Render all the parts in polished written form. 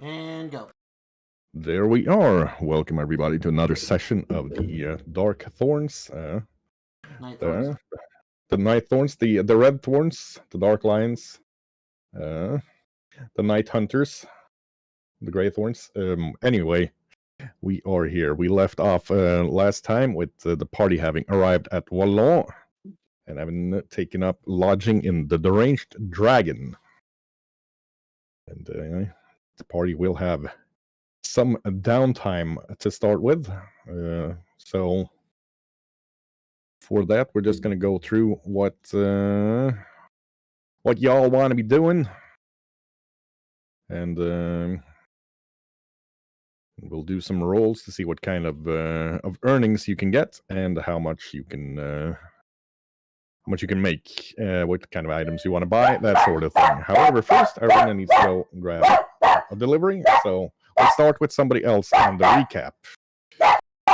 And go. There we are. Welcome everybody to another session of the Dark Thorns. Night Thorns. The Night Thorns, the Red Thorns, the Dark Lions, the Night Hunters, the Grey Thorns. Anyway, we are here. We left off last time with the party having arrived at Wallon and having taken up lodging in the Deranged Dragon. And the party will have some downtime to start with. So for that, we're just going to go through what y'all want to be doing, and we'll do some rolls to see what kind of earnings you can get and how much you can make, what kind of items you want to buy, that sort of thing. However, first, Arena needs to go grab a delivery, so let's start with somebody else on the recap.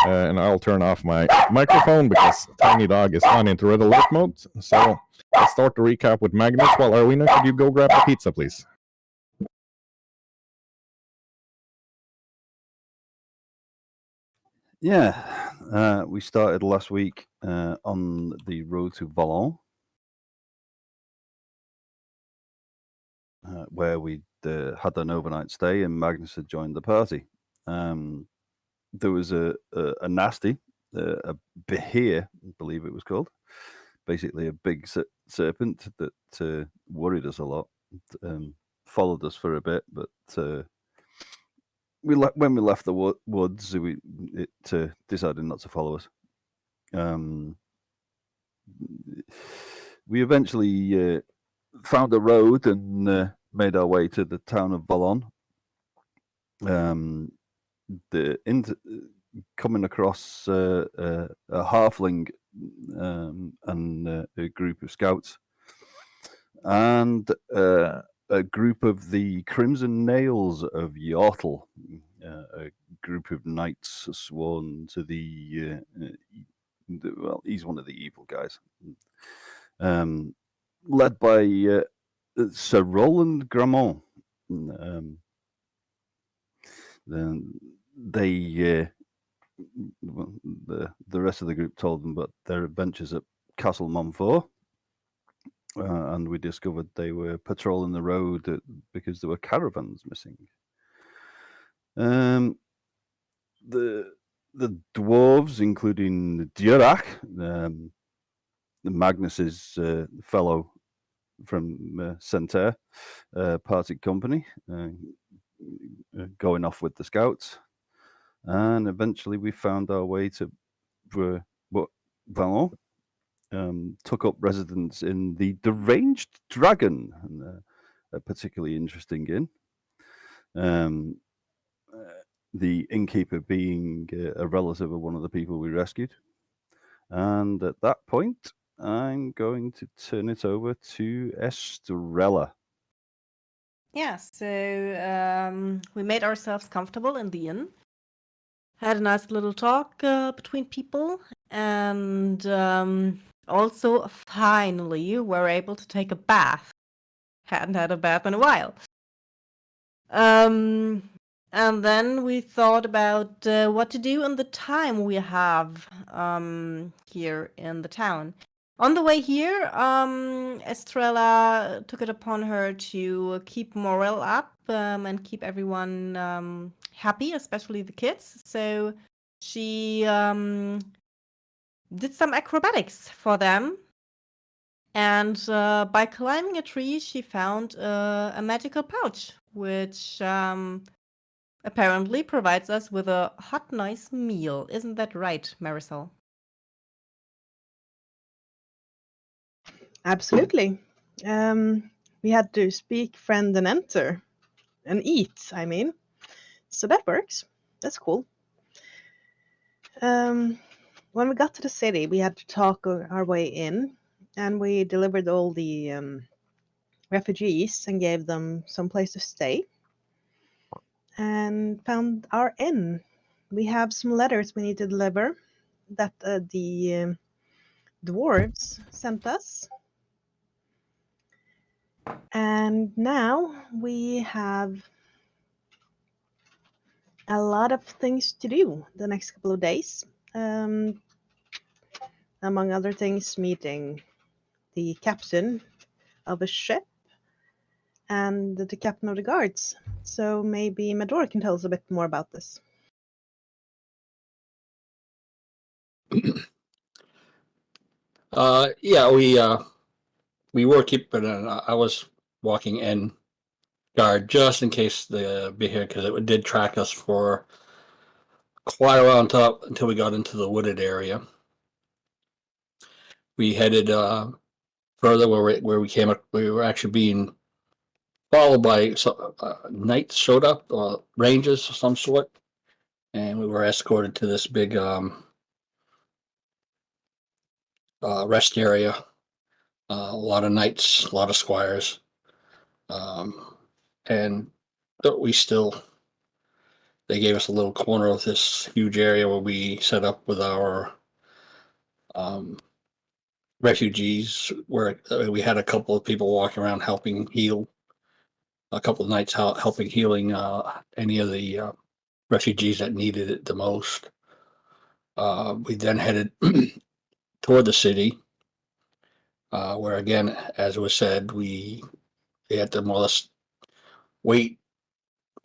And I'll turn off my microphone because Tiny Dog is on into red alert mode. So let's start the recap with Magnus. While Arwina, could you go grab the pizza, please? Yeah, we started last week on the road to Vallon, where we had an overnight stay, and Magnus had joined the party. There was a nasty, a behir, I believe it was called, basically a big serpent that worried us a lot, followed us for a bit, but when we left the woods, it decided not to follow us. We eventually found a road and made our way to the town of Vallon. Coming across a halfling and a group of scouts, and a group of the Crimson Nails of Yortle, a group of knights sworn to the well, he's one of the evil guys, led by Sir Roland Gramont. Then they the rest of the group told them about their adventures at Castle Montfort, and we discovered they were patrolling the road because there were caravans missing. The dwarves, including Durac, Magnus's fellow from Centair, parted company, going off with the scouts, and eventually we found our way to Vallon. Took up residence in the Deranged Dragon, a particularly interesting inn. The innkeeper being a relative of one of the people we rescued. And at that point, I'm going to turn it over to Estrella. Yeah, so we made ourselves comfortable in the inn, had a nice little talk between people, and also finally were able to take a bath. Hadn't had a bath in a while. And then we thought about what to do in the time we have here in the town. On the way here, Estrella took it upon her to keep morale up and keep everyone happy, especially the kids. So she did some acrobatics for them. And by climbing a tree, she found a magical pouch, which apparently provides us with a hot, nice meal. Isn't that right, Marisol? Absolutely. We had to speak, friend, and enter. And eat, I mean. So that works. That's cool. When we got to the city, we had to talk our way in. And we delivered all the refugees and gave them some place to stay. And found our inn. We have some letters we need to deliver that the dwarves sent us. And now we have a lot of things to do the next couple of days. Among other things, meeting the captain of a ship and the captain of the guards. So maybe Medora can tell us a bit more about this. Yeah, we were keeping I was walking in guard just in case they be here because it did track us for quite a while until we got into the wooded area. We headed further where we came up. We were actually being followed by knights showed up, rangers of some sort, and we were escorted to this big rest area. A lot of knights, a lot of squires, and they gave us a little corner of this huge area where we set up with our refugees, where we had a couple of people walking around helping heal, a couple of nights helping healing any of the refugees that needed it the most. We then headed toward the city, where again, as was said, we had to more or less wait,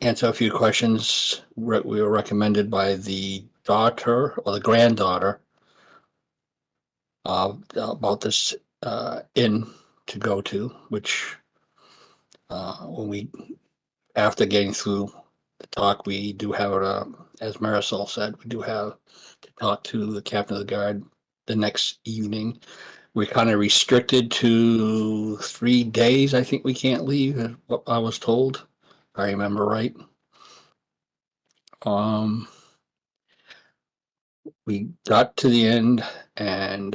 answer a few questions. We were recommended by the daughter or the granddaughter about this inn to go to, which when we, after getting through the talk, we do have, as Marisol said, we do have to talk to the captain of the guard the next evening. We're kind of restricted to 3 days. I think we can't leave, what I was told, if I remember right. We got to the end, and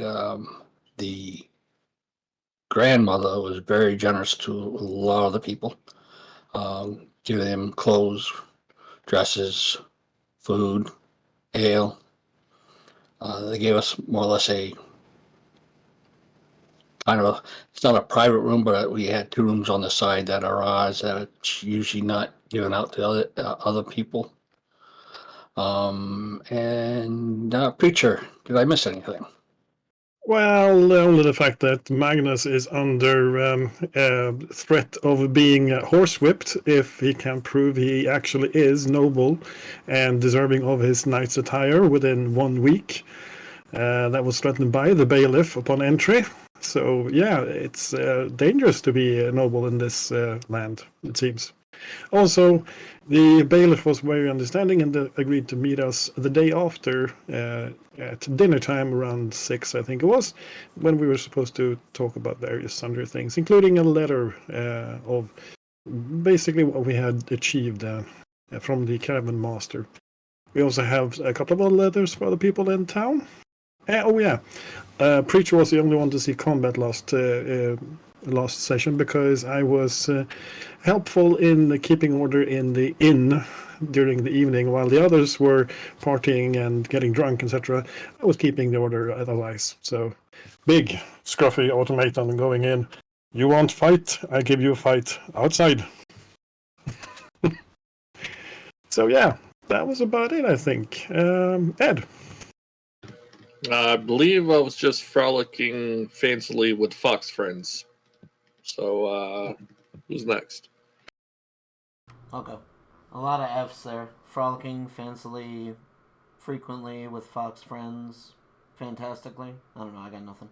the grandmother was very generous to a lot of the people, giving them clothes, dresses, food, ale. They gave us more or less a kind of it's not a private room, but we had 2 rooms on the side that are ours that are usually not given out to other people. And preacher, did I miss anything? Well, only the fact that Magnus is under threat of being horsewhipped if he can prove he actually is noble and deserving of his knight's attire within 1 week. That was threatened by the bailiff upon entry. So, yeah, it's dangerous to be a noble in this land, it seems. Also, the bailiff was very understanding and agreed to meet us the day after at dinner time around 6, I think it was, when we were supposed to talk about various sundry things, including a letter of basically what we had achieved from the caravan master. We also have a couple of other letters for other people in town. Preacher was the only one to see combat last session because I was helpful in keeping order in the inn during the evening while the others were partying and getting drunk, etc. I was keeping the order otherwise. So big scruffy automaton going in. You want fight? I give you a fight outside. So yeah, that was about it, I think. Ed. I believe I was just frolicking fancily with fox friends. So, who's next? I'll go. A lot of F's there. Frolicking, fancily, frequently with fox friends, fantastically. I don't know, I got nothing.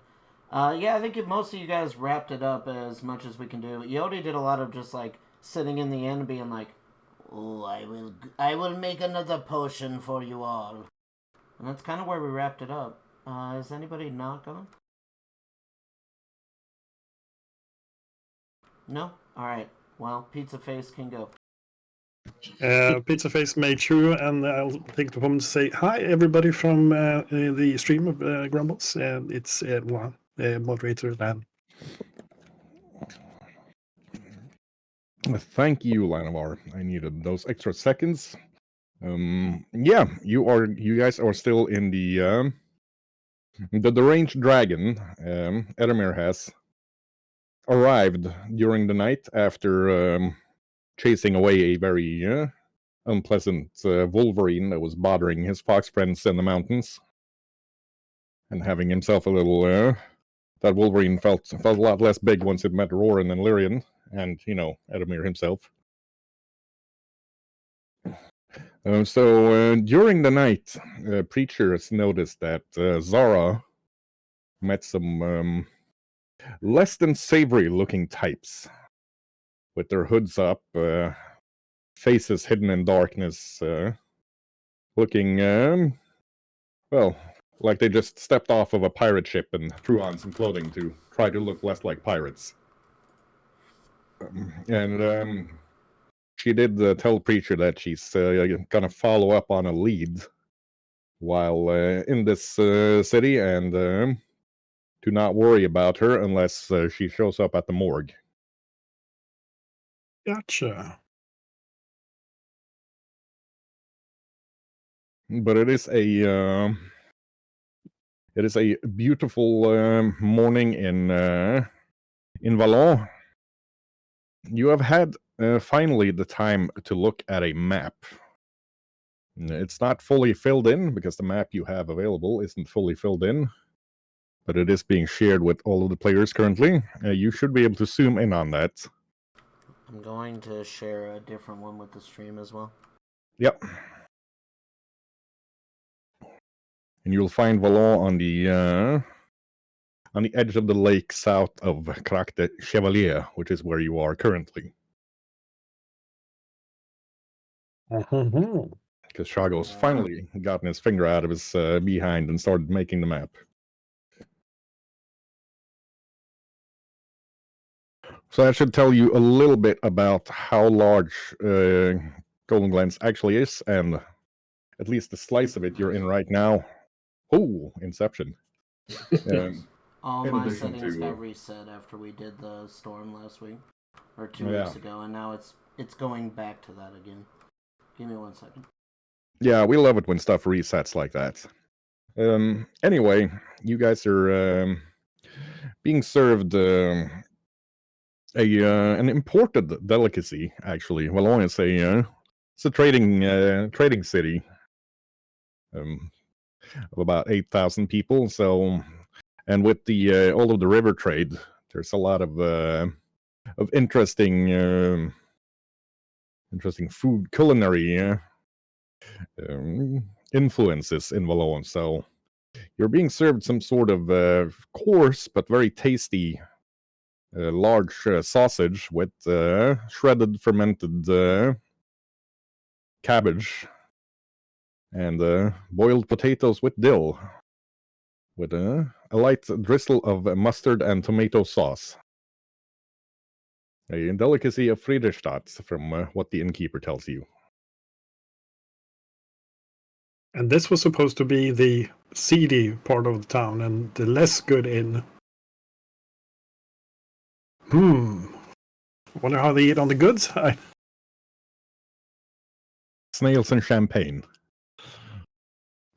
Yeah, I think most of you guys wrapped it up as much as we can do. Yodi did a lot of just like sitting in the inn being like, "Oh, I will make another potion for you all." And that's kind of where we wrapped it up. Is anybody not going? No? Alright. Well, Pizza Face can go. Pizza Face made sure, and I'll take the moment to say hi, everybody from the stream of Grumbles. It's Juan, moderator Dan. Thank you, Lanavar. I needed those extra seconds. Yeah, you guys are still in the deranged dragon. Edamir has arrived during the night after chasing away a very unpleasant Wolverine that was bothering his fox friends in the mountains, and having himself a little. That Wolverine felt a lot less big once it met Roran and Lyrian, and Edamir himself. So during the night, preachers noticed that Zara met some less than savory-looking types with their hoods up, faces hidden in darkness, looking, well, like they just stepped off of a pirate ship and threw on some clothing to try to look less like pirates. And she did tell Preacher that she's gonna follow up on a lead while in this city, and to not worry about her unless she shows up at the morgue. Gotcha. But it is a beautiful morning in Vallon. You have had finally the time to look at a map. It's not fully filled in because the map you have available isn't fully filled in, but it is being shared with all of the players currently. You should be able to zoom in on that. I'm going to share a different one with the stream as well. Yep. And you'll find Vallon on the edge of the lake south of Crac de Chevalier, which is where you are currently. Because Shago's finally gotten his finger out of his behind and started making the map. So I should tell you a little bit about how large Golden Glens actually is, and at least the slice of it you're in right now. Oh, Inception. All in my addition settings to, got reset after we did the storm last week, or 2 Yeah. weeks ago, and now it's going back to that again. Give me 1 second. Yeah, we love it when stuff resets like that. Anyway, you guys are being served an imported delicacy. Actually, well, I want to say it's a trading city of about 8,000 people. So, and with the all of the river trade, there's a lot of interesting food culinary influences in Valon. So you're being served some sort of coarse but very tasty large sausage with shredded fermented cabbage and boiled potatoes with dill, with a light drizzle of mustard and tomato sauce. A delicacy of Friedrichstadt, from what the innkeeper tells you. And this was supposed to be the seedy part of the town and the less good inn. Wonder how they eat on the good side. Snails and champagne.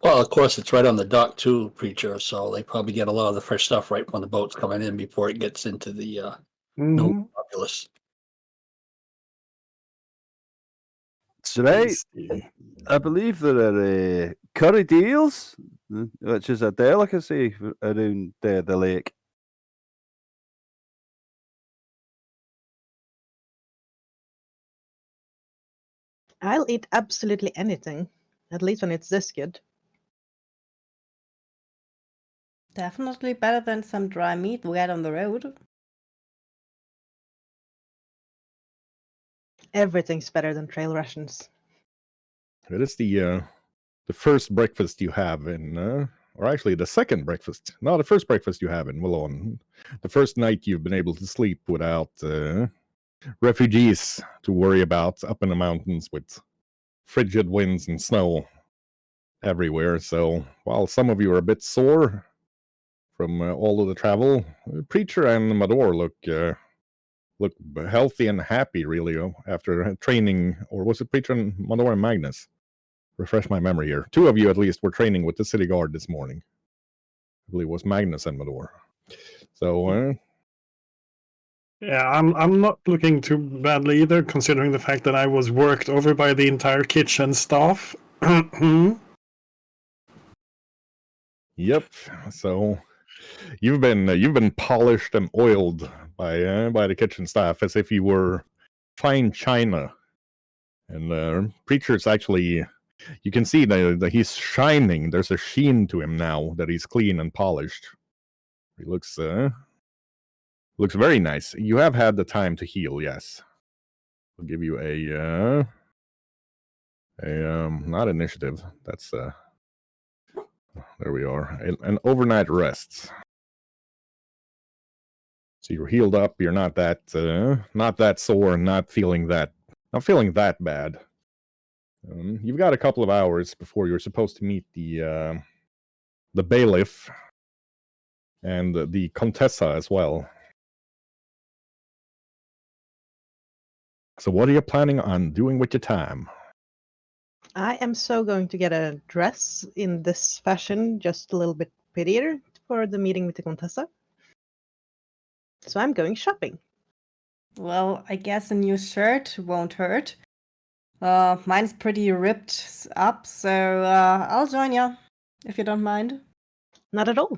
Well, of course, it's right on the dock too, Preacher. So they probably get a lot of the fresh stuff right when the boat's coming in before it gets into the no populace. Today, Tasty. I believe there are curry deals, which is a delicacy around the lake. I'll eat absolutely anything, at least when it's this good. Definitely better than some dry meat we had on the road. Everything's better than trail rations. It is the first breakfast you have in, or actually the second breakfast. No, the first breakfast you have in Willon. The first night you've been able to sleep without refugees to worry about up in the mountains with frigid winds and snow everywhere. So while some of you are a bit sore from all of the travel, Preacher and Mador look healthy and happy, really, after training. Or was it Preacher and Mador and Magnus? Refresh my memory here. Two of you at least were training with the city guard this morning. I believe it was Magnus and Mador. So Yeah, I'm not looking too badly either, considering the fact that I was worked over by the entire kitchen staff. Yep. So you've been polished and oiled by the kitchen staff as if you were fine china. And Preacher's actually, you can see that he's shining. There's a sheen to him now that he's clean and polished. He looks very nice. You have had the time to heal, yes. I'll give you a not initiative. That's there we are. An overnight rest. So you're healed up. You're not that sore, not feeling that bad. You've got a couple of hours before you're supposed to meet the bailiff and the Contessa as well. So what are you planning on doing with your time? I am so going to get a dress in this fashion, just a little bit prettier for the meeting with the Contessa. So I'm going shopping. Well, I guess a new shirt won't hurt. Mine's pretty ripped up, so I'll join you, if you don't mind. Not at all.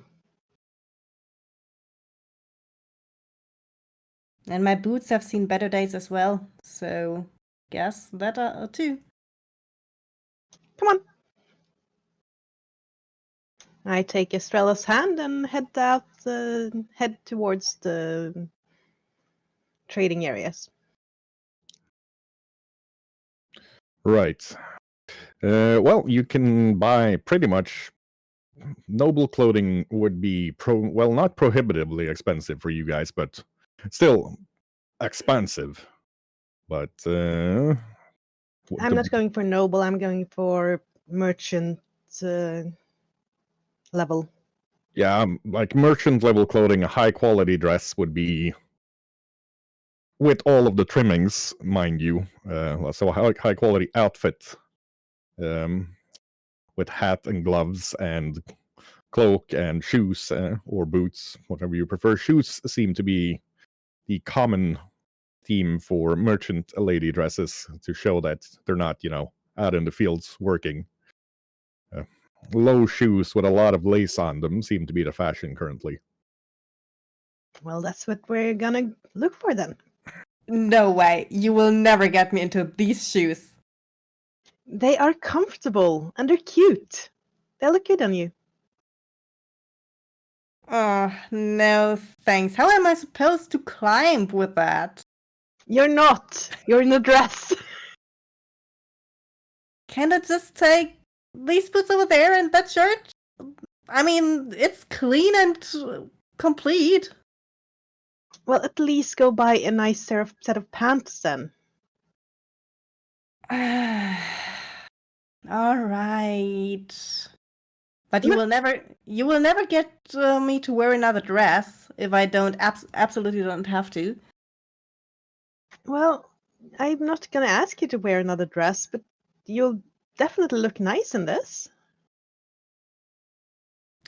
And my boots have seen better days as well, so guess that too. Come on. I take Estrella's hand and head towards the trading areas. Right. Well, you can buy pretty much noble clothing would be not prohibitively expensive for you guys, but still expensive. But I'm not going for noble. I'm going for merchant level. Yeah, like merchant level clothing, a high quality dress would be with all of the trimmings, mind you. So high quality outfit, with hat and gloves and cloak and shoes or boots, whatever you prefer. Shoes seem to be the common theme for merchant lady dresses to show that they're not, out in the fields working. Low shoes with a lot of lace on them seem to be the fashion currently. Well, that's what we're gonna look for then. No way, you will never get me into these shoes. They are comfortable and they're cute. They look good on you. Oh, no thanks. How am I supposed to climb with that? You're not. You're in a dress. Can't I just take these boots over there and that shirt? I mean, it's clean and complete. Well, at least go buy a nice set of pants then. All right. But you will never get me to wear another dress if I don't absolutely don't have to. Well, I'm not gonna ask you to wear another dress, but you'll definitely look nice in this.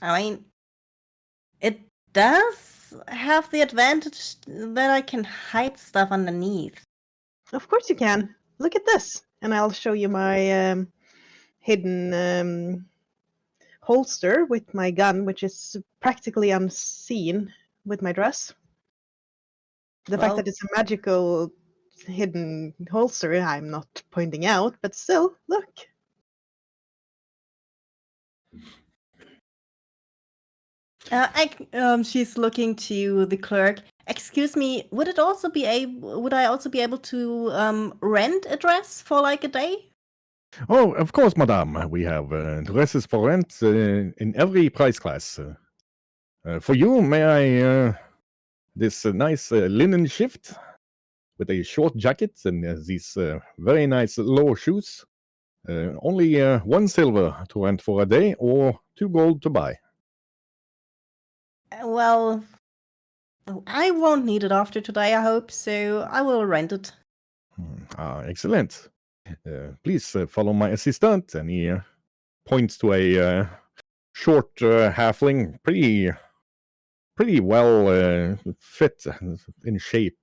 I mean, it does have the advantage that I can hide stuff underneath. Of course you can. Look at this, and I'll show you my hidden holster with my gun, which is practically unseen with my dress. The fact Well, that it's a magical hidden holster, I'm not pointing out, but still, look. she's looking to the clerk. Excuse me, would I also be able to rent a dress for like a day? Oh, of course, madame. We have dresses for rent in every price class. For you, may I this nice linen shift with a short jacket and these very nice low shoes. Only 1 silver to rent for a day, or 2 gold to buy. Well, I won't need it after today, I hope, so I will rent it. Excellent. Please follow my assistant. And he points to a short halfling, pretty pretty well fit, in shape,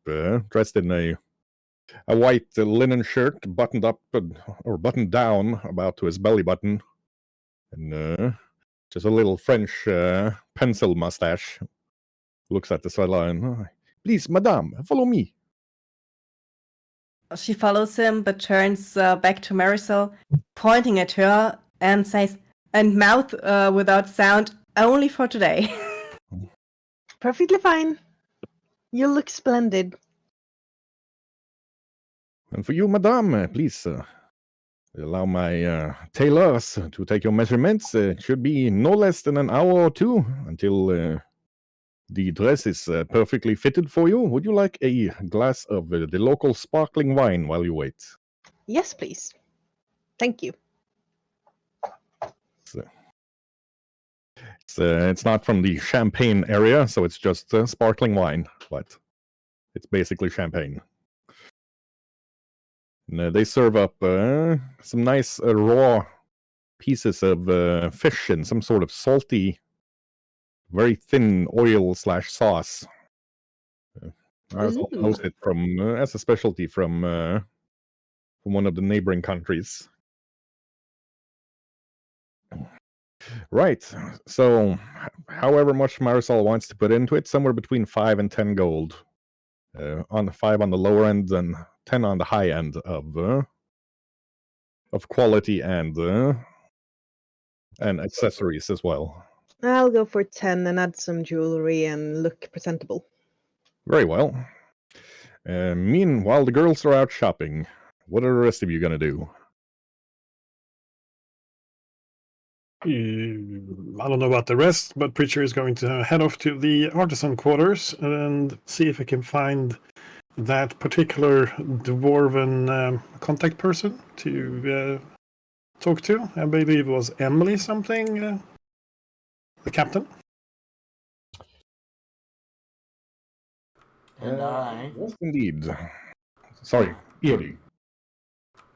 dressed in a white linen shirt, buttoned up or buttoned down about to his belly button, and just a little French pencil mustache. Looks at the sideline. Please, madame, follow me. She follows him, but turns back to Marisol, pointing at her, and says, "And mouth without sound only for today." Perfectly fine. You look splendid. And for you, madame, please allow my tailors to take your measurements. It should be no less than an hour or two until the dress is perfectly fitted for you. Would you like a glass of the local sparkling wine while you wait? Yes, please. Thank you. It's not from the Champagne area, so it's just sparkling wine, but it's basically champagne. And, they serve up some nice raw pieces of fish and some sort of salty, very thin oil/sauce. I also Ooh. knows it from as a specialty from one of the neighboring countries. Right. So, however much Marisol wants to put into it, somewhere between 5 and 10 gold. On 5 on the lower end and 10 on the high end of quality and accessories as well. I'll go for 10 and add some jewelry and look presentable. Very well. Meanwhile, the girls are out shopping. What are the rest of you gonna do? I don't know about the rest, but Preacher is going to head off to the artisan quarters and see if he can find that particular dwarven contact person to talk to. I believe it was Emily something, the captain. And I. Yes, indeed. Sorry, Eody.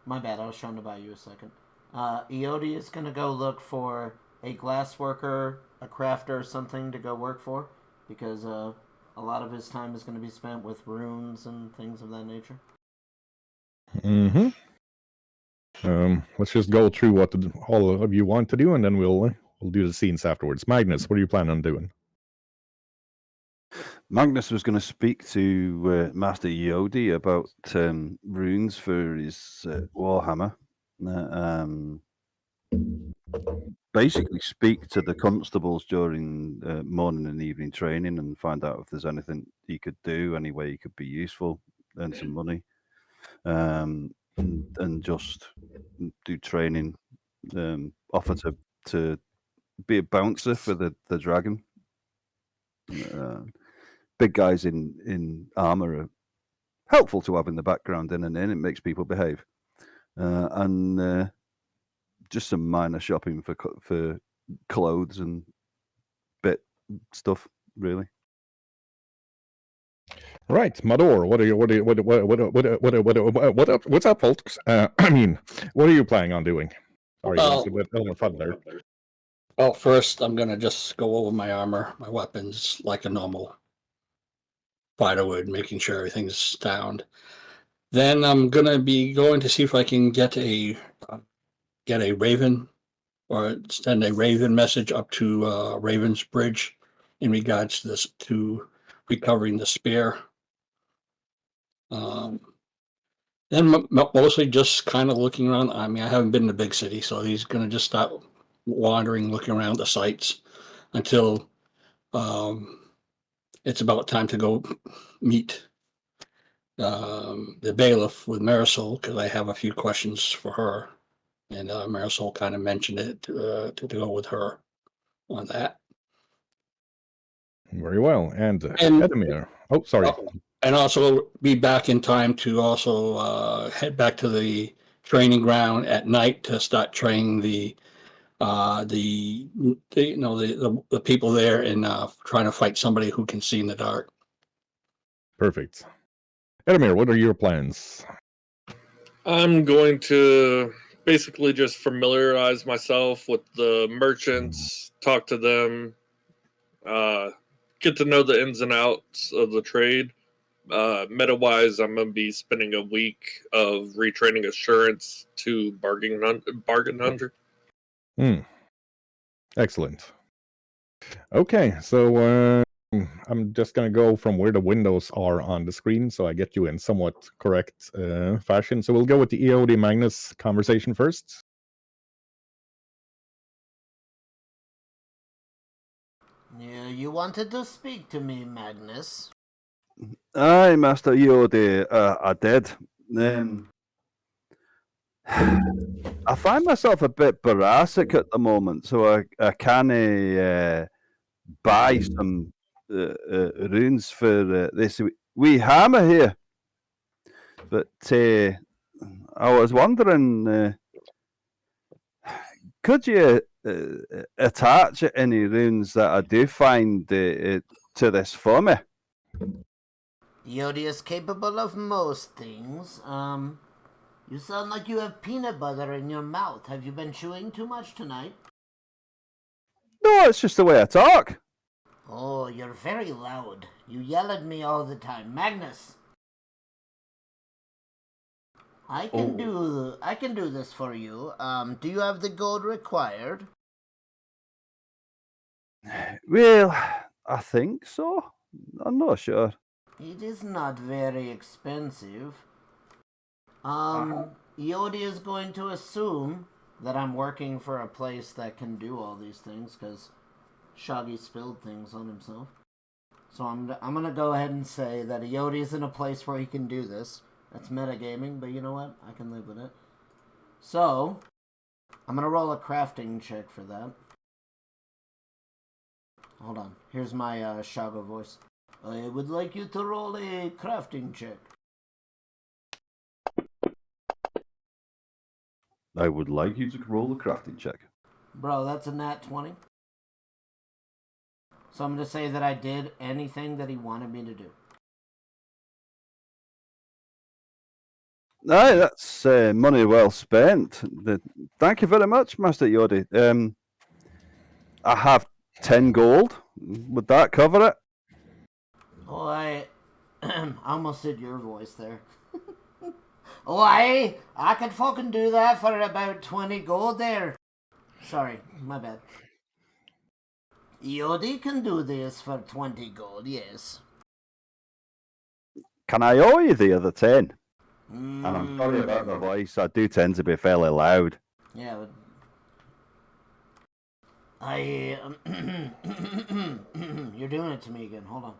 My bad, I was trying to buy you a second. Eody is going to go look for a glass worker, a crafter, something to go work for, because a lot of his time is going to be spent with runes and things of that nature. Mm-hmm. Let's just go through what all of you want to do, and then we'll do the scenes afterwards. Magnus, what are you planning on doing? Magnus was going to speak to Master Yodi about runes for his Warhammer. Basically, speak to the constables during morning and evening training and find out if there's anything he could do, any way he could be useful, earn some money, and just do training. Offer to be a bouncer for the dragon. Big guys in armor are helpful to have in the background in an inn. It makes people behave, and just some minor shopping for clothes and bit stuff, really. Right, Mador, what's up, folks? I mean, what are you planning on doing? Sorry, with Elmer Fuddler. Well, first I'm gonna just go over my armor, my weapons, like a normal fighter would, making sure everything's sound. Then I'm gonna be going to see if I can get a raven or send a raven message up to Raven's Bridge in regards to this, to recovering the spear. Then mostly just kind of looking around. I mean, I haven't been in a big city, so he's going to just start wandering, looking around the sites until it's about time to go meet the bailiff with Marisol, because I have a few questions for her. And Marisol kind of mentioned it to go with her on that. Very well. And Edemir. Oh, sorry. And also be back in time to also head back to the training ground at night to start training the people there and trying to fight somebody who can see in the dark. Perfect. Edemir, what are your plans? I'm going to basically just familiarize myself with the merchants, talk to them, get to know the ins and outs of the trade. Meta-wise, I'm going to be spending a week of retraining Assurance to Bargain Hunter. Excellent. Okay, so I'm just going to go from where the windows are on the screen so I get you in somewhat correct fashion. So we'll go with the EOD Magnus conversation first. Yeah, you wanted to speak to me, Magnus. Aye, Master Iodi, I did. I find myself a bit boracic at the moment, so I can't buy some runes for this wee hammer here. But I was wondering, could you attach any runes that I do find to this for me? Yodi is capable of most things. You sound like you have peanut butter in your mouth. Have you been chewing too much tonight? No, it's just the way I talk. Oh, you're very loud. You yell at me all the time. Magnus! I can do this for you. Do you have the gold required? Well, I think so. I'm not sure. It is not very expensive. Yodi is going to assume that I'm working for a place that can do all these things, because Shaggy spilled things on himself. So I'm gonna go ahead and say that Yodi's in a place where he can do this. That's metagaming, but you know what? I can live with it. So, I'm gonna roll a crafting check for that. Hold on. Here's my Shago voice. I would like you to roll a crafting check. I would like you to roll a crafting check. Bro, that's a nat 20. So I'm going to say that I did anything that he wanted me to do. Aye, that's money well spent. Thank you very much, Master Yodi. I have 10 gold. Would that cover it? Oh, I almost did your voice there. Oh, I could fucking do that for about 20 gold there. Sorry, my bad. Yodi can do this for 20 gold, yes. Can I owe you the other 10? And I'm sorry about the voice. I do tend to be fairly loud. Yeah. You're doing it to me again. Hold on.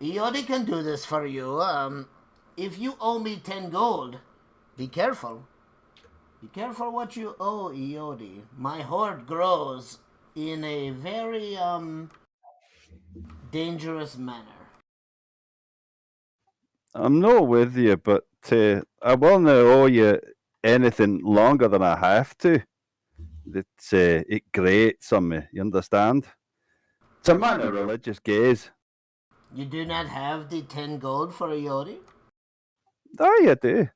Yodi can do this for you. If you owe me 10 gold, be careful. Be careful what you owe, Yodi. My hoard grows in a very, dangerous manner. I'm not with you, but I won't owe you anything longer than I have to. It grates on me, you understand? It's a matter of religious gaze. You do not have the 10 gold for Yodi? Oh, you do.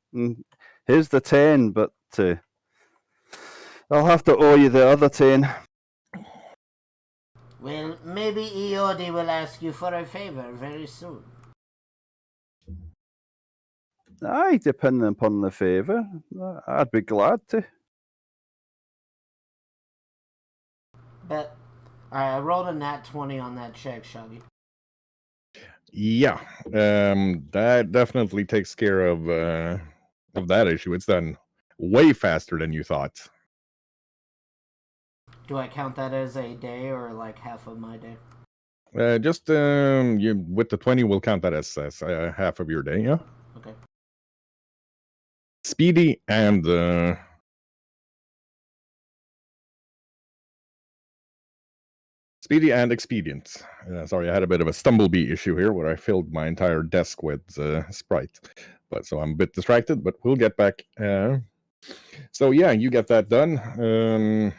Here's the 10, but I'll have to owe you the other 10. Well, maybe Iodi will ask you for a favor very soon. Aye, depending upon the favour, I'd be glad to. But I rolled a nat 20 on that check, Shaggy. Yeah, that definitely takes care of that issue. It's done way faster than you thought. Do I count that as a day or like half of my day? Just you with the 20, we'll count that as half of your day. Yeah. Okay. Speedy and expedient. Sorry, I had a bit of a stumblebee issue here where I filled my entire desk with Sprite, but so I'm a bit distracted. But we'll get back. So yeah, you get that done.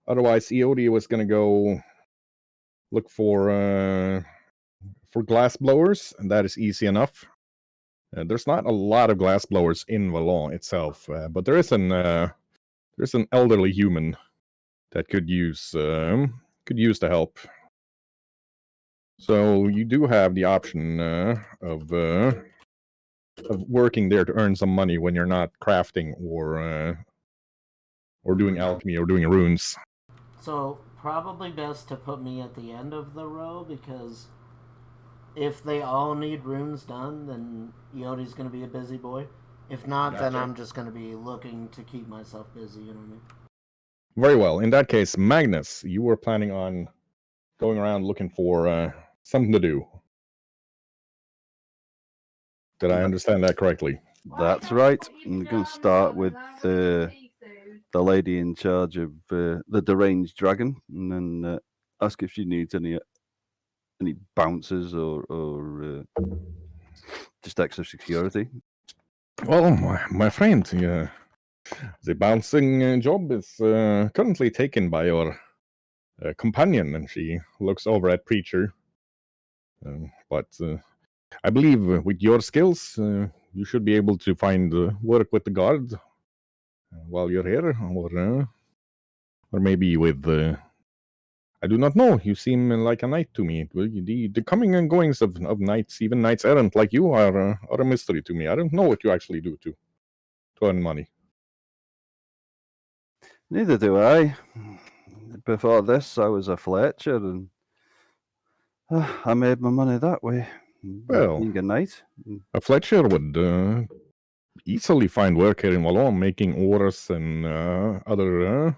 Otherwise, EOD was going to go look for glass blowers, and that is easy enough. There's not a lot of glass blowers in Valon itself, but there's an elderly human that could use the help. So you do have the option of working there to earn some money when you're not crafting or doing alchemy or doing runes. So probably best to put me at the end of the row, because if they all need runes done, then Yodi's going to be a busy boy. If not, then I'm just going to be looking to keep myself busy, you know what I mean? Very well. In that case, Magnus, you were planning on going around looking for something to do. Did I understand that correctly? That's right. I'm going to start with the lady in charge of the deranged dragon, and then ask if she needs any bouncers or just extra security. Well, my friend, the bouncing job is currently taken by your companion, and she looks over at Preacher. But I believe with your skills, you should be able to find work with the guard while you're here, or maybe with. I do not know. You seem like a knight to me. The coming and goings of knights, even knights errant like you, are a mystery to me. I don't know what you actually do to earn money. Neither do I. Before this, I was a Fletcher, and I made my money that way. Well, being a knight. A Fletcher would easily find work here in Wallon, making oars and other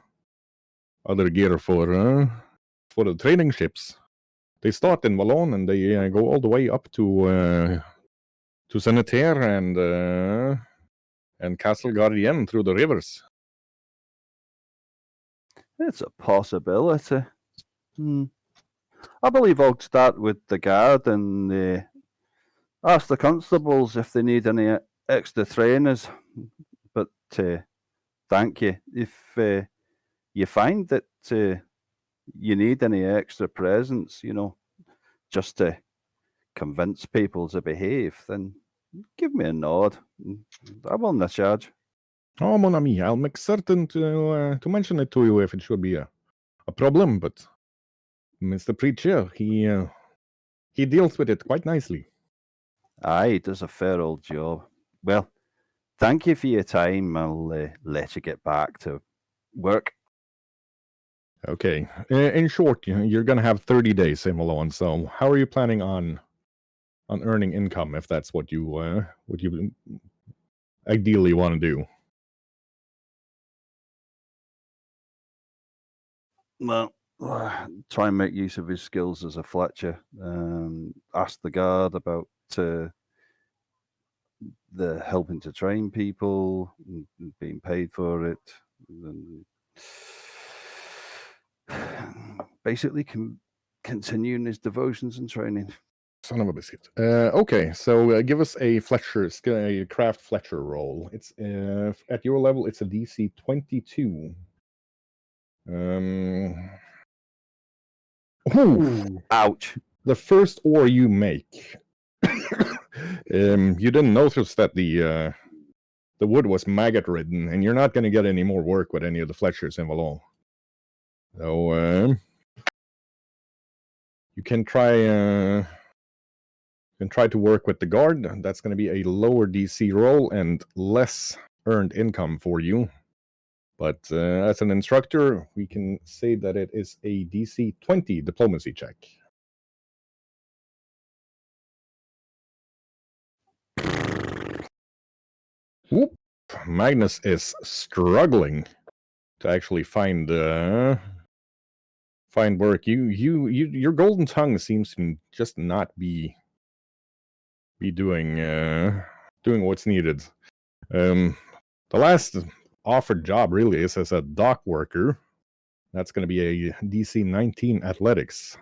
gear for the trading ships. They start in Wallon and they go all the way up to Sanitaire and Castle Guardian through the rivers. It's a possibility. I believe I'll start with the guard and ask the constables if they need any extra trainers. But thank you. If you find that you need any extra presence, just to convince people to behave, then give me a nod. I will not charge. Oh, mon ami, I'll make certain to mention it to you if it should be a problem. But Mr. Preacher, he deals with it quite nicely. Aye, he does a fair old job. Well, thank you for your time. I'll let you get back to work. Okay. In short, you're going to have 30 days in Malone. So, how are you planning on earning income if that's what you ideally want to do? Well, try and make use of his skills as a Fletcher. Ask the guard about the helping to train people, and being paid for it. And basically continuing his devotions and training. Son of a biscuit. Okay, so give us a craft Fletcher roll. It's at your level. It's a DC 22. Ouch! The first ore you make, you didn't notice that the wood was maggot ridden, and you're not going to get any more work with any of the Fletchers in Valon. So you can try to work with the guard. That's going to be a lower DC roll and less earned income for you. But as an instructor, we can say that it is a DC 20 diplomacy check. Whoop. Magnus is struggling to actually find work. Your golden tongue seems to just not be doing what's needed. The last offered job really is as a dock worker. That's going to be a DC 19 athletics.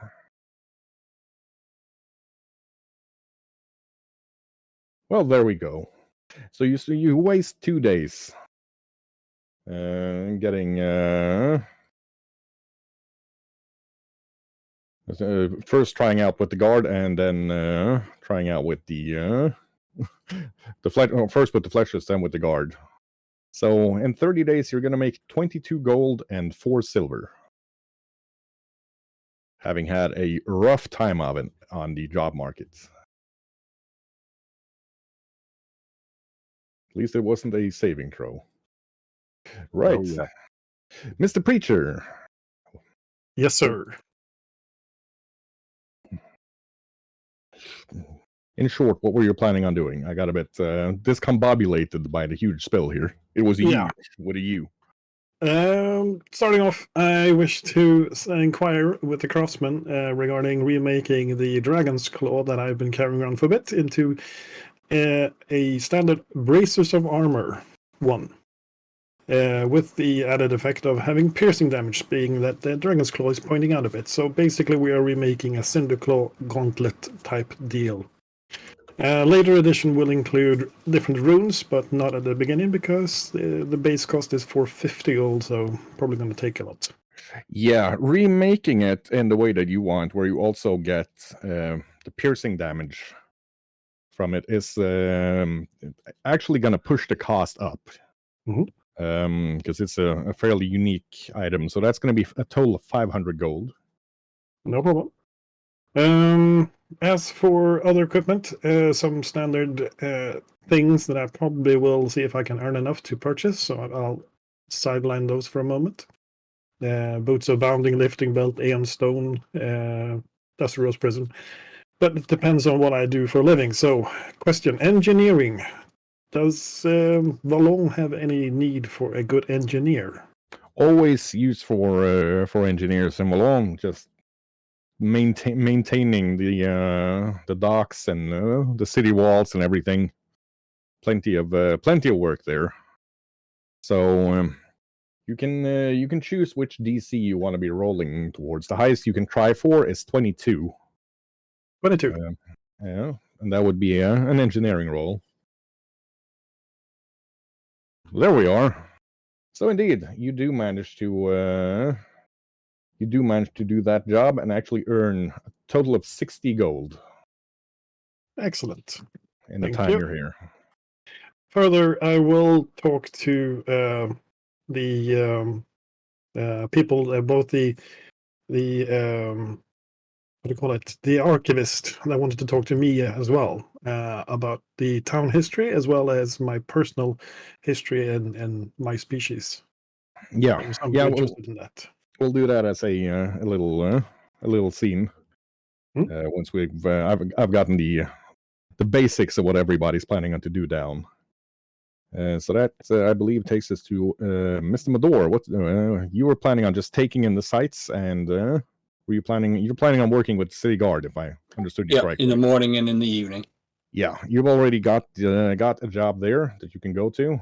Well, there we go. So you waste 2 days getting first trying out with the guard and then trying out with the first with the Fletchers, then with the guard. So in 30 days, you're going to make 22 gold and 4 silver. having had a rough time of it on the job markets. At least it wasn't a saving throw. Right. Oh, yeah. Mr. Preacher. Yes, sir. In short, what were you planning on doing? I got a bit discombobulated by the huge spill here. It was a Yeah. you. What are you? Starting off, I wish to inquire with the craftsman regarding remaking the Dragon's Claw that I've been carrying around for a bit into a standard Bracers of Armor 1. With the added effect of having piercing damage, being that the Dragon's Claw is pointing out a bit. So basically, we are remaking a Cinder Claw Gauntlet type deal. Later edition will include different runes, but not at the beginning because the base cost is 450 gold, so probably going to take a lot. Yeah, remaking it in the way that you want, where you also get the piercing damage from it, is actually going to push the cost up. Because it's a fairly unique item. So that's going to be a total of 500 gold. No problem. As for other equipment, some standard things that I probably will see if I can earn enough to purchase, so I'll sideline those for a moment. Boots of bounding, lifting belt, Aeon Stone, Dusty Rose Prism. But it depends on what I do for a living. So, question, engineering. Does Valon have any need for a good engineer? Always used for engineers in Malone, just maintaining the docks and the city walls and everything. Plenty of work there. So you can choose which DC you want to be rolling towards. The highest you can try for is 22. 22. Yeah, and that would be an engineering roll. There we are. So indeed, you do manage to do that job and actually earn a total of 60 gold. Excellent. In the Thank time you. you're here. Further, I will talk to the people, both the what do you call it, the archivist that wanted to talk to me as well about the town history as well as my personal history and my species. Yeah, I'm interested in that. We'll do that as a little scene. Once I've gotten the basics of what everybody's planning on to do down. So that I believe takes us to Mr. Mador. What you were planning on just taking in the sights, and were you're planning on working with City Guard, if I understood you correctly? In the morning and in the evening. Yeah, you've already got a job there that you can go to.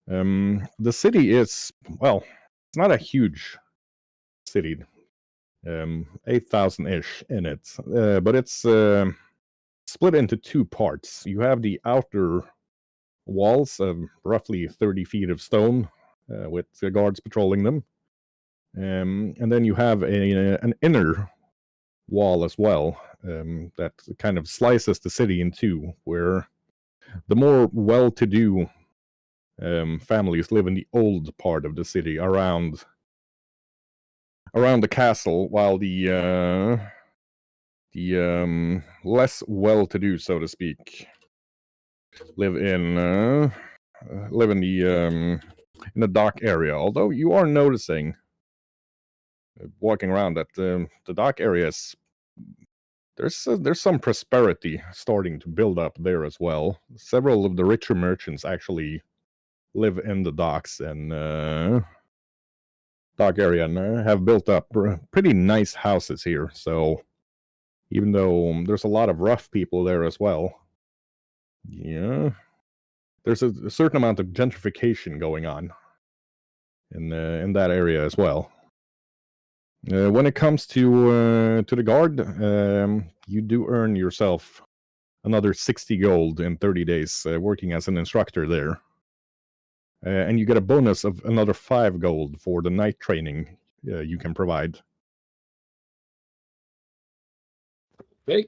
The city is, well, it's not a huge city, 8,000-ish in it, but it's split into two parts. You have the outer walls of roughly 30 feet of stone with the guards patrolling them. And then you have an inner wall as well that kind of slices the city in two, where the more well-to-do families live in the old part of the city around the castle, while the less well-to-do, so to speak, live in the dock area. Although you are noticing, walking around, that the dock areas, there's some prosperity starting to build up there as well. Several of the richer merchants actually live in the docks and dock area and have built up pretty nice houses here. So even though there's a lot of rough people there as well, yeah, there's a certain amount of gentrification going on in that area as well. When it comes to the guard, you do earn yourself another 60 gold in 30 days working as an instructor there. And you get a bonus of another 5 gold for the night training you can provide. Okay.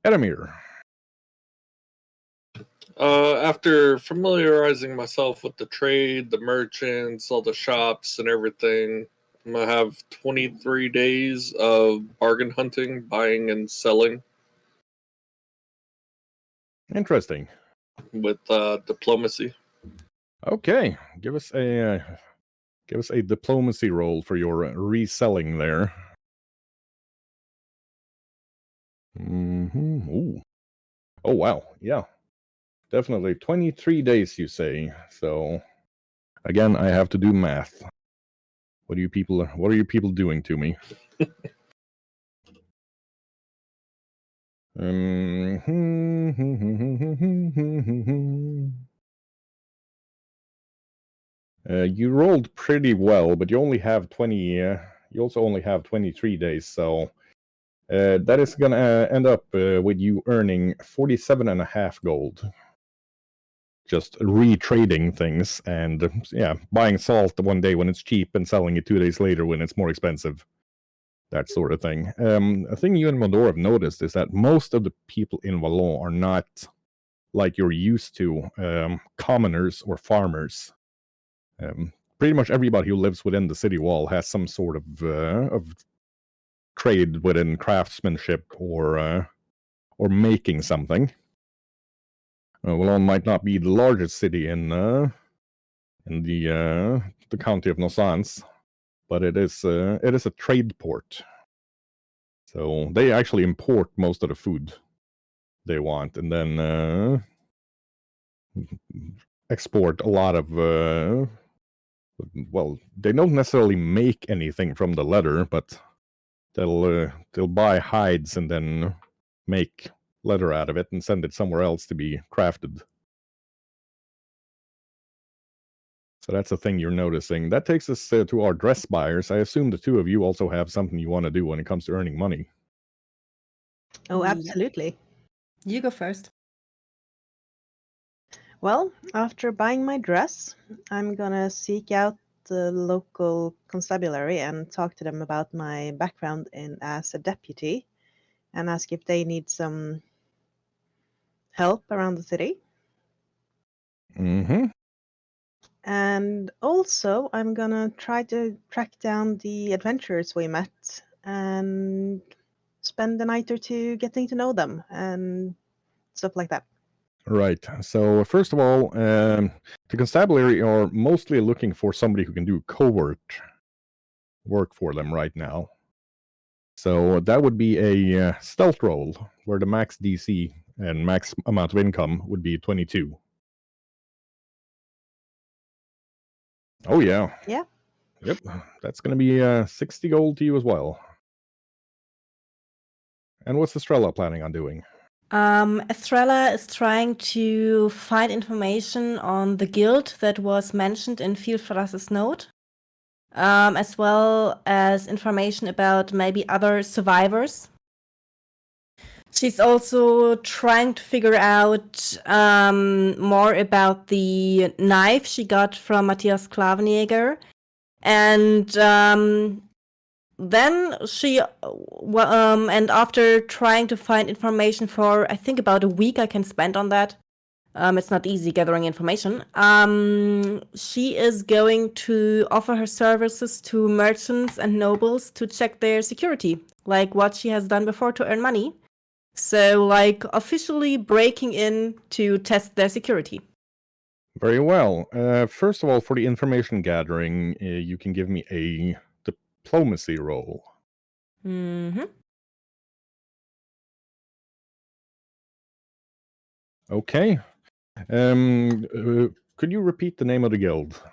Edamir. After familiarizing myself with the trade, the merchants, all the shops, and everything, I'm gonna have 23 days of bargain hunting, buying and selling Interesting. with diplomacy. Okay, give us a diplomacy roll for your reselling there. Ooh. Oh wow, yeah, definitely 23 days. You say so. Again, I have to do math. What are you people doing to me? You rolled pretty well, but you only have 20. You also only have 23 days, so that is gonna end up with you earning 47.5 gold. Just retrading things and buying salt one day when it's cheap and selling it 2 days later when it's more expensive. That sort of thing. A thing you and Mondor have noticed is that most of the people in Wallon are not like you're used to, commoners or farmers. Pretty much everybody who lives within the city wall has some sort of trade within craftsmanship or making something. Wallon might not be the largest city in the county of Nosans, but it is a trade port. So they actually import most of the food they want, and then export a lot of. Well, they don't necessarily make anything from the leather, but they'll buy hides and then make leather out of it and send it somewhere else to be crafted. So that's a thing you're noticing. That takes us to our dress buyers. I assume the two of you also have something you want to do when it comes to earning money. Oh, Yep. absolutely. You go first. Well, after buying my dress, I'm gonna seek out the local constabulary and talk to them about my background as a deputy and ask if they need some help around the city. Mm-hmm. And also, I'm gonna try to track down the adventurers we met and spend a night or two getting to know them and stuff like that. Right. So first of all, the constabulary are mostly looking for somebody who can do covert work for them right now. So that would be a stealth roll, where the max DC and max amount of income would be 22. Oh yeah. Yeah. Yep. That's going to be 60 gold to you as well. And what's Estrella planning on doing? Estrella is trying to find information on the guild that was mentioned in Vielfraß's note, as well as information about maybe other survivors. She's also trying to figure out more about the knife she got from Matthias Klavenjäger. And then she, and after trying to find information for, I think, about a week I can spend on that. It's not easy gathering information. She is going to offer her services to merchants and nobles to check their security, like what she has done before to earn money. So, like, officially breaking in to test their security. Very well. First of all, for the information gathering, you can give me a diplomacy roll. Mm-hmm. Okay. Could you repeat the name of the guild?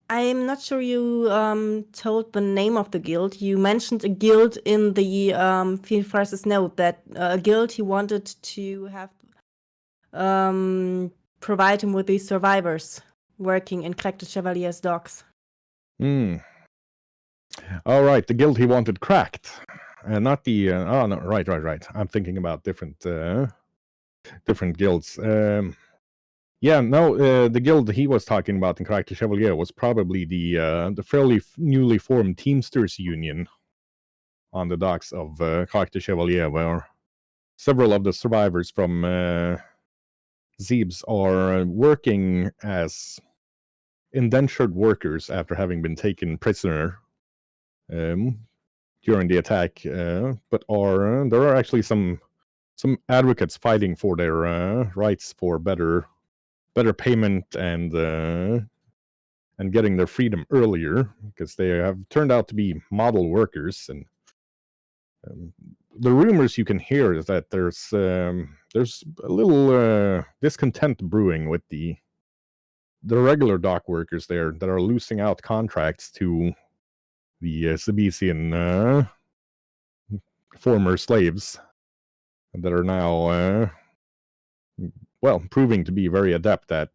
I'm not sure you told the name of the guild. You mentioned a guild in the Vielfraß's note, that a guild he wanted to have provide him with these survivors working in Crack the Chevalier's docks. All right, the guild he wanted cracked. Not the oh no, right. I'm thinking about different guilds. The guild he was talking about in Crack the Chevalier was probably the fairly newly formed Teamsters Union on the docks of Crack the Chevalier, where several of the survivors from Zebes are working as indentured workers after having been taken prisoner during the attack, but there are actually some advocates fighting for their rights for better payment and getting their freedom earlier, because they have turned out to be model workers. And the rumors you can hear is that there's a little discontent brewing with the regular dock workers there that are losing out contracts to the Sabesian former slaves that are now proving to be very adept at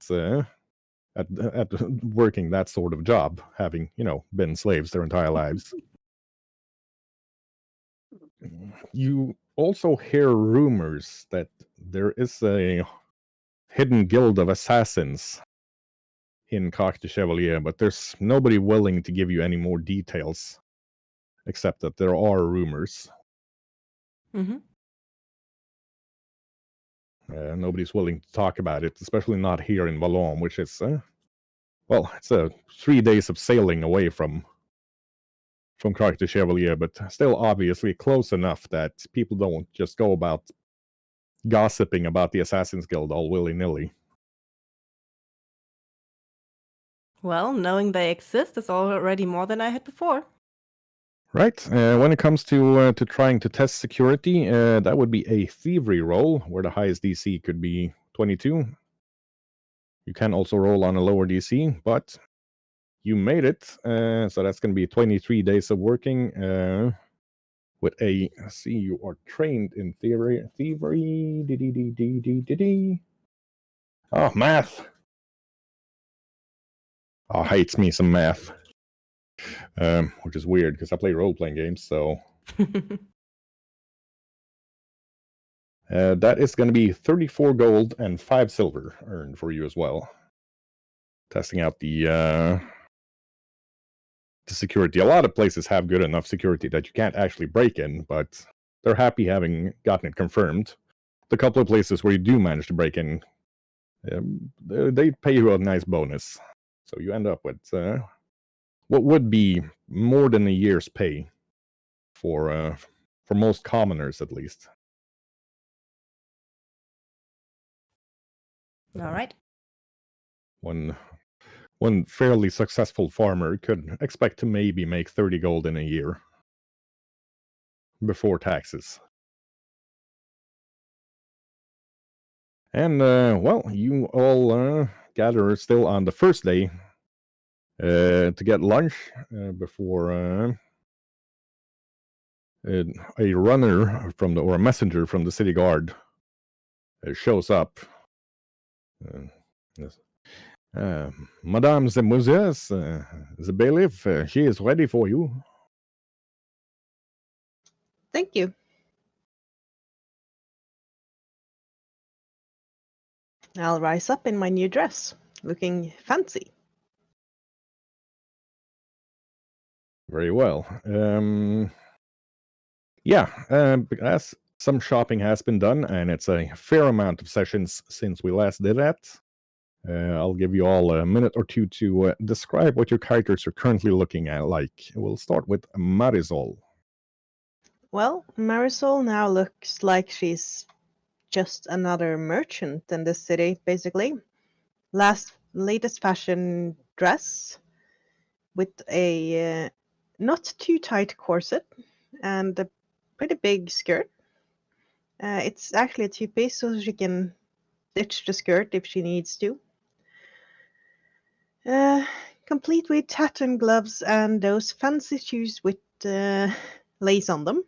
working that sort of job, having been slaves their entire lives. You also hear rumors that there is a hidden guild of assassins in Coq de Chevalier, but there's nobody willing to give you any more details, except that there are rumors. Mm-hmm. Nobody's willing to talk about it, especially not here in Valon, which is, it's 3 days of sailing away from Coq de Chevalier, but still obviously close enough that people don't just go about gossiping about the Assassin's Guild all willy-nilly. Well, knowing they exist is already more than I had before. Right. When it comes to trying to test security, that would be a thievery roll, where the highest DC could be 22. You can also roll on a lower DC, but you made it. So that's going to be 23 days of working with a... See, you are trained in thievery. Oh, math. Oh, hates me some math. Which is weird because I play role-playing games, so... that is going to be 34 gold and 5 silver earned for you as well. Testing out the security. A lot of places have good enough security that you can't actually break in, but they're happy having gotten it confirmed. The couple of places where you do manage to break in, they pay you a nice bonus. So you end up with what would be more than a year's pay for most commoners, at least. All right. One fairly successful farmer could expect to maybe make 30 gold in a year before taxes. And, you all gather still on the first day to get lunch before a runner or a messenger from the city guard shows up. Yes. Madame the Moses, the bailiff, she is ready for you. Thank you. I'll rise up in my new dress, looking fancy. Very well. As some shopping has been done, and it's a fair amount of sessions since we last did that, I'll give you all a minute or two to describe what your characters are currently looking at like. We'll start with Marisol. Well, Marisol now looks like she's just another merchant in this city, basically. Latest fashion dress with a not too tight corset and a pretty big skirt. It's actually a two-piece, so she can stitch the skirt if she needs to. Complete with tattoo gloves and those fancy shoes with lace on them.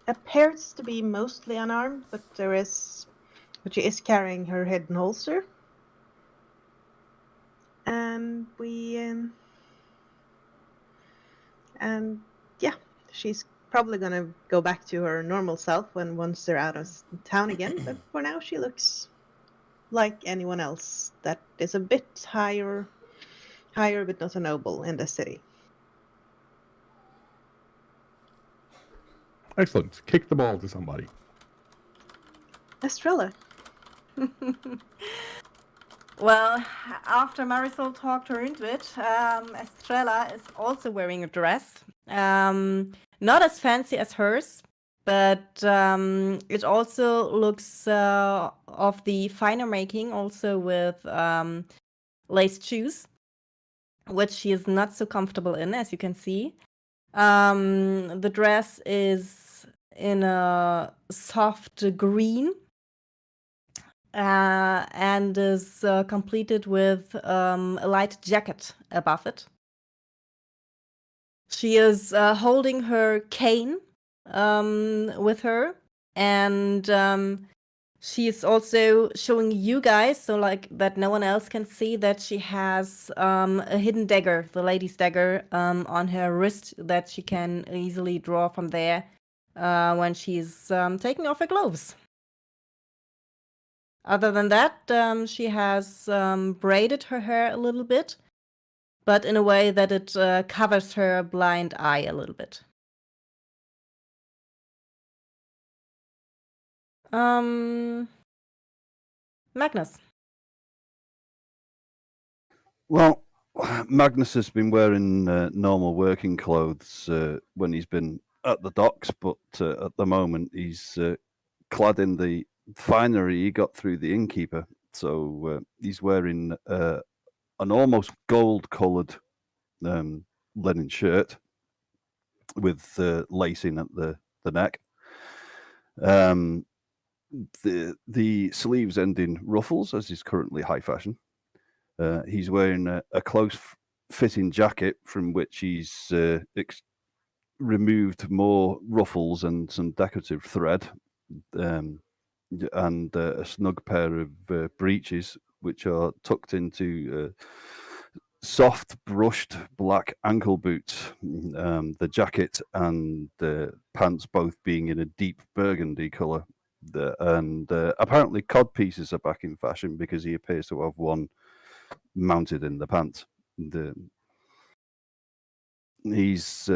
Appears to be mostly unarmed, but she is carrying her hidden holster. And she's probably gonna go back to her normal self once they're out of town again. But for now, she looks like anyone else that is a bit higher but not a noble in the city. Excellent. Kick the ball to somebody. Estrella. Well, after Marisol talked her into it, Estrella is also wearing a dress. Not as fancy as hers, but it also looks of the finer making, also with laced shoes, which she is not so comfortable in, as you can see. The dress is in a soft green and is completed with a light jacket above it. She is holding her cane with her, and she is also showing you guys, so like that no one else can see, that she has a hidden dagger, the lady's dagger, on her wrist that she can easily draw from there when she's taking off her gloves. Other than that, she has braided her hair a little bit, but in a way that it covers her blind eye a little bit. Magnus. Well, Magnus has been wearing normal working clothes when he's been at the docks, but at the moment he's clad in the finery he got through the innkeeper. So he's wearing an almost gold-coloured linen shirt with lacing at the neck. The sleeves end in ruffles, as is currently high fashion. He's wearing a close-fitting jacket from which he's removed more ruffles and some decorative thread, and a snug pair of breeches, which are tucked into soft brushed black ankle boots. The jacket and the pants both being in a deep burgundy colour. And apparently cod pieces are back in fashion because he appears to have one mounted in the pants. He's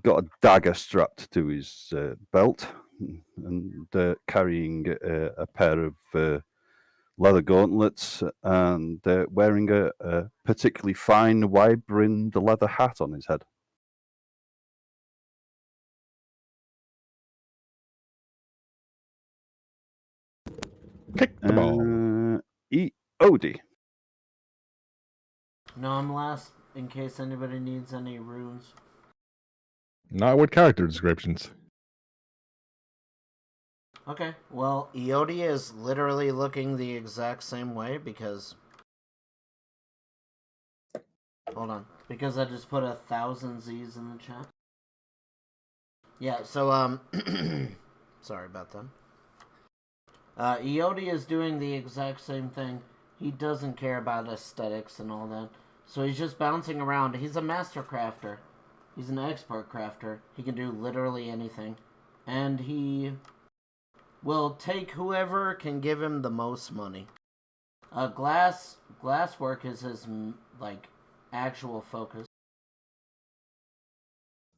got a dagger strapped to his belt and carrying a pair of leather gauntlets and wearing a particularly fine wide-brimmed leather hat on his head. Kick the ball. Odie. No, I'm last in case anybody needs any runes. Not with character descriptions. Okay, well, Eodia is literally looking the exact same way because... Hold on. Because I just put 1,000 Z's in the chat. Yeah, so, sorry about that. Eodia is doing the exact same thing. He doesn't care about aesthetics and all that. So he's just bouncing around. He's a master crafter. He's an expert crafter. He can do literally anything. And he will take whoever can give him the most money. Glasswork is his, like, actual focus.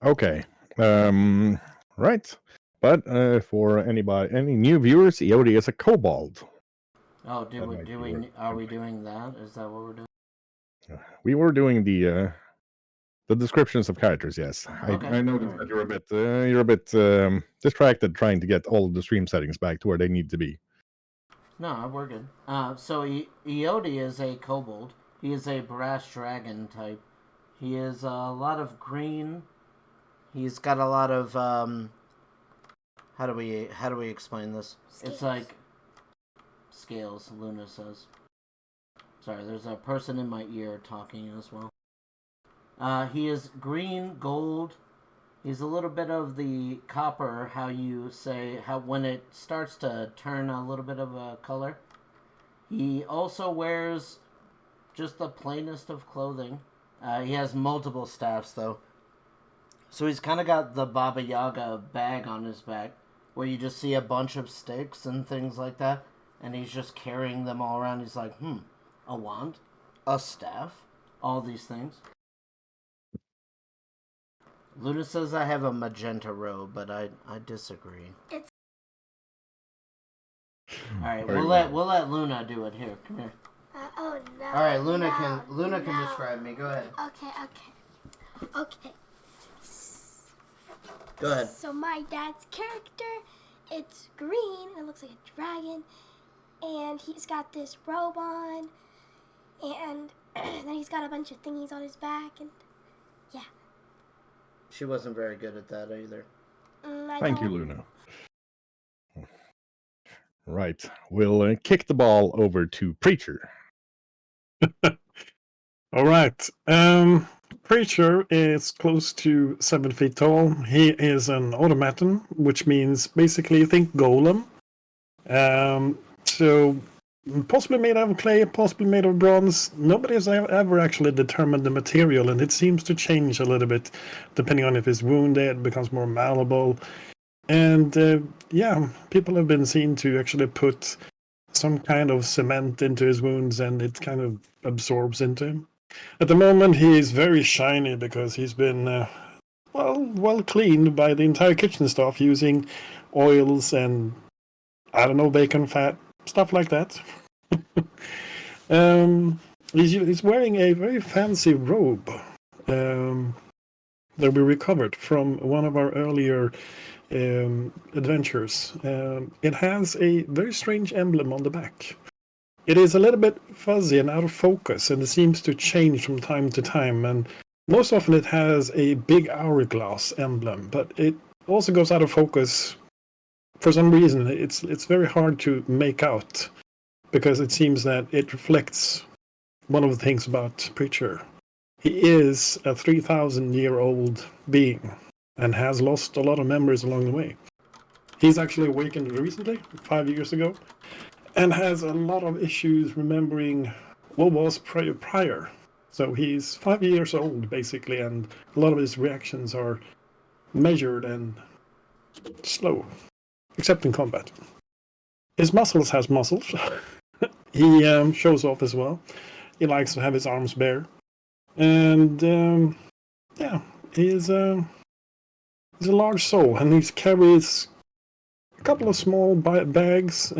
Okay. Right. But for any new viewers, Eodi is a kobold. Oh, are we doing that? Is that what we're doing? We were doing the descriptions of characters. Yes, Okay. I noticed that you're a bit distracted trying to get all of the stream settings back to where they need to be. No, we're good. So Eodi is a kobold. He is a brass dragon type. He is a lot of green. He's got a lot of how do we explain this? Scales. It's like scales, Luna says. Sorry, there's a person in my ear talking as well. He is green, gold. He's a little bit of the copper, how when it starts to turn a little bit of a color. He also wears just the plainest of clothing. He has multiple staffs, though. So he's kind of got the Baba Yaga bag on his back, where you just see a bunch of sticks and things like that, and he's just carrying them all around. He's like, a wand, a staff, all these things. Luna says I have a magenta robe, but I disagree. All right, Very we'll let Luna do it. Here, come here. Oh no. All right, Luna can no. describe me. Go ahead. Okay. Go ahead. So my dad's character, it's green. It looks like a dragon, and he's got this robe on, and then he's got a bunch of thingies on his back, and yeah. She wasn't very good at that either. Thank you, Luna. Right. We'll kick the ball over to Preacher. All right. Preacher is close to 7 feet tall. He is an automaton, which means basically think golem. So possibly made out of clay, possibly made of bronze. Nobody has ever actually determined the material, and it seems to change a little bit depending on if it's wounded, it becomes more malleable. And yeah, people have been seen to actually put some kind of cement into his wounds, and it kind of absorbs into him. At the moment, he is very shiny because he's been well cleaned by the entire kitchen staff using oils and I don't know, bacon fat, stuff like that. He's wearing a very fancy robe that we recovered from one of our earlier adventures. It has a very strange emblem on the back. It is a little bit fuzzy and out of focus, and it seems to change from time to time. And most often it has a big hourglass emblem, but it also goes out of focus for some reason. It's very hard to make out because it seems that it reflects one of the things about Preacher. He is a 3,000-year-old being and has lost a lot of memories along the way. He's actually awakened recently, 5 years ago, and has a lot of issues remembering what was prior. So he's 5 years old, basically, and a lot of his reactions are measured and slow, except in combat. His muscles has muscles. He shows off as well. He likes to have his arms bare. And yeah, he's a large soul, and he carries a couple of small bags.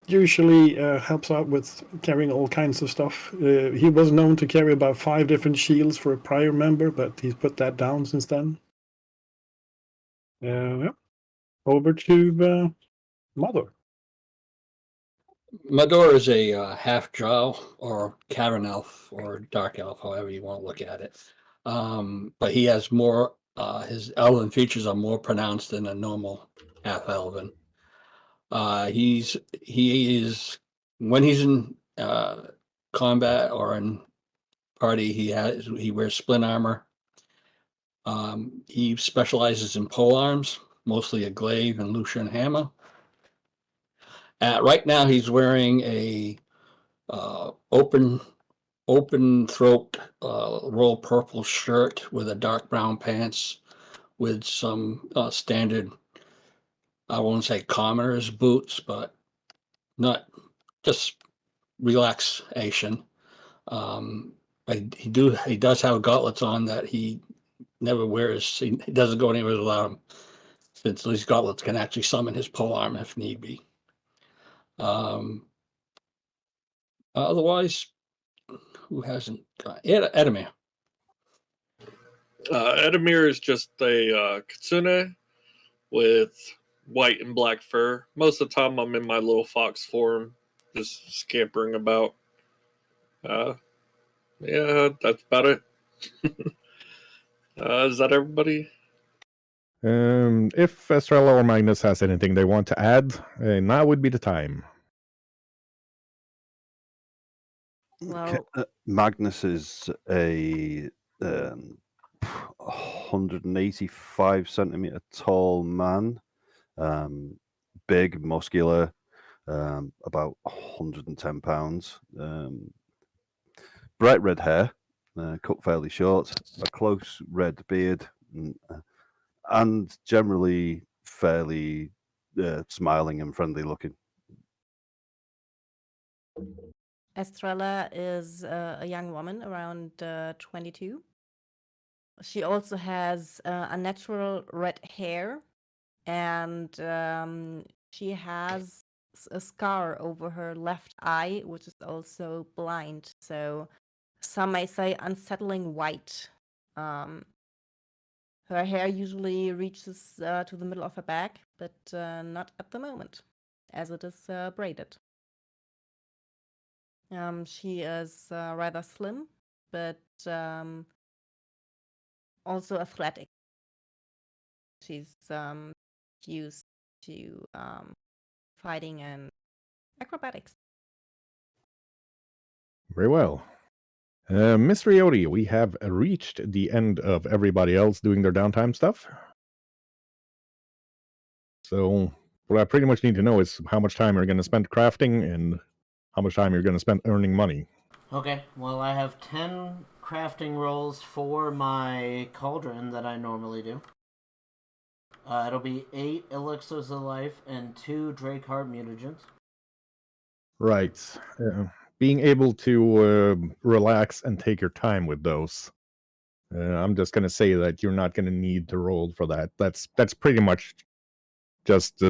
Usually helps out with carrying all kinds of stuff. He was known to carry about 5 different shields for a prior member, but he's put that down since then. Yeah. Over to Mother. Mador is a half drow or Karen elf or dark elf, however you want to look at it. But he has more, his elven features are more pronounced than a normal half elven. He is when he's in combat or in party, he wears splint armor. He specializes in pole arms, mostly a glaive and Lucian hammer. Right now, he's wearing a open throat royal purple shirt with a dark brown pants with some standard, I won't say commoner's boots, but not just relaxation. He does have gauntlets on that he never wears. He doesn't go anywhere without them, since these gauntlets can actually summon his polearm if need be. Otherwise, who hasn't got Edamir? Edamir is just a kitsune with white and black fur. Most of the time, I'm in my little fox form, just scampering about. Yeah, that's about it. Is that everybody? If Estrella or Magnus has anything they want to add, now would be the time. Well, Magnus is a 185 centimeter tall man, big, muscular, about 110 pounds, bright red hair, cut fairly short, a close red beard, and generally fairly smiling and friendly looking. Estrella is a young woman around 22. She also has unnatural red hair, and she has a scar over her left eye, which is also blind. So some may say unsettling white. Her hair usually reaches to the middle of her back, but not at the moment, as it is braided. She is rather slim, but also athletic. She's used to fighting and acrobatics. Very well. Miss Rioti, we have reached the end of everybody else doing their downtime stuff. So what I pretty much need to know is how much time you're going to spend crafting and how much time you're going to spend earning money. Okay, well, I have 10 crafting rolls for my cauldron that I normally do. It'll be 8 elixirs of life and 2 Drake Heart mutagens. Right. Being able to relax and take your time with those. I'm just going to say that you're not going to need to roll for that. That's pretty much just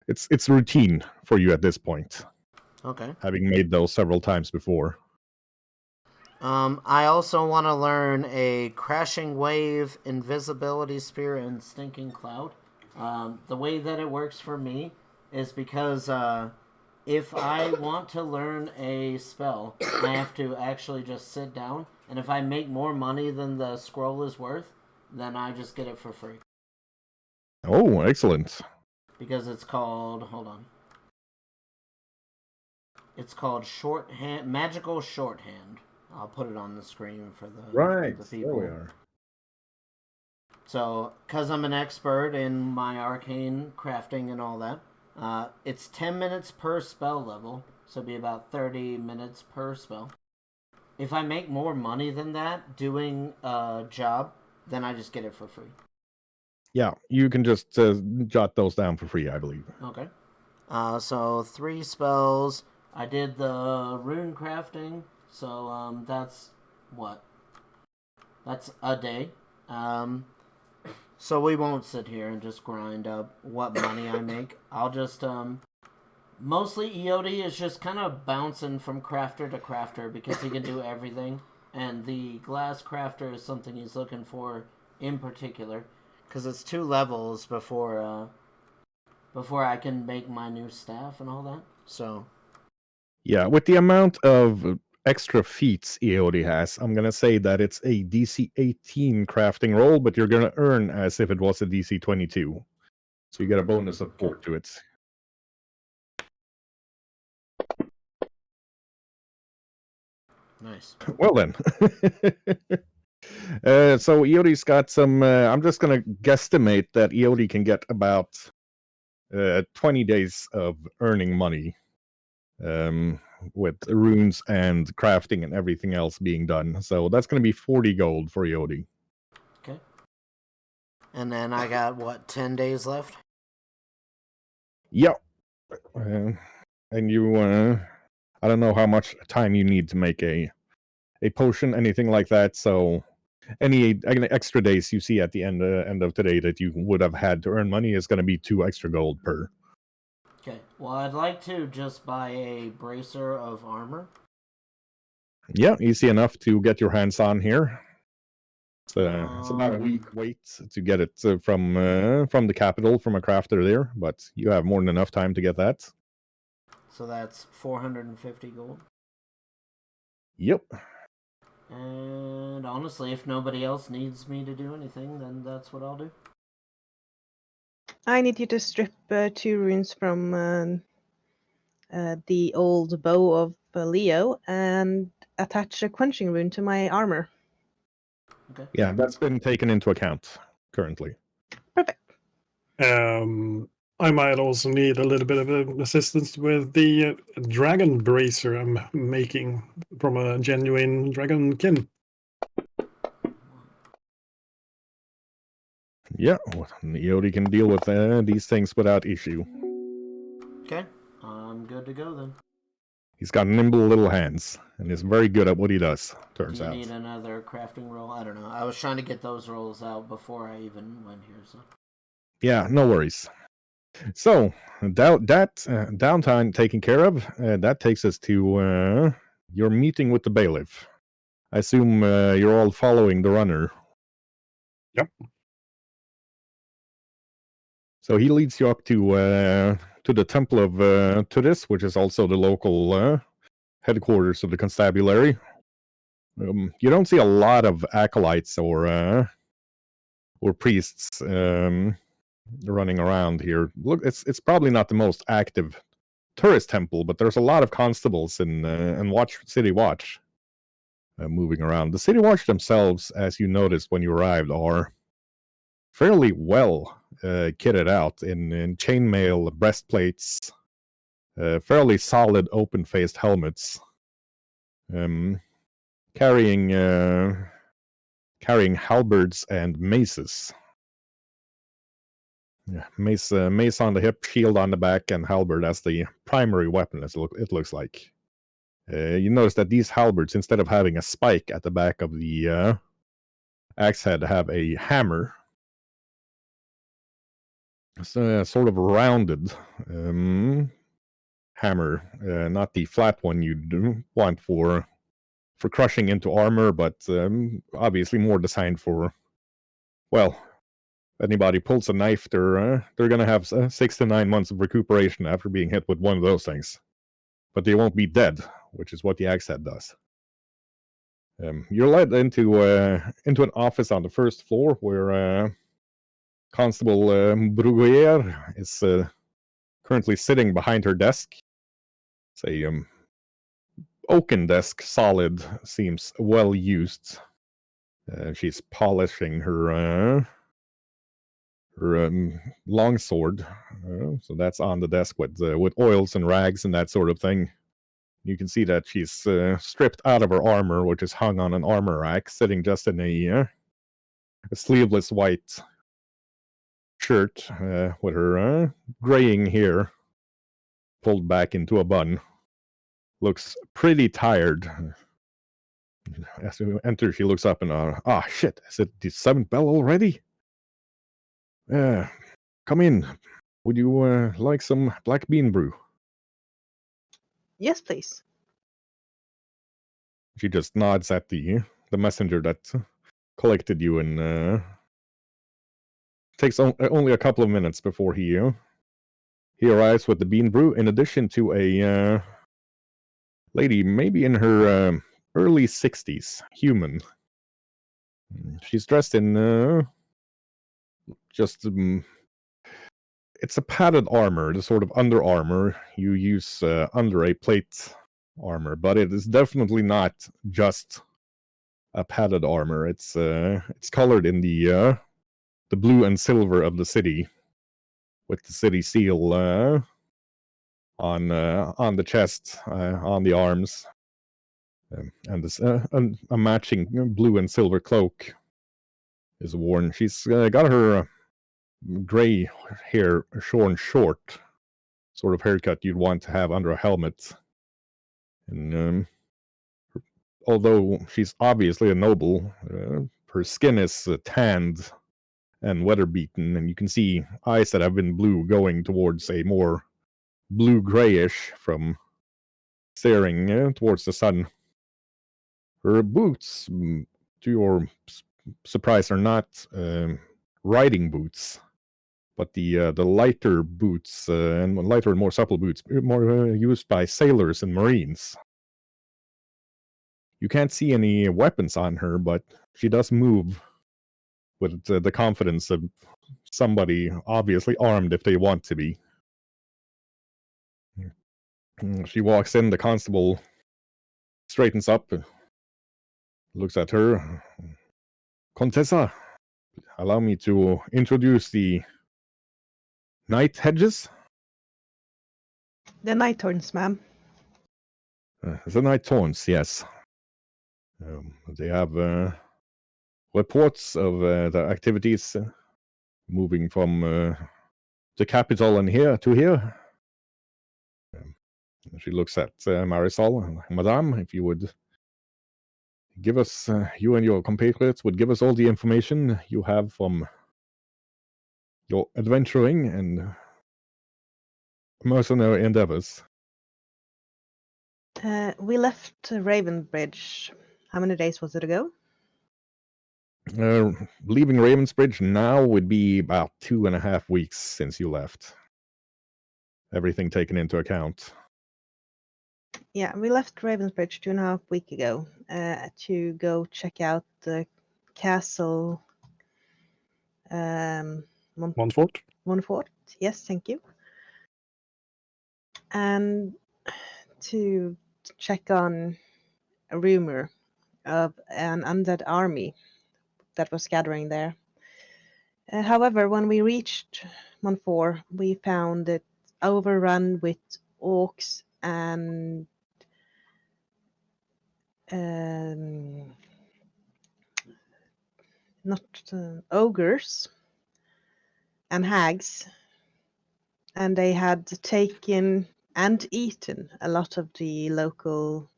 it's routine for you at this point, Okay. having made those several times before. I also want to learn a Crashing Wave, Invisibility Spear, and Stinking Cloud. The way that it works for me is because if I want to learn a spell, I have to actually just sit down, and if I make more money than the scroll is worth, then I just get it for free. Oh, excellent. Because it's called, hold on. It's called Shorthand, Magical Shorthand. I'll put it on the screen for the people. There we are. So, because I'm an expert in my arcane crafting and all that, it's 10 minutes per spell level, so it'd be about 30 minutes per spell. If I make more money than that doing a job, then I just get it for free. Yeah, you can just jot those down for free, I believe. Okay. So 3 spells. I did the rune crafting, so that's what? That's a day. So we won't sit here and just grind up what money I make. I'll just mostly Eodi is just kind of bouncing from crafter to crafter because he can do everything, and the glass crafter is something he's looking for in particular because it's 2 levels before I can make my new staff and all that. So yeah, with the amount of extra feats Eodi has, I'm gonna say that it's a DC 18 crafting roll, but you're gonna earn as if it was a DC 22. So you get a bonus of 4 to it. nice. Well then. So Eodi's got some I'm just gonna guesstimate that Eodi can get about 20 days of earning money. With runes and crafting and everything else being done. So that's going to be 40 gold for Eodi. Okay. And then I got, 10 days left? Yep. And you, I don't know how much time you need to make a potion, anything like that. So any extra days you see at the end of today that you would have had to earn money is going to be 2 extra gold per. Okay. Well, I'd like to just buy a bracer of armor. Yeah, easy enough to get your hands on here. It's about a week wait to get it from the capital from a crafter there, but you have more than enough time to get that. So that's 450 gold. Yep. And honestly, if nobody else needs me to do anything, then that's what I'll do. I need you to strip 2 runes from the old bow of Leo and attach a quenching rune to my armor. Okay. Yeah, that's been taken into account currently. Perfect. I might also need a little bit of assistance with the dragon bracer I'm making from a genuine dragonkin. Yeah, well, Eodi can deal with these things without issue. Okay. I'm good to go then. He's got nimble little hands and is very good at what he does, Do turns you out. need another crafting roll? I don't know. I was trying to get those rolls out before I even went here, so. Yeah, no worries. So downtime taken care of. That takes us to your meeting with the bailiff. I assume you're all following the runner. Yep. So he leads you up to the Temple of Turis, which is also the local headquarters of the constabulary. You don't see a lot of acolytes or priests running around here. Look, it's probably not the most active tourist temple, but there's a lot of constables and City Watch moving around. The City Watch themselves, as you noticed when you arrived, are fairly well kitted out in chainmail breastplates, fairly solid open-faced helmets, carrying halberds and maces. Yeah, mace on the hip, shield on the back, and halberd as the primary weapon, as it looks like. You notice that these halberds, instead of having a spike at the back of the axe head, have a hammer. It's a sort of rounded hammer, not the flat one you'd want for crushing into armor, but obviously more designed for, well, anybody pulls a knife, they're going to have 6 to 9 months of recuperation after being hit with one of those things. But they won't be dead, which is what the axe head does. You're led into an office on the first floor where Constable Bruguier is currently sitting behind her desk. It's a oaken desk, solid, seems well used. She's polishing her longsword, so that's on the desk with oils and rags and that sort of thing. You can see that she's stripped out of her armor, which is hung on an armor rack, sitting just in a sleeveless white shirt with her graying hair pulled back into a bun. Looks pretty tired. As we enter, she looks up and, shit, is it the 7th bell already? Come in. Would you like some black bean brew? Yes, please. She just nods at the messenger that collected you and takes only a couple of minutes before he arrives with the bean brew, in addition to a lady maybe in her early 60s, human. She's dressed in just it's a padded armor, the sort of under armor you use under a plate armor, but it is definitely not just a padded armor. It's colored in the blue and silver of the city, with the city seal on the chest, on the arms, and this a matching blue and silver cloak is worn. She's got her gray hair shorn short, sort of haircut you'd want to have under a helmet. And although she's obviously a noble, her skin is tanned and weather-beaten, and you can see eyes that have been blue going towards a more blue-grayish from staring towards the sun. Her boots, to your surprise, are not riding boots, but the lighter boots and lighter and more supple boots, more used by sailors and marines. You can't see any weapons on her, but she does move with the confidence of somebody obviously armed if they want to be. She walks in, the constable straightens up, looks at her. Contessa, allow me to introduce the Night Hedges. The night turns, ma'am. The Night Thorns, yes. They have reports of the activities moving from the capital and here to here. She looks at Marisol. Madame, if you would give us, you and your compatriots would give us all the information you have from your adventuring, and mercenary endeavors? We left Ravenbridge. How many days was it ago? Leaving Ravensbridge now would be about 2.5 weeks since you left. Everything taken into account. Yeah, we left Ravensbridge 2.5 weeks ago to go check out the castle. Montfort. Montfort. Yes, thank you. And to check on a rumor of an undead army that was gathering there. However, when we reached Montfort, we found it overrun with orcs and not ogres and hags, and they had taken and eaten a lot of the local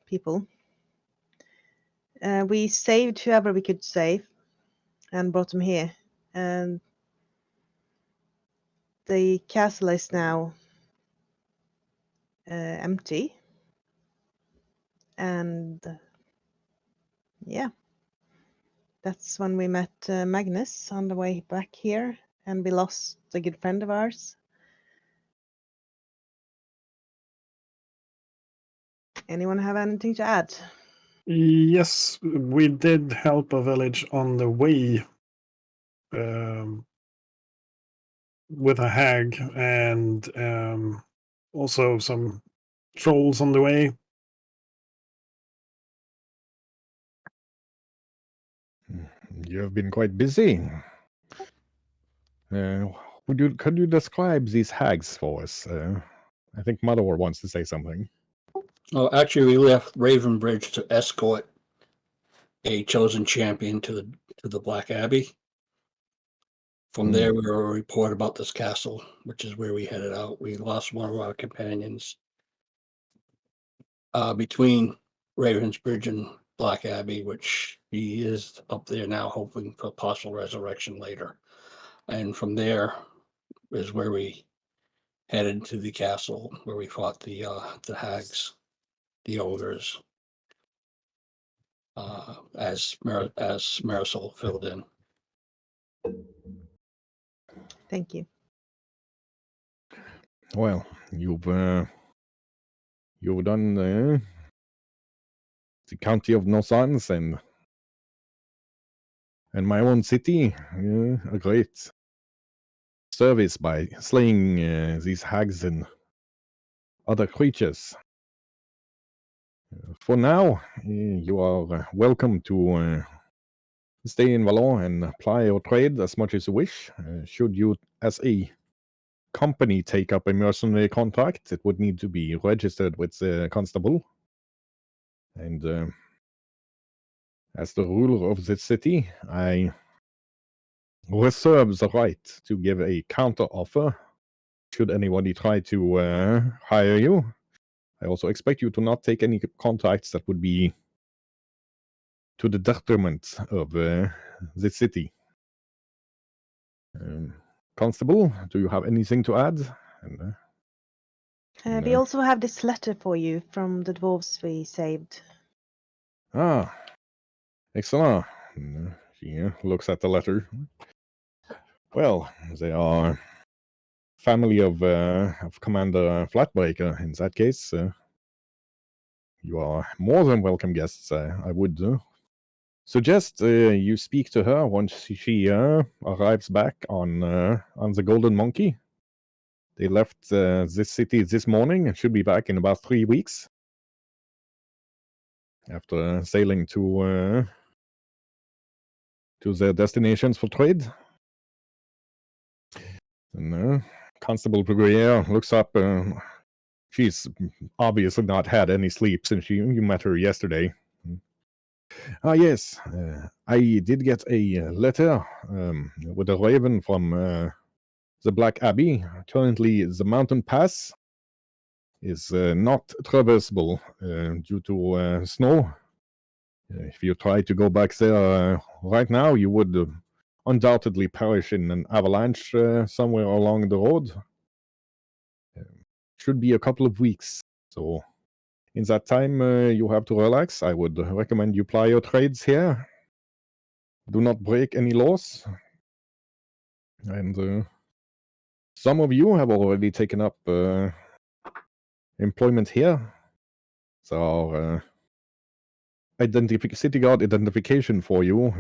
people. We saved whoever we could save and brought them here, and the castle is now empty. And yeah, that's when we met Magnus on the way back here, and we lost a good friend of ours. Anyone have anything to add? Yes, we did help a village on the way with a hag and also some trolls on the way. You have been quite busy. Could you describe these hags for us? I think Mother wants to say something. Oh, actually, we left Ravenbridge to escort a chosen champion to the Black Abbey. From there, we were a report about this castle, which is where we headed out. We lost one of our companions between Ravensbridge and Black Abbey, which he is up there now, hoping for possible resurrection later. And from there is where we headed to the castle, where we fought the hags, the ogres, as Marisol filled in. Thank you. Well, you've done the county of Nosans and my own city a great service by slaying these hags and other creatures. For now, you are welcome to stay in Valon and ply your trade as much as you wish. Should you, as a company, take up a mercenary contract, it would need to be registered with the constable. And as the ruler of this city, I reserve the right to give a counter offer should anybody try to hire you. I also expect you to not take any contracts that would be to the detriment of the city. Constable, do you have anything to add? We also have this letter for you from the dwarves we saved. Ah, excellent. She looks at the letter. Well, they are family of Commander Flatbreaker. In that case, you are more than welcome guests. I would suggest you speak to her once she arrives back on the Golden Monkey. They left this city this morning and should be back in about 3 weeks after sailing to their destinations for trade. And Constable Brugrier looks up. She's obviously not had any sleep since you met her yesterday. Ah, yes. I did get a letter with a raven from the Black Abbey. Currently, the mountain pass is not traversable due to snow. If you try to go back there right now, you would undoubtedly perish in an avalanche somewhere along the road. Should be a couple of weeks. So in that time, you have to relax. I would recommend you ply your trades here. Do not break any laws. And some of you have already taken up employment here. So city guard identification for you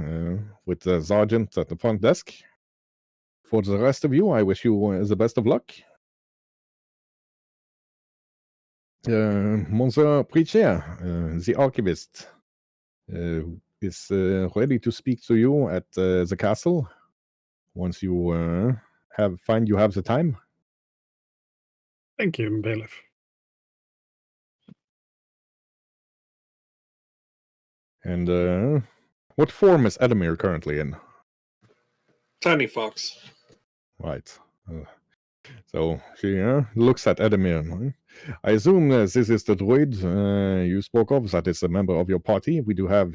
with the sergeant at the front desk. For the rest of you, I wish you the best of luck. Monsieur Preacher, the archivist, is ready to speak to you at the castle once you find you have the time. Thank you, bailiff. And what form is Edamir currently in? Tiny Fox. Right. So she looks at Edamir. I assume this is the druid you spoke of, that is a member of your party. We do have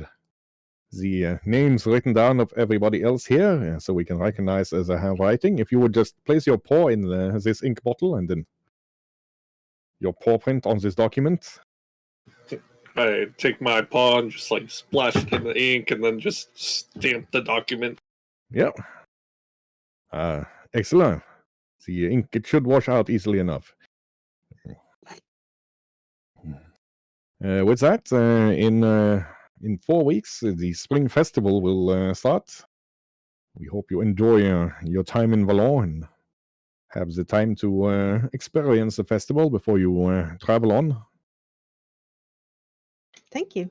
the names written down of everybody else here, so we can recognize as a handwriting. If you would just place your paw in this ink bottle and then your paw print on this document. I take my paw and just like splash it in the ink and then just stamp the document. Yeah. Excellent. The ink, it should wash out easily enough. With that, in 4 weeks, the spring festival will start. We hope you enjoy your time in Valon and have the time to experience the festival before you travel on. Thank you.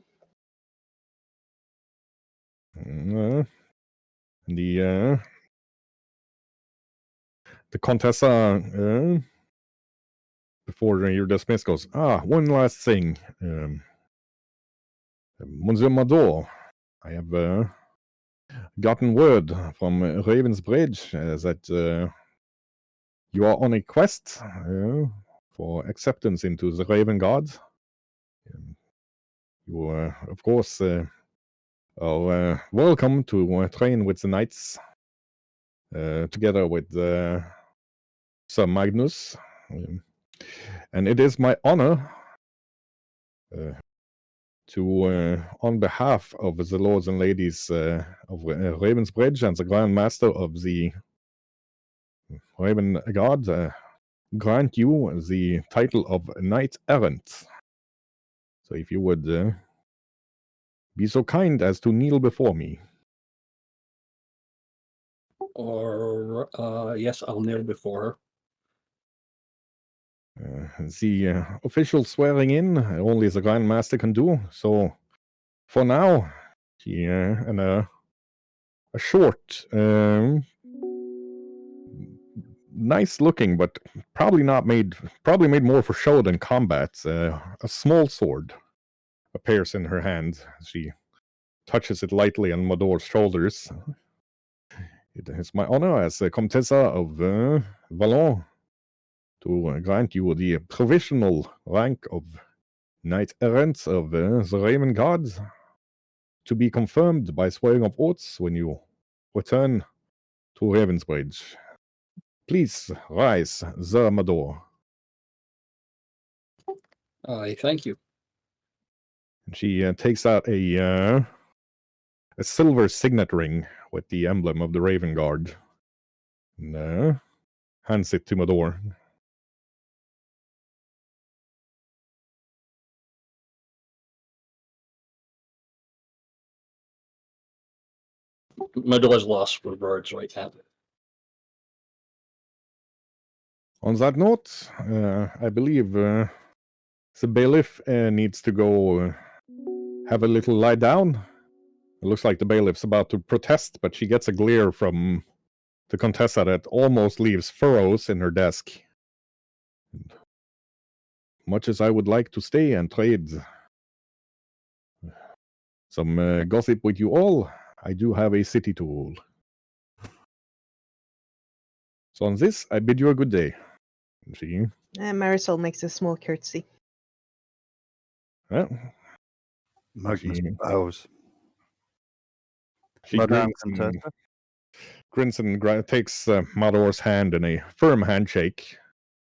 The Contessa, before you're dismissed, goes, one last thing. Monsieur Mador, I have gotten word from Ravensbridge that you are on a quest for acceptance into the Raven Guard. You, of course, are welcome to train with the knights together with Sir Magnus. And it is my honor to, on behalf of the lords and ladies of Ravensbridge and the Grand Master of the Raven Guard, grant you the title of Knight Errant. So if you would be so kind as to kneel before me. Or yes, I'll kneel before her. The official swearing in only the Grand Master can do. So for now, and a short, nice looking, but probably made more for show than combat. A small sword appears in her hand. She touches it lightly on Mador's shoulders. It is my honor as Comtessa of Valon to grant you the provisional rank of Knight Errant of the Raven Guard, to be confirmed by swearing of oaths when you return to Ravensbridge. Please rise, Sir Mador. I thank you. And she takes out a silver signet ring with the emblem of the Raven Guard and hands it to Mador. Mador's lost for words right now. On that note, I believe the bailiff needs to go have a little lie down. It looks like the bailiff's about to protest, but she gets a glare from the Contessa that almost leaves furrows in her desk. And much as I would like to stay and trade some gossip with you all, I do have a city to rule. So on this, I bid you a good day. She, Marisol makes a small curtsy. Magnus She- bows. she Madame grins and Contessa? grins and takes Mador's hand in a firm handshake.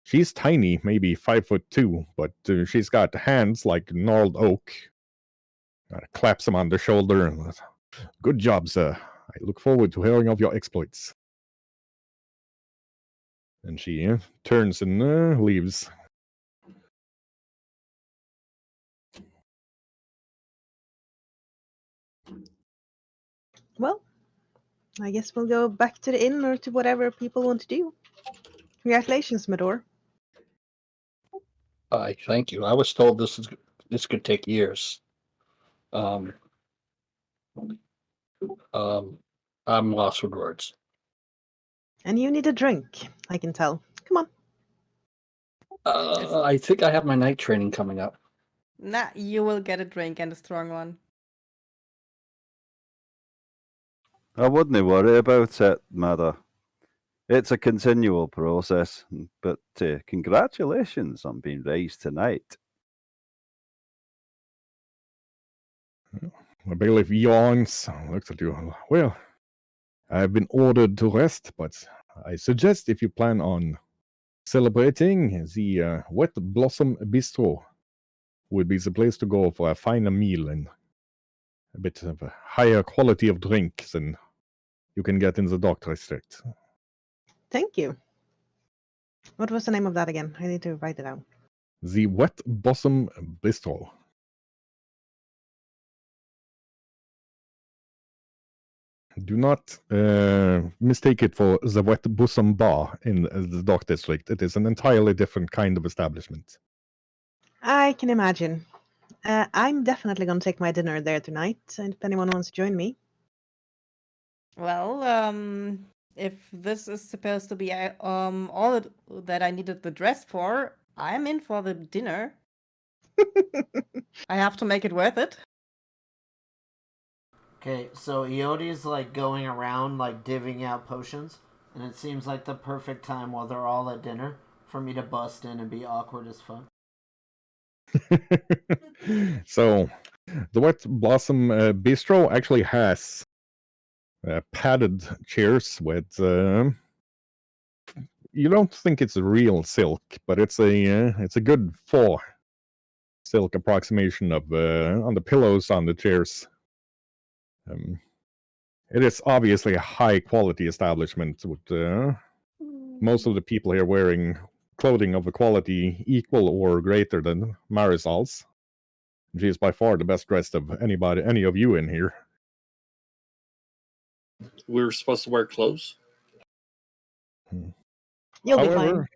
She's tiny, maybe 5'2", but she's got hands like gnarled oak. Claps him on the shoulder. And, good job, sir. I look forward to hearing of your exploits. And she turns and leaves. Well, I guess we'll go back to the inn or to whatever people want to do. Congratulations, Mador. Thank you. I was told this could take years. Um, I'm lost for words. And you need a drink, I can tell. Come on. I think I have my night training coming up. Nah, you will get a drink and a strong one. I wouldn't worry about it, Mother. It's a continual process, but congratulations on being raised tonight. The bailiff yawns, looks at you. Well, I've been ordered to rest, but I suggest if you plan on celebrating, the Wet Blossom Bistro would be the place to go for a finer meal and a bit of a higher quality of drink than you can get in the Dark District. Thank you. What was the name of that again? I need to write it down. The Wet Blossom Bistro. Do not mistake it for the Wet Bosom Bar in the Dark District. It is an entirely different kind of establishment. I can imagine. I'm definitely going to take my dinner there tonight, and if anyone wants to join me. Well, if this is supposed to be all that I needed the dress for, I'm in for the dinner. I have to make it worth it. Okay, so Iodi's like going around like divvying out potions, and it seems like the perfect time while they're all at dinner for me to bust in and be awkward as fuck. So, the Wet Blossom Bistro actually has padded chairs with. You don't think it's real silk, but it's a good faux silk approximation of on the pillows on the chairs. It is obviously a high quality establishment with most of the people here wearing clothing of a quality equal or greater than Marisol's. She is by far the best dressed of any of you in here. We were supposed to wear clothes. You'll be fine. However,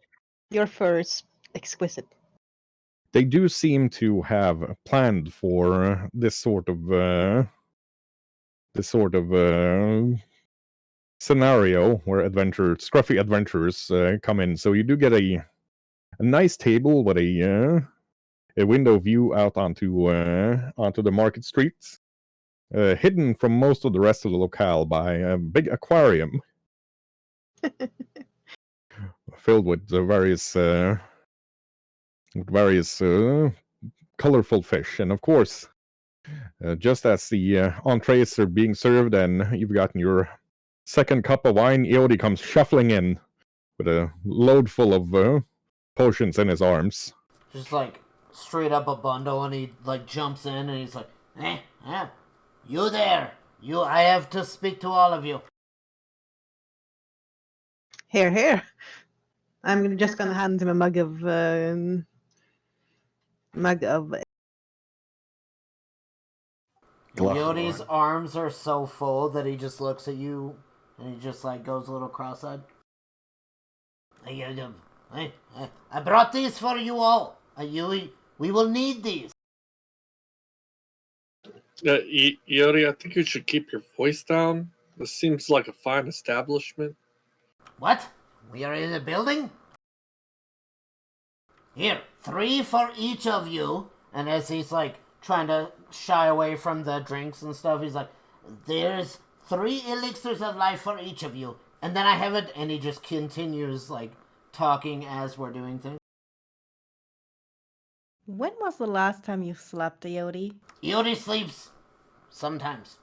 Your fur is exquisite. they do seem to have planned for this sort of scenario where scruffy adventurers come in. So you do get a nice table with a window view out onto the market streets, hidden from most of the rest of the locale by a big aquarium filled with various colorful fish, and of course, just as the entrees are being served and you've gotten your second cup of wine, Iodi comes shuffling in with a load full of potions in his arms. Just like straight up a bundle, and he like jumps in and he's like, you there? I have to speak to all of you. Here. I'm just going to hand him a mug of Yodi's arms are so full that he just looks at you and he just like goes a little cross-eyed. I brought these for you all. We will need these. Iori, I think you should keep your voice down. This seems like a fine establishment. What? We are in a building? Here, 3 for each of you. And as he's like trying to shy away from the drinks and stuff, he's like, there's 3 elixirs of life for each of you. And then I have it, and he just continues like talking as we're doing things. When was the last time you slept, Iodi? Iodi sleeps sometimes.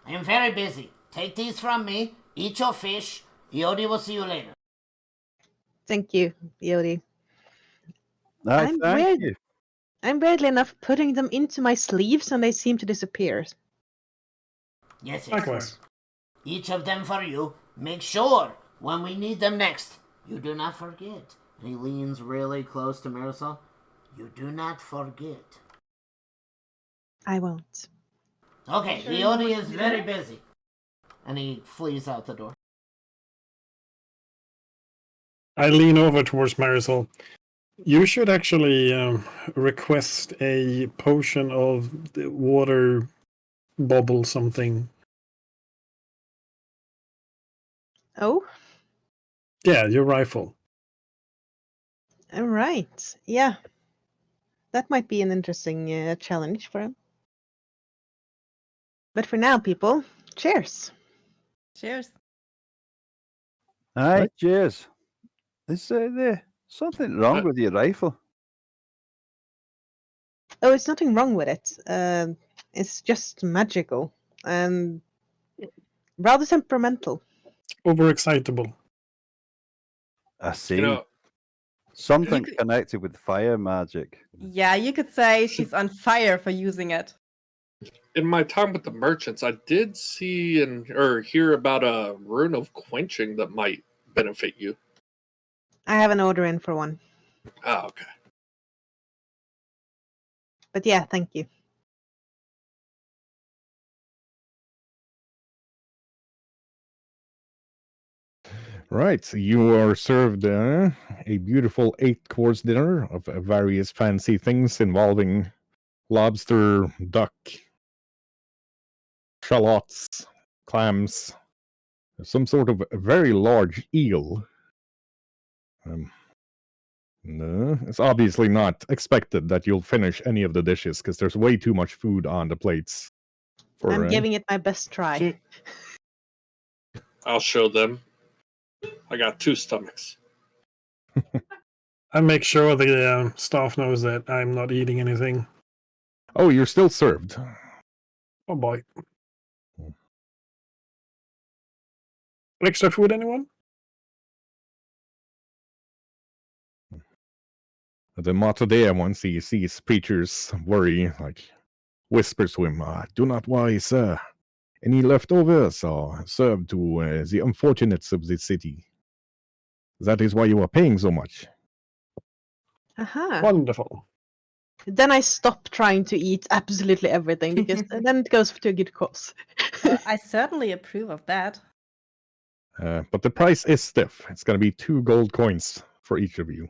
I am very busy. Take these from me. Eat your fish. Iodi will see you later. Thank you, Yodi. Thank you. I'm weirdly enough putting them into my sleeves and they seem to disappear. Yes, yes. Likewise. Each of them for you. Make sure when we need them next, you do not forget. And he leans really close to Marisol. You do not forget. I won't. Okay, Sure you know Iodi what is to do very there? busy. And he flees out the door. I lean over towards Marisol. You should actually request a potion of the water bubble something. Oh, Yeah, your rifle. all right. Yeah. That might be an interesting challenge for him. But for now, people, cheers. Cheers. Aye, Right. cheers. Is there something wrong with your rifle? Oh, it's nothing wrong with it. It's just magical and rather temperamental. Overexcitable. I see. You know, Something could- connected with fire magic. Yeah, you could say she's on fire for using it. in my time with the merchants, I did see or hear about a rune of quenching that might benefit you. I have an order in for one. Ah, okay. But yeah, thank you. Right, so you are served a beautiful 8-course dinner of various fancy things involving lobster, duck, shallots, clams, some sort of a very large eel. No, it's obviously not expected that you'll finish any of the dishes because there's way too much food on the plates. I'm giving it my best try. I'll show them. I got 2 stomachs. I make sure the staff knows that I'm not eating anything. Oh, you're still served. Oh boy. Extra food, anyone? The Matadea, once he sees Preacher's worry, like whispers to him, "Do not worry, sir. Any leftovers are served to the unfortunates of the city. That is why you are paying so much." Aha. Wonderful. Then I stop trying to eat absolutely everything because then it goes to a good cause. I certainly approve of that. But the price is stiff. It's going to be 2 gold coins for each of you.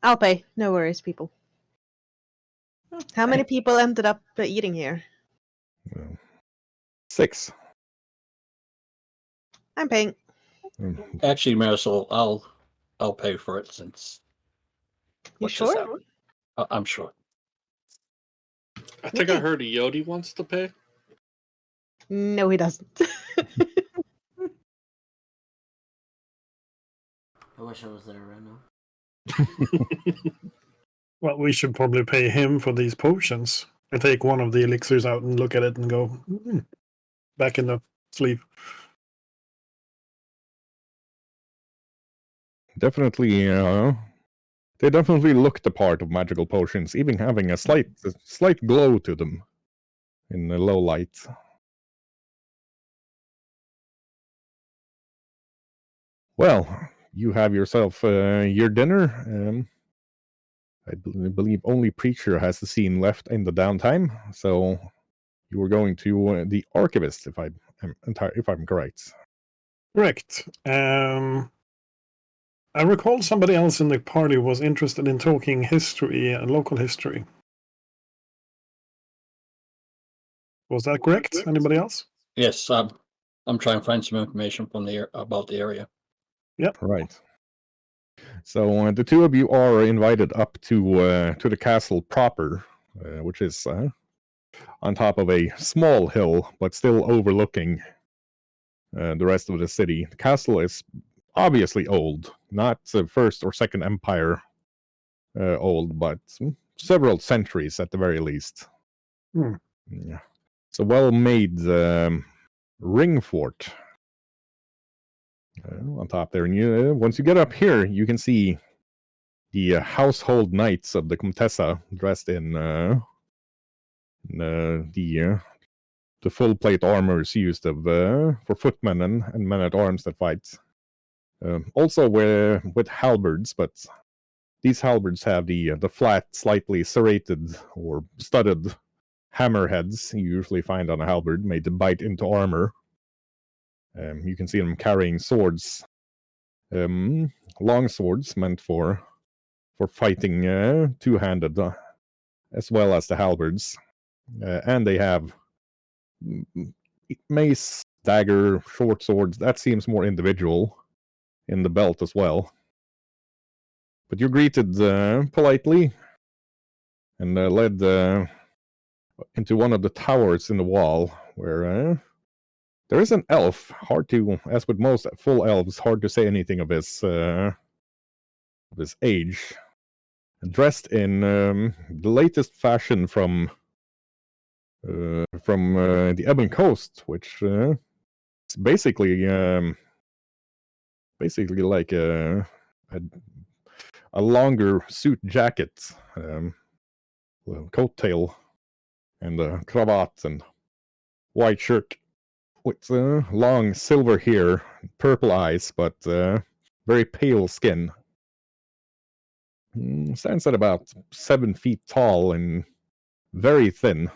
I'll pay. No worries, people. How many Thanks. people ended up eating here? 6. I'm paying. Actually, Marisol, I'll pay for it since. You what just sure? happened. I'm sure. I think I Okay. heard Iodi wants to pay. No, he doesn't. I wish I was there right now. Well, we should probably pay him for these potions. I take one of the elixirs out and look at it and go, back in the sleeve. Definitely, they definitely look the part of magical potions, even having a slight glow to them in the low light. Well, you have yourself your dinner. I believe only Preacher has the scene left in the downtime, so you were going to the Archivist, if I'm correct. Correct. I recall somebody else in the party was interested in talking history and local history. Was that correct? Anybody else? Yes, I'm trying to find some information from about the area. Yep. Right. So the two of you are invited up to the castle proper, which is on top of a small hill, but still overlooking the rest of the city. The castle is obviously old, not the First or Second Empire old, but several centuries at the very least. Hmm. Yeah. It's a well-made ring fort on top there. And once you get up here, you can see the household knights of the Contessa dressed in the full plate armors used for footmen and men at arms that fight. Also with halberds, but these halberds have the flat, slightly serrated or studded hammerheads you usually find on a halberd, made to bite into armor. You can see them carrying swords, long swords meant for fighting two-handed, as well as the halberds. And they have mace, dagger, short swords. That seems more individual in the belt as well. But you're greeted politely and led into one of the towers in the wall where there is an elf. Hard to, as with most full elves, hard to say anything of his age. Dressed in the latest fashion from the Ebon Coast, which is basically like a longer suit jacket, coat tail, and a cravat and white shirt with long silver hair, purple eyes, but very pale skin. Stands at about 7 feet tall and very thin.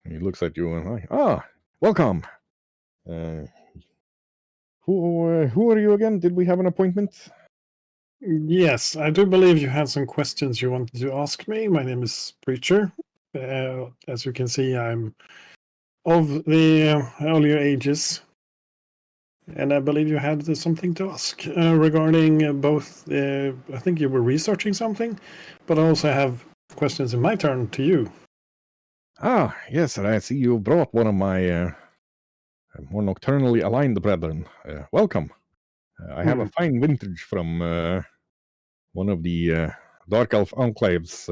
He looks at you and like, welcome. Who are you again? Did we have an appointment? Yes, I do believe you had some questions you wanted to ask me. My name is Preacher. As you can see, I'm of the earlier ages. And I believe you had something to ask regarding both. I think you were researching something, but I also have questions in my turn to you. Yes, and I see you brought one of my more nocturnally aligned brethren. Welcome. I have a fine vintage from one of the Dark Elf enclaves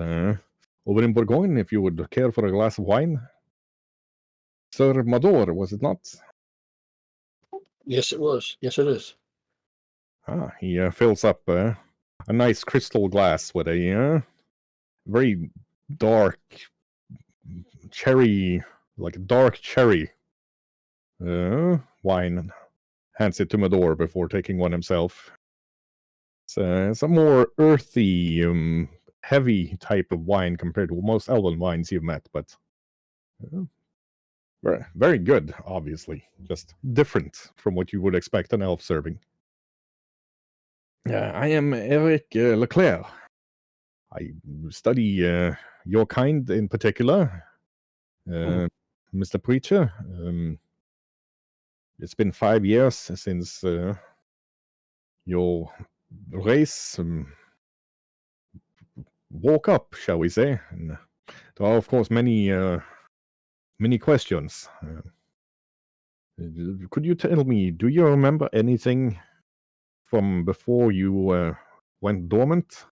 over in Bourgogne, if you would care for a glass of wine. Sir Mador, was it not? Yes, it was. Yes, it is. He fills up a nice crystal glass with a very dark cherry, like a dark cherry wine, and hands it to Mador before taking one himself. It's a more earthy, heavy type of wine compared to most elven wines you've met, but very, very good, obviously. Just different from what you would expect an elf serving. I am Eric Leclerc. I study your kind in particular, Mr. Preacher. It's been 5 years since your race woke up, shall we say. And there are, of course, many questions. Could you tell me, do you remember anything from before you went dormant?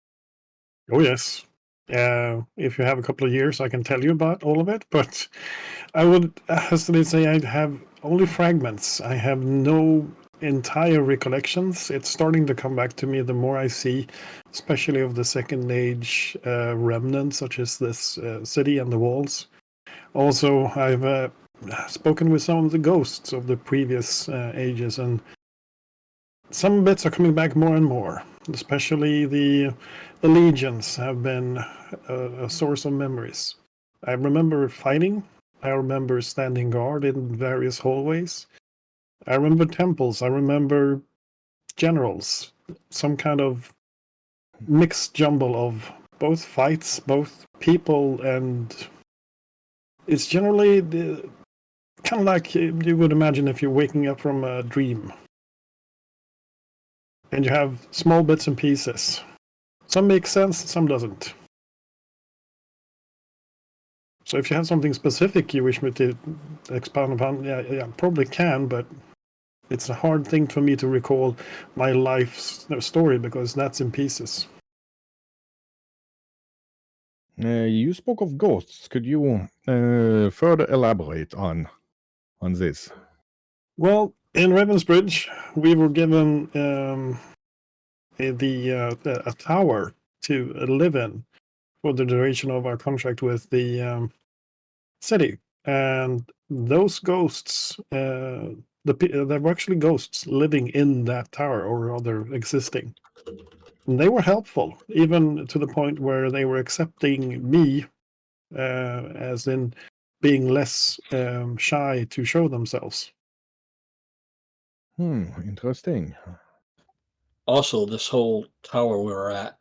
Oh, yes. If you have a couple of years, I can tell you about all of it, but I would hastily say I have only fragments. I have no entire recollections. It's starting to come back to me the more I see, especially of the Second Age remnants, such as this city and the walls. Also, I've spoken with some of the ghosts of the previous ages, and some bits are coming back more and more. Especially the legions have been a source of memories. I remember fighting. I remember standing guard in various hallways. I remember temples. I remember generals. Some kind of mixed jumble of both fights, both people, and it's generally kind of like you would imagine if you're waking up from a dream. And you have small bits and pieces. Some make sense, some doesn't. So if you have something specific you wish me to expound upon, yeah, probably can, but it's a hard thing for me to recall my life's story because that's in pieces. You spoke of ghosts. Could you further elaborate on this? Well, in Ravensbridge, we were given a tower to live in for the duration of our contract with the city, and those ghosts, there were actually ghosts living in that tower, or rather existing. And they were helpful, even to the point where they were accepting me, as in being less shy to show themselves. Interesting. Also, this whole tower we were at,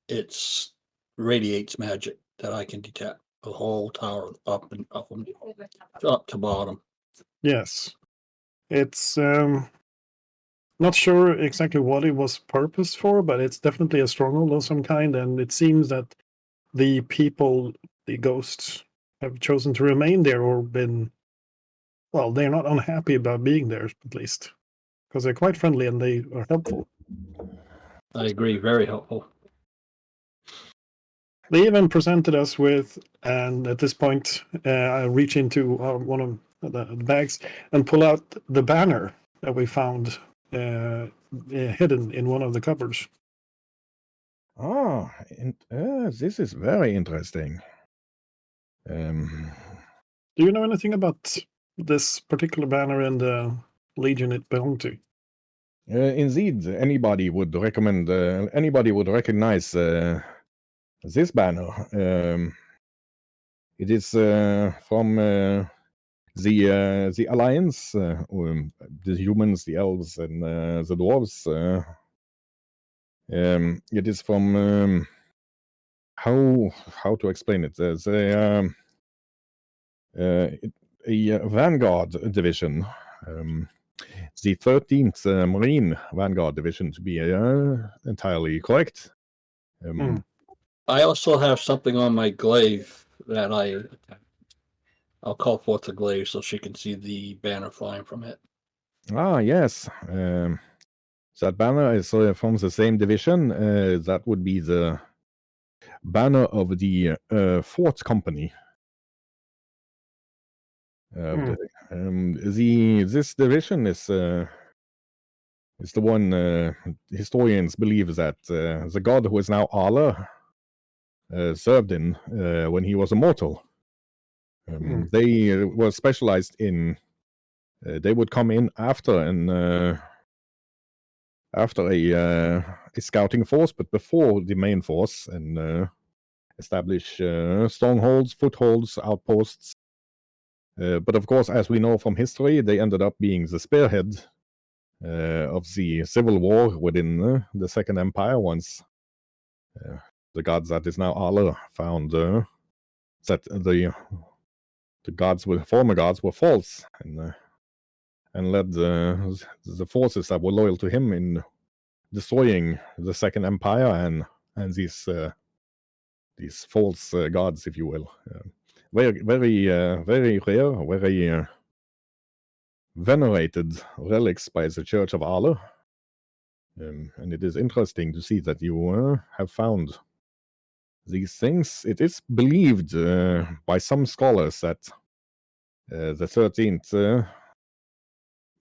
it's radiates magic that I can detect. The whole tower up to bottom. Yes, it's not sure exactly what it was purposed for, but it's definitely a stronghold of some kind, and it seems that the people, the ghosts, have chosen to remain there or been, well, they're not unhappy about being there, at least, because they're quite friendly and they are helpful. I agree, very helpful. They even presented us with, and at this point, I reach into one of the bags and pull out the banner that we found hidden in one of the cupboards. This is very interesting. Do you know anything about this particular banner and the legion it belonged to? Indeed, anybody would recommend. Anybody would recognize this banner. It is from the alliance, the humans, the elves, and the dwarves. It is from how to explain it. There's a vanguard division. The 13th Marine Vanguard Division, to be entirely correct. I also have something on my glaive that I'll call forth the glaive so she can see the banner flying from it. Yes. That banner is from the same division. That would be the banner of the 4th Company. This division is the one historians believe that the god who is now Allah served in when he was a mortal. They were specialized in. They would come in after a scouting force, but before the main force, and establish strongholds, footholds, outposts. But of course, as we know from history, they ended up being the spearhead of the civil war within the Second Empire once the gods that is now Allah found that the former gods were false, and led the forces that were loyal to him in destroying the Second Empire and these false gods, if you will. Very rare, very venerated relics by the Church of Allah. And it is interesting to see that you have found these things. It is believed by some scholars that the 13th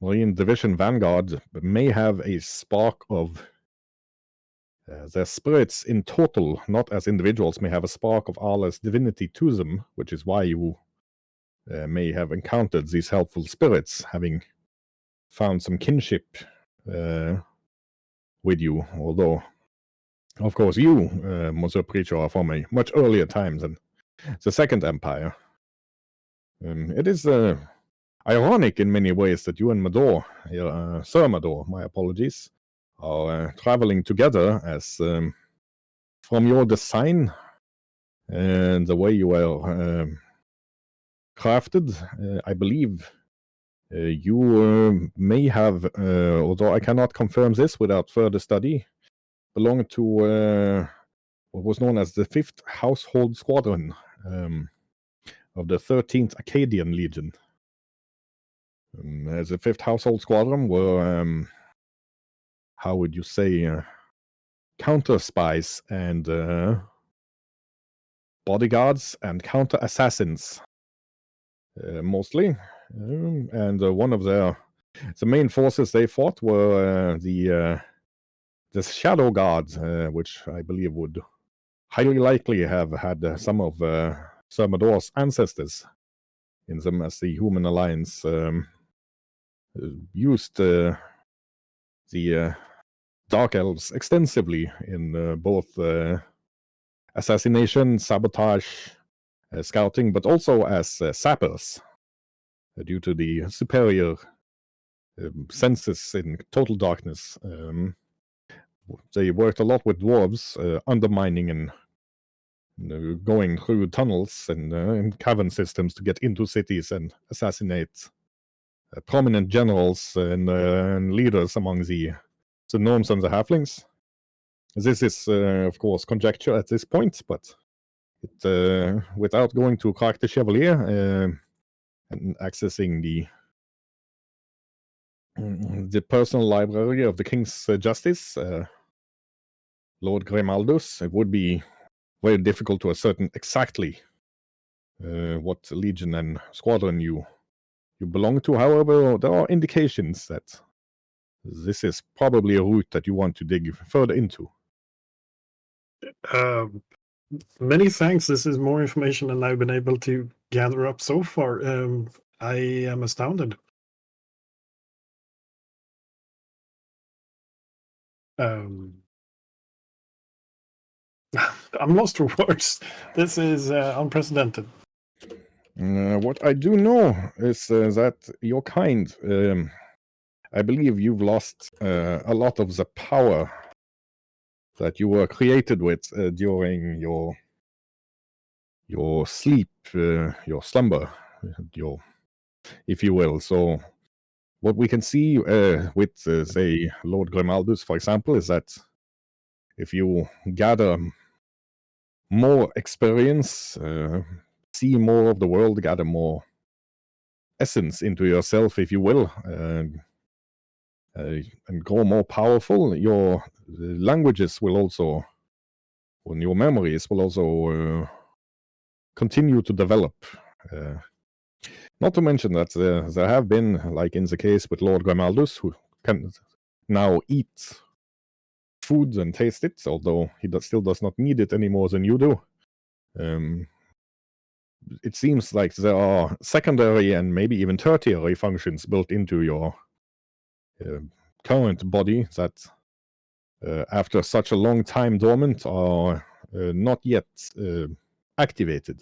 Marine Division Vanguard may have a spark of their spirits in total, not as individuals, may have a spark of Allah's divinity to them, which is why you may have encountered these helpful spirits, having found some kinship with you, although, of course, you, Monsieur Preacher, are from a much earlier time than the Second Empire. It is ironic in many ways that you and Mador, Sir Mador, my apologies, are traveling together, as from your design and the way you are crafted, I believe you may have, although I cannot confirm this without further study, belong to what was known as the 5th Household Squadron of the 13th Acadian Legion. As the 5th Household Squadron were, how would you say, counter spies and bodyguards and counter assassins, mostly. And one of the main forces they fought were the Shadow Guard, which I believe would highly likely have had some of Sir Mador's ancestors in them, as the Human Alliance used the Dark Elves extensively in both assassination, sabotage, scouting, but also as sappers, due to the superior senses in total darkness. They worked a lot with dwarves, undermining and going through tunnels and cavern systems to get into cities and assassinate prominent generals and leaders among the gnomes and the halflings. This is, of course, conjecture at this point, but without going to Crack the Chevalier and accessing the personal library of the King's Justice, Lord Grimaldus, it would be very difficult to ascertain exactly what legion and squadron you belong to. However, there are indications that this is probably a route that you want to dig further into. Many thanks. This is more information than I've been able to gather up so far. I am astounded. I'm lost for words. This is unprecedented. What I do know is that your kind, I believe you've lost a lot of the power that you were created with during your sleep, your slumber, if you will. So what we can see with, say, Lord Grimaldus, for example, is that if you gather more experience, see more of the world, gather more essence into yourself, if you will, and grow more powerful, your languages will also, and your memories will also continue to develop. Not to mention that there have been, like in the case with Lord Grimaldus, who can now eat food and taste it, although he still does not need it any more than you do. It seems like there are secondary and maybe even tertiary functions built into your current body that, after such a long time dormant, are not yet activated.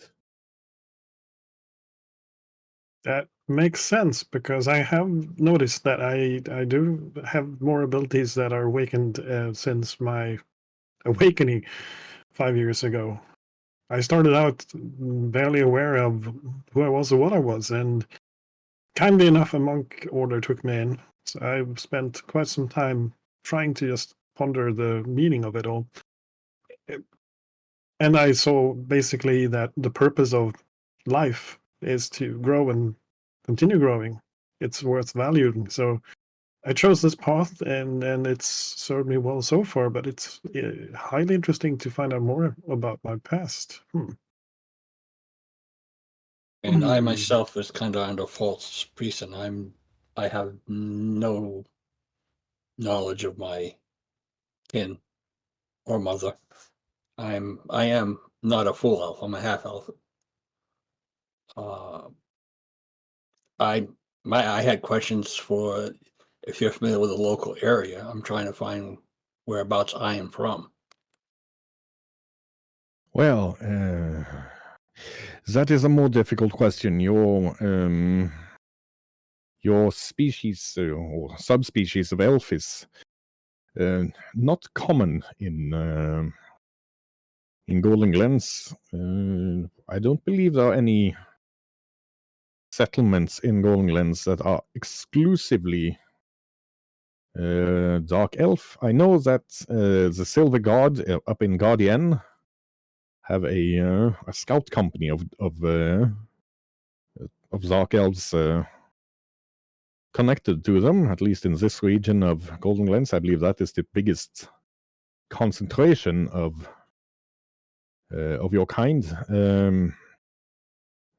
That makes sense, because I have noticed that I do have more abilities that are awakened since my awakening 5 years ago. I started out barely aware of who I was or what I was, and kindly enough, a monk order took me in. So I've spent quite some time trying to just ponder the meaning of it all. And I saw basically that the purpose of life is to grow and continue growing. It's worth valuing. So I chose this path, and it's served me well so far, but it's highly interesting to find out more about my past. And I myself is kind of under false precedent. I have no knowledge of my kin or mother. I am not a full elf. I'm a half elf. I had questions for, if you're familiar with the local area. I'm trying to find whereabouts I am from. Well, that is a more difficult question. Your species or subspecies of elf is not common in Golden Glens. I don't believe there are any settlements in Golden Glens that are exclusively Dark Elf. I know that the Silver Guard up in Guardian have a scout company of Dark Elves connected to them, at least in this region of Golden Glens. I believe that is the biggest concentration of of your kind.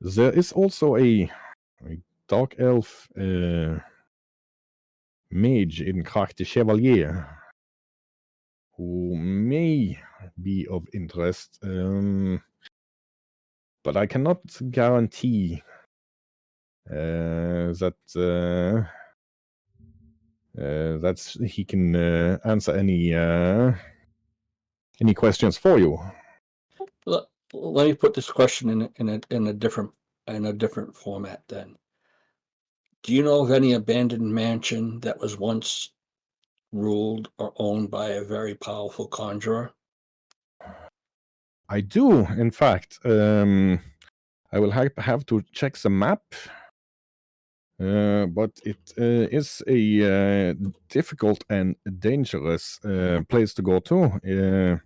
There is also a dark elf mage in Crack Chevalier who may be of interest, but I cannot guarantee that he can answer any questions for you. Let me put this question in a different format then. Do you know of any abandoned mansion that was once ruled or owned by a very powerful conjurer? I do, in fact. I will have to check the map, but it is a difficult and dangerous place to go to.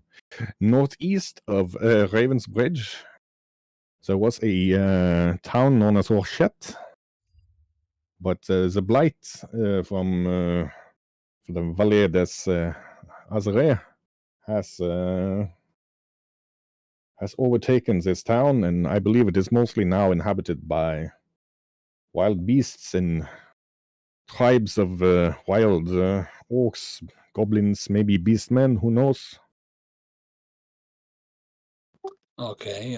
Northeast of Ravens Bridge, there was a town known as Orchette, but the blight from the Vallée des Azerets has overtaken this town, and I believe it is mostly now inhabited by wild beasts and tribes of wild orcs, goblins, maybe beastmen, who knows? Okay.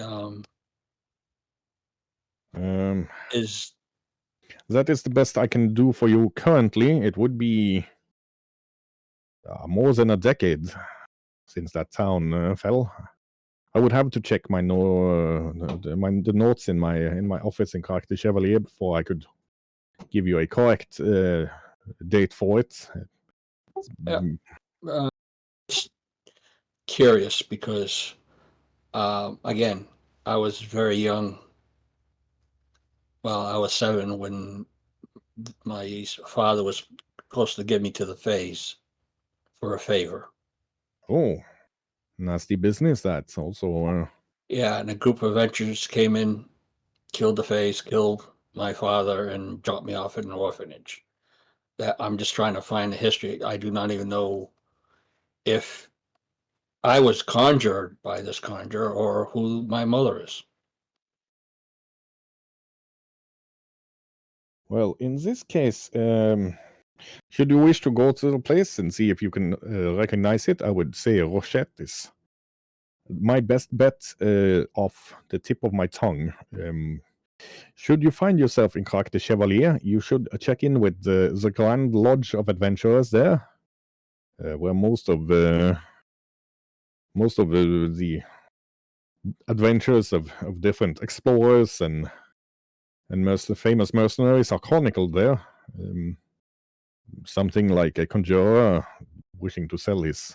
Is that is the best I can do for you currently. It would be more than a decade since that town fell. I would have to check my the notes in my office in Crack Chevalier before I could give you a correct date for it. Yeah. Just curious because, again, I was very young. Well, I was 7 when my father was supposed to give me to the Fays for a favor. Oh, nasty business. That's also. Yeah, and a group of adventurers came in, killed the Fays, killed my father, and dropped me off at an orphanage. That I'm just trying to find the history. I do not even know if I was conjured by this conjurer or who my mother is. Well, in this case, should you wish to go to the place and see if you can recognize it, I would say Rochette is my best bet off the tip of my tongue. Should you find yourself in Crack Chevalier, you should check in with the Grand Lodge of Adventurers there, where most of the adventures of different explorers and famous mercenaries are chronicled there. Something like a conjurer wishing to sell his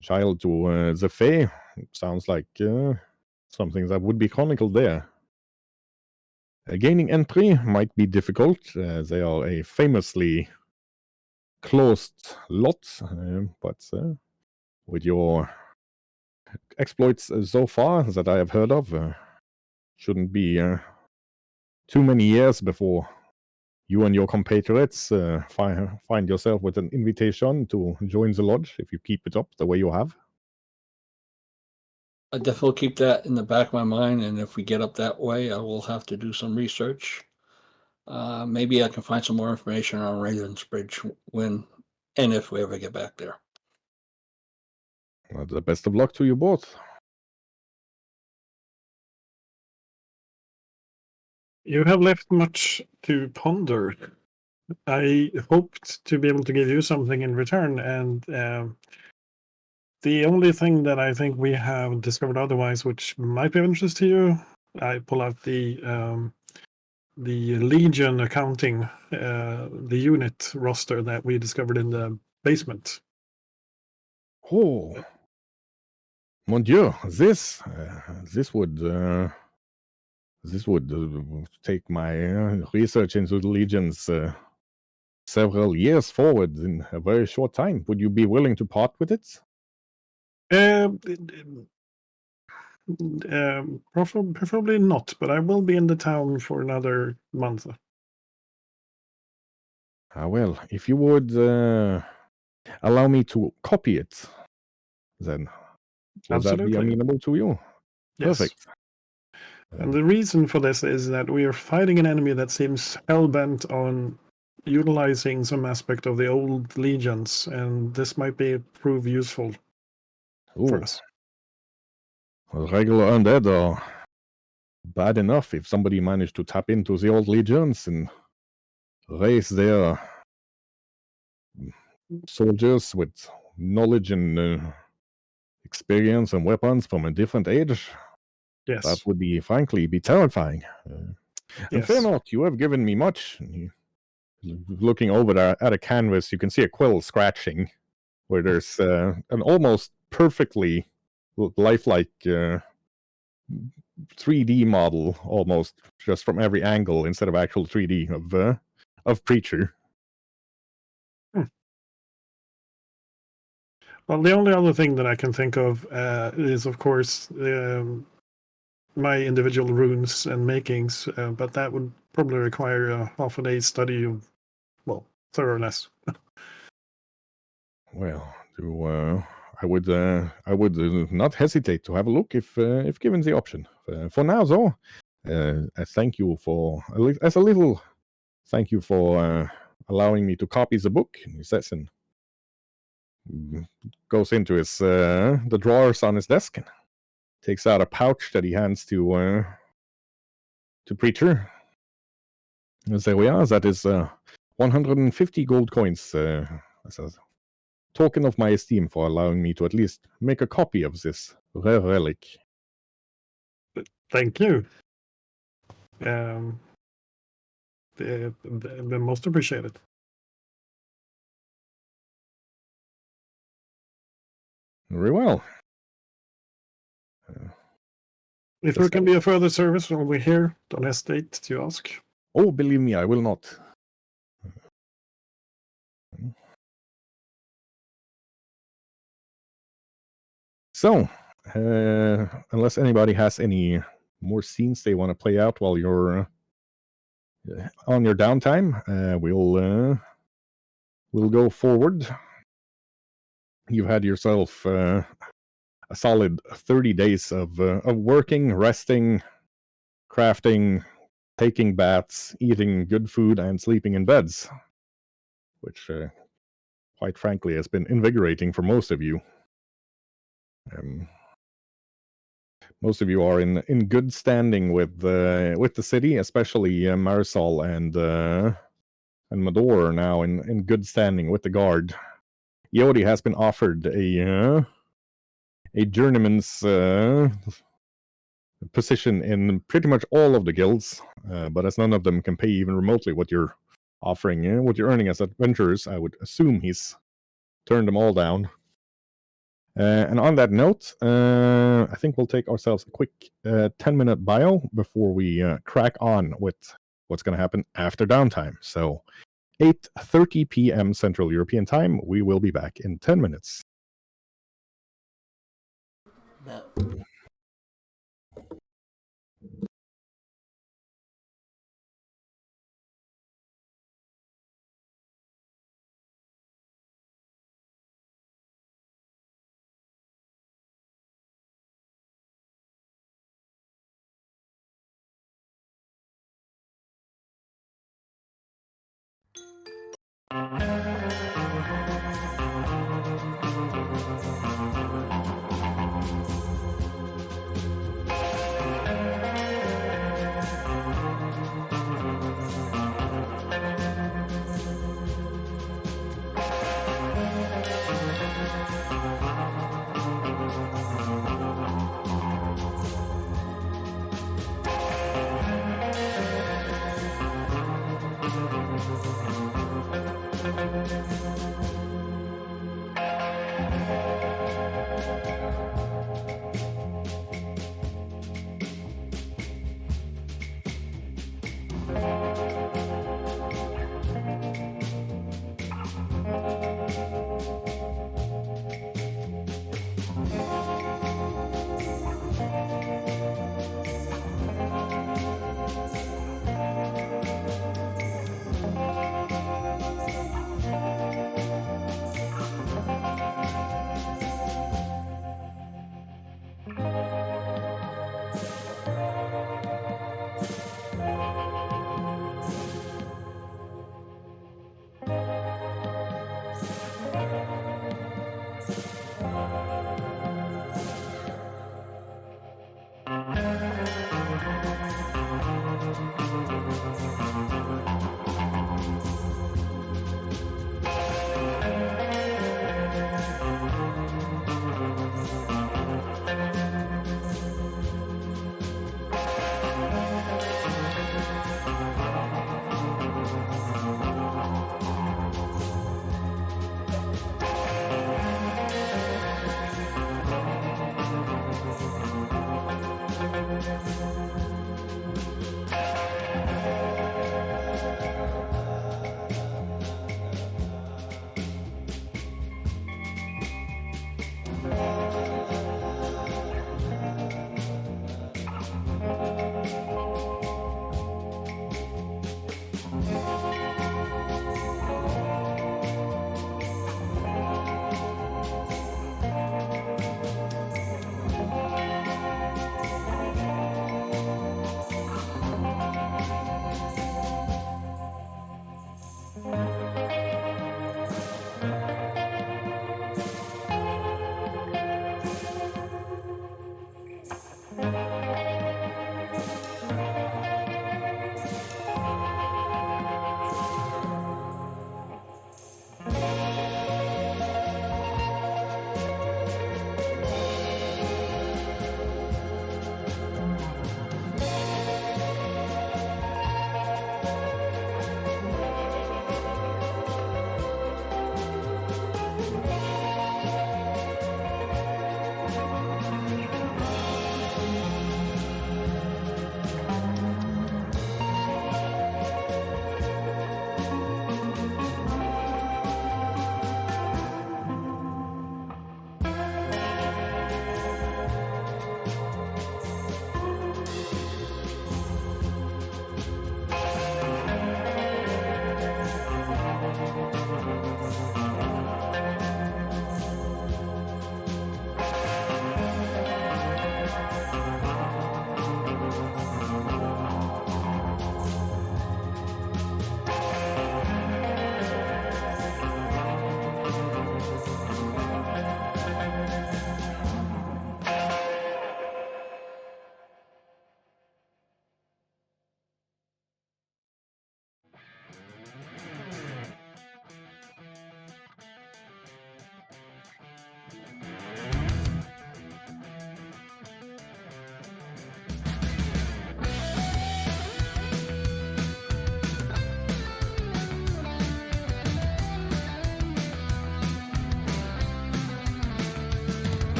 child to the Fae sounds like something that would be chronicled there. Gaining entry might be difficult. They are a famously closed lot, but with your exploits so far that I have heard of, shouldn't be too many years before you and your compatriots find yourself with an invitation to join the lodge if you keep it up the way you have. I definitely keep that in the back of my mind, and if we get up that way, I will have to do some research. Maybe I can find some more information on Ravensbridge when and if we ever get back there. Well, the best of luck to you both. You have left much to ponder. I hoped to be able to give you something in return, and the only thing that I think we have discovered otherwise, which might be of interest to you, I pull out the Legion accounting, the unit roster that we discovered in the basement. Oh, mon Dieu! This would take my research into the legions several years forward in a very short time. Would you be willing to part with it? Preferably not, but I will be in the town for another month. Well, if you would allow me to copy it, then will that be Absolutely. amenable to you? Yes. Perfect. And the reason for this is that we are fighting an enemy that seems hell-bent on utilizing some aspect of the old legions, and this might prove useful for Ooh, us. regular undead are bad enough if somebody managed to tap into the old legions and raise their soldiers with knowledge and experience and weapons from a different age. Yes. That would be, frankly, be terrifying. And fear Yes. not, you have given me much. Looking over at a canvas, you can see a quill scratching, where there's an almost perfectly lifelike 3D model, almost just from every angle instead of actual 3D of Preacher. Well, the only other thing that I can think of is, of course, my individual runes and makings, but that would probably require a half a day's study of, well, thoroughness. Well, I would not hesitate to have a look if given the option. For now, though, I thank you for as a little thank you for allowing me to copy the book. He says and goes into his the drawers on his desk and takes out a pouch that he hands to Preacher. And there we are. That is 150 gold coins as a token of my esteem for allowing me to at least make a copy of this rare relic. Thank you. The most appreciated. Very well. If there can be a further service while we're here, don't hesitate to ask. Oh, believe me, I will not. So, unless anybody has any more scenes they want to play out while you're on your downtime, we'll go forward. You've had yourself a solid 30 days of working, resting, crafting, taking baths, eating good food, and sleeping in beds, which, quite frankly, has been invigorating for most of you. Most of you are in good standing with the city, especially Marisol and Mador are now in good standing with the guard. Yodi has been offered a journeyman's position in pretty much all of the guilds, but as none of them can pay even remotely what you're offering, what you're earning as adventurers, I would assume he's turned them all down. And on that note, I think we'll take ourselves a quick 10-minute bio before we crack on with what's going to happen after downtime. So 8:30 p.m. Central European Time, we will be back in 10 minutes. No.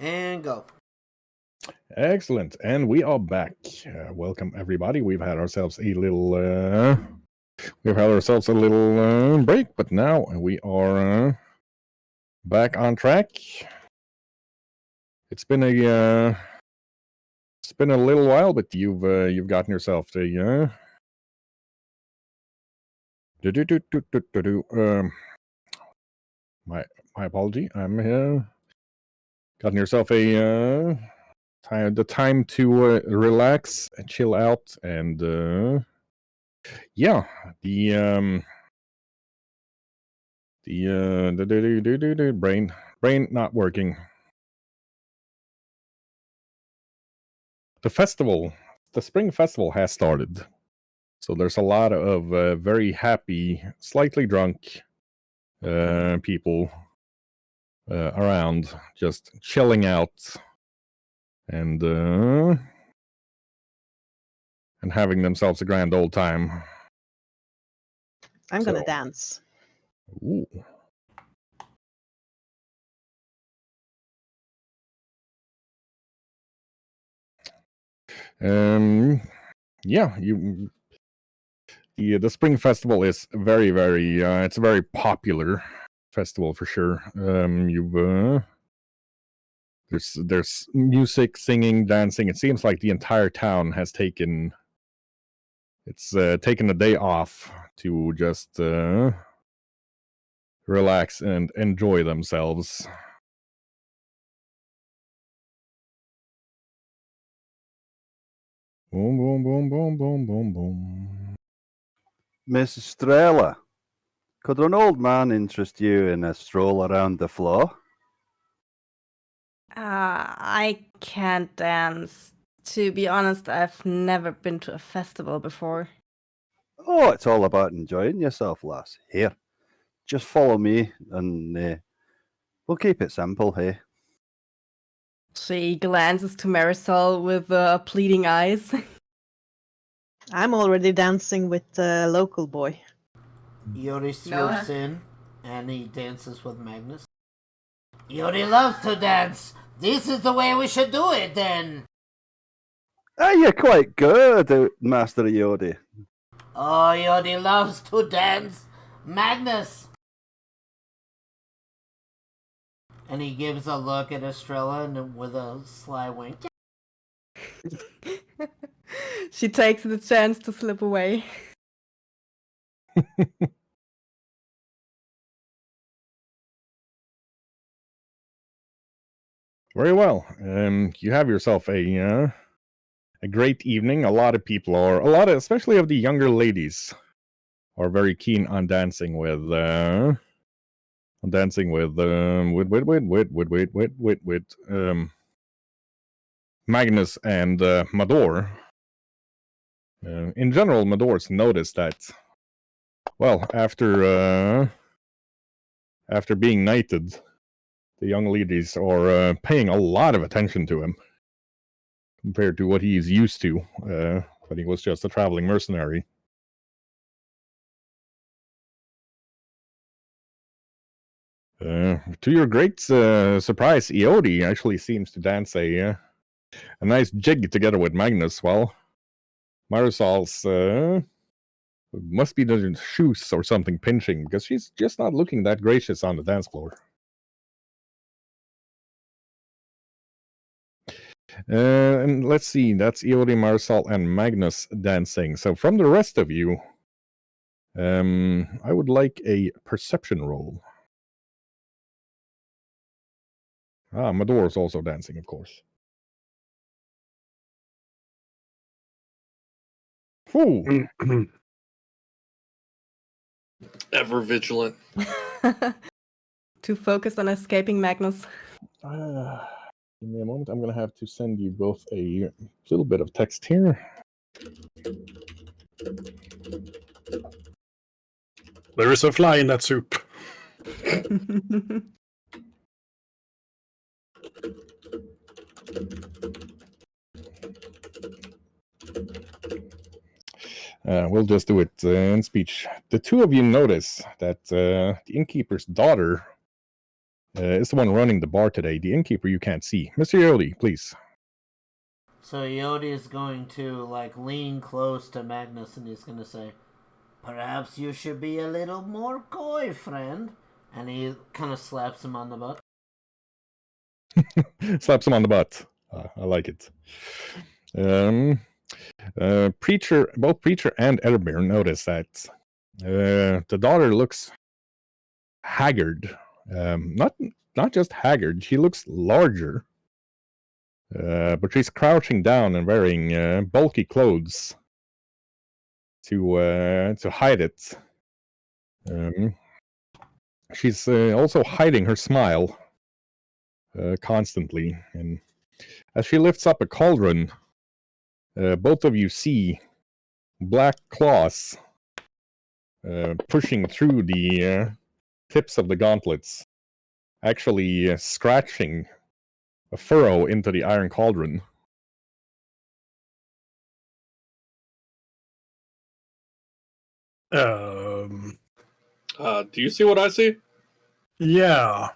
And go. Excellent, and we are back. Welcome everybody. We've had ourselves a little break, but now we are back on track. It's been a little while, but you've gotten yourself a my apology. I'm gotten yourself a time to relax and chill out, and yeah, the brain not working. The spring festival has started, so there's a lot of very happy, slightly drunk people around, just chilling out and having themselves a grand old time. I'm gonna So- dance. Ooh. Yeah, the spring festival is very it's a very popular festival for sure. There's music, singing, dancing. It seems like the entire town has taken a day off to just relax and enjoy themselves. Boom, boom, boom, boom, boom, boom, boom. Miss Estrella, could an old man interest you in a stroll around the floor? I can't dance. To be honest, I've never been to a festival before. Oh, it's all about enjoying yourself, lass. Here, just follow me, and we'll keep it simple, hey? She glances to Marisol with pleading eyes. I'm already dancing with the local boy. Yori Noah. swoops in and he dances with Magnus. Yori loves to dance. This is the way we should do it then. Ah, you're quite good, Master Yodi. Oh, Yori loves to dance. Magnus. And he gives a look at Estrella and with a sly wink. She takes the chance to slip away. Very well. You have yourself a great evening. A lot of people are, especially of the younger ladies, are very keen on dancing with Magnus and Mador. In general, Mador's noticed that, well, after being knighted, the young ladies are paying a lot of attention to him compared to what he's used to when he was just a traveling mercenary. To your great surprise, Iodi actually seems to dance a nice jig together with Magnus, while Marisol's must be the shoes or something pinching, because she's just not looking that gracious on the dance floor. And let's see, that's Iodi, Marisol, and Magnus dancing. So from the rest of you, I would like a perception roll. Ah, Mador is also dancing, of course. Ooh. Ever vigilant. Too focused on escaping Magnus. Give me a moment. I'm going to have to send you both a little bit of text here. There is a fly in that soup. We'll just do it in speech. The two of you notice that the innkeeper's daughter is the one running the bar today. The innkeeper you can't see. Mr. Yodi, please. So Yodi is going to lean close to Magnus and he's going to say, "Perhaps you should be a little more coy, friend." And he kind of slaps him on the butt. Slaps him on the butt. I like it. Both Preacher and Edinburgh notice that the daughter looks haggard. Not just haggard, she looks larger. But she's crouching down and wearing bulky clothes to hide it. She's also hiding her smile constantly, and as she lifts up a cauldron, both of you see black claws pushing through the tips of the gauntlets, actually scratching a furrow into the iron cauldron. Do you see what I see? Yeah.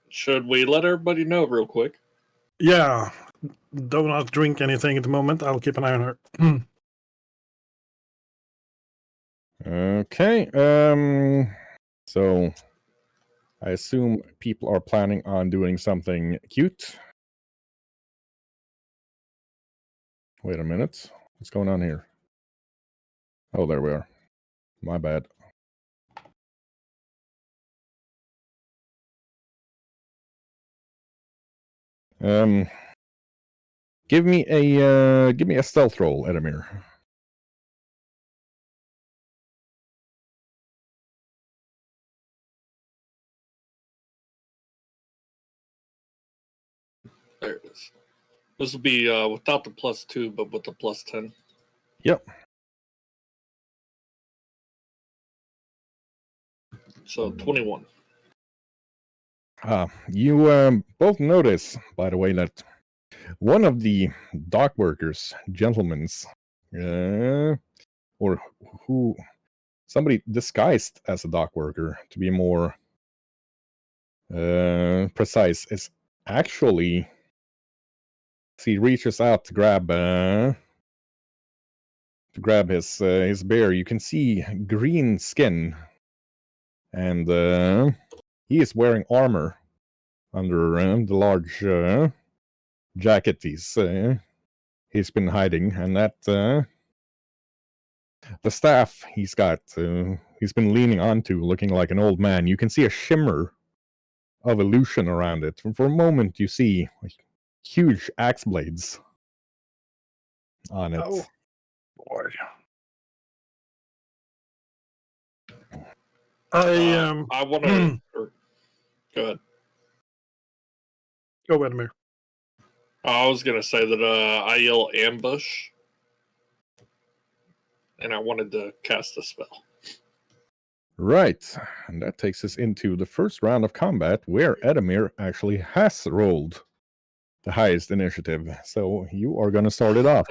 Should we let everybody know real quick? Yeah. Do not drink anything at the moment. I'll keep an eye on her. Okay. So I assume people are planning on doing something cute. Wait a minute. What's going on here? Oh, there we are. My bad. Give me a stealth roll, Edamir. There it is. This will be without the +2, but with the +10. Yep. So 21. You both notice, by the way, that one of the dock workers, gentlemen's, or who, somebody disguised as a dock worker, to be more precise, is actually, as he reaches out to grab his bear, you can see green skin, and he is wearing armor under the large jacket he's been hiding, and that the staff he's been leaning onto, looking like an old man. You can see a shimmer of illusion around it. For a moment, you see huge axe blades on it. Oh, boy. I want to. Go ahead. Go, Edmir. I was gonna say that I yell ambush, and I wanted to cast a spell. Right, and that takes us into the first round of combat, where Edamir actually has rolled the highest initiative. So you are going to start it off.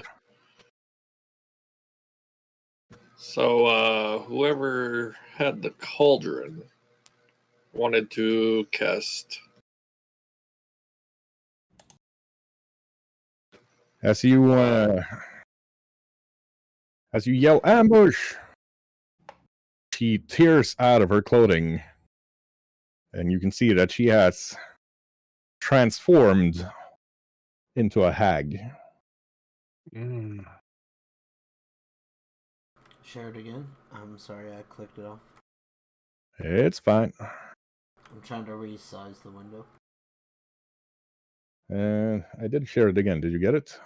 So whoever had the cauldron wanted to cast. As you yell ambush, she tears out of her clothing, and you can see that she has transformed into a hag. Share it again. I'm sorry, I clicked it off. It's fine. I'm trying to resize the window. I did share it again. Did you get it?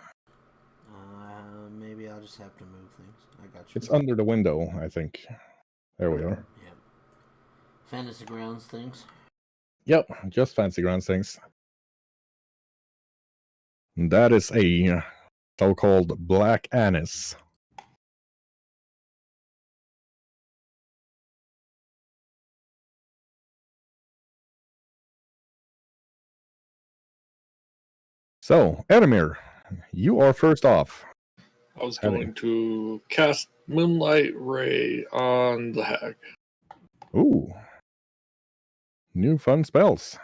Maybe I'll just have to move things. I got you. It's under the window, I think. There we are. Yep. Fantasy Grounds things. Yep, just Fancy Grounds things. That is a so-called Black Anise. So, Edamir, you are first off. I was going to cast Moonlight Ray on the hag. Ooh. New fun spells.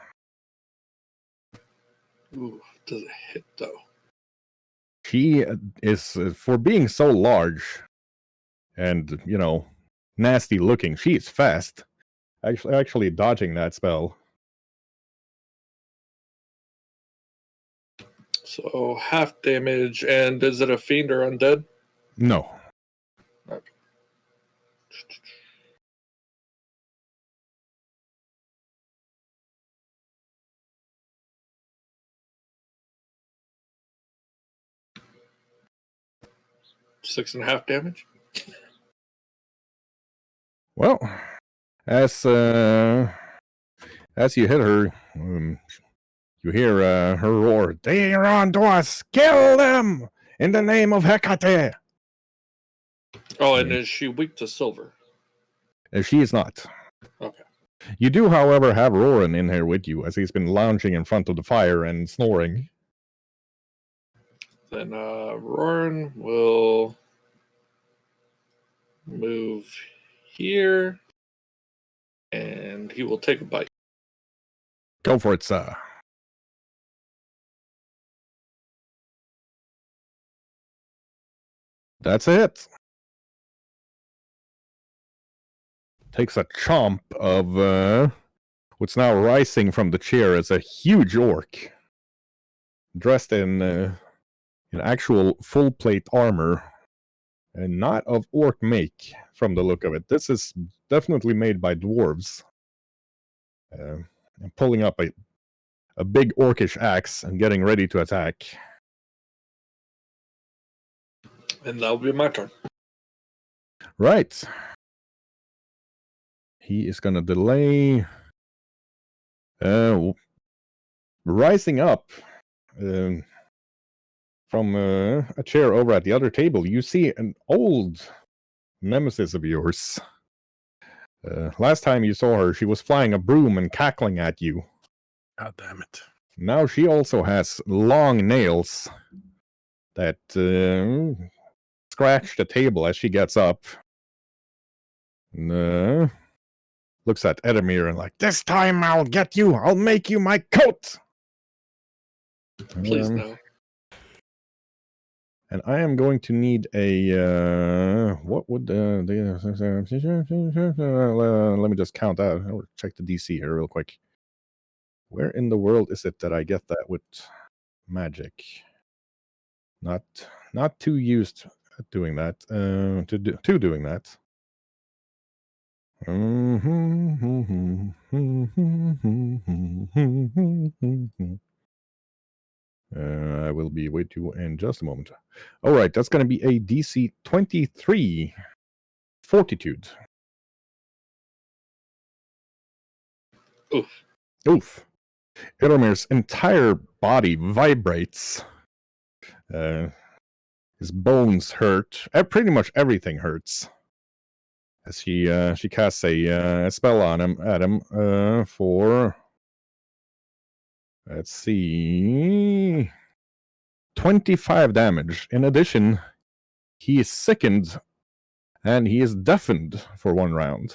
Ooh, does it hit though? She is, for being so large and, nasty looking, she is fast. Actually dodging that spell. So half damage, and is it a fiend or undead? No. Okay. 6.5 damage. Well, as you hit her, you hear her roar, "They are on to us! Kill them! In the name of Hecate!" Oh, and is she weak to silver? She is not. Okay. You do, however, have Roran in here with you, as he's been lounging in front of the fire and snoring. Then Roran will move here, and he will take a bite. Go for it, sir. That's it. Takes a chomp of what's now rising from the chair as a huge orc, dressed in actual full plate armor, and not of orc make from the look of it. This is definitely made by dwarves. Pulling up a big orcish axe and getting ready to attack. And that'll be my turn. Right. He is going to delay. Rising up from a chair over at the other table, you see an old nemesis of yours. Last time you saw her, she was flying a broom and cackling at you. God damn it. Now she also has long nails that scratch the table as she gets up. Looks at Edamir and like, "This time I'll get you. I'll make you my coat." Please no. And I am going to need a what would let me just count out or check the DC here real quick. Where in the world is it that I get that with magic? Not too used at doing that. To doing that. I will be with you in just a moment. All right, that's going to be a DC 23 Fortitude. Oof. Oof. Iromir's entire body vibrates. His bones hurt. Pretty much everything hurts. As she casts a spell on him at him for, let's see, 25 damage. In addition, he is sickened and he is deafened for 1 round.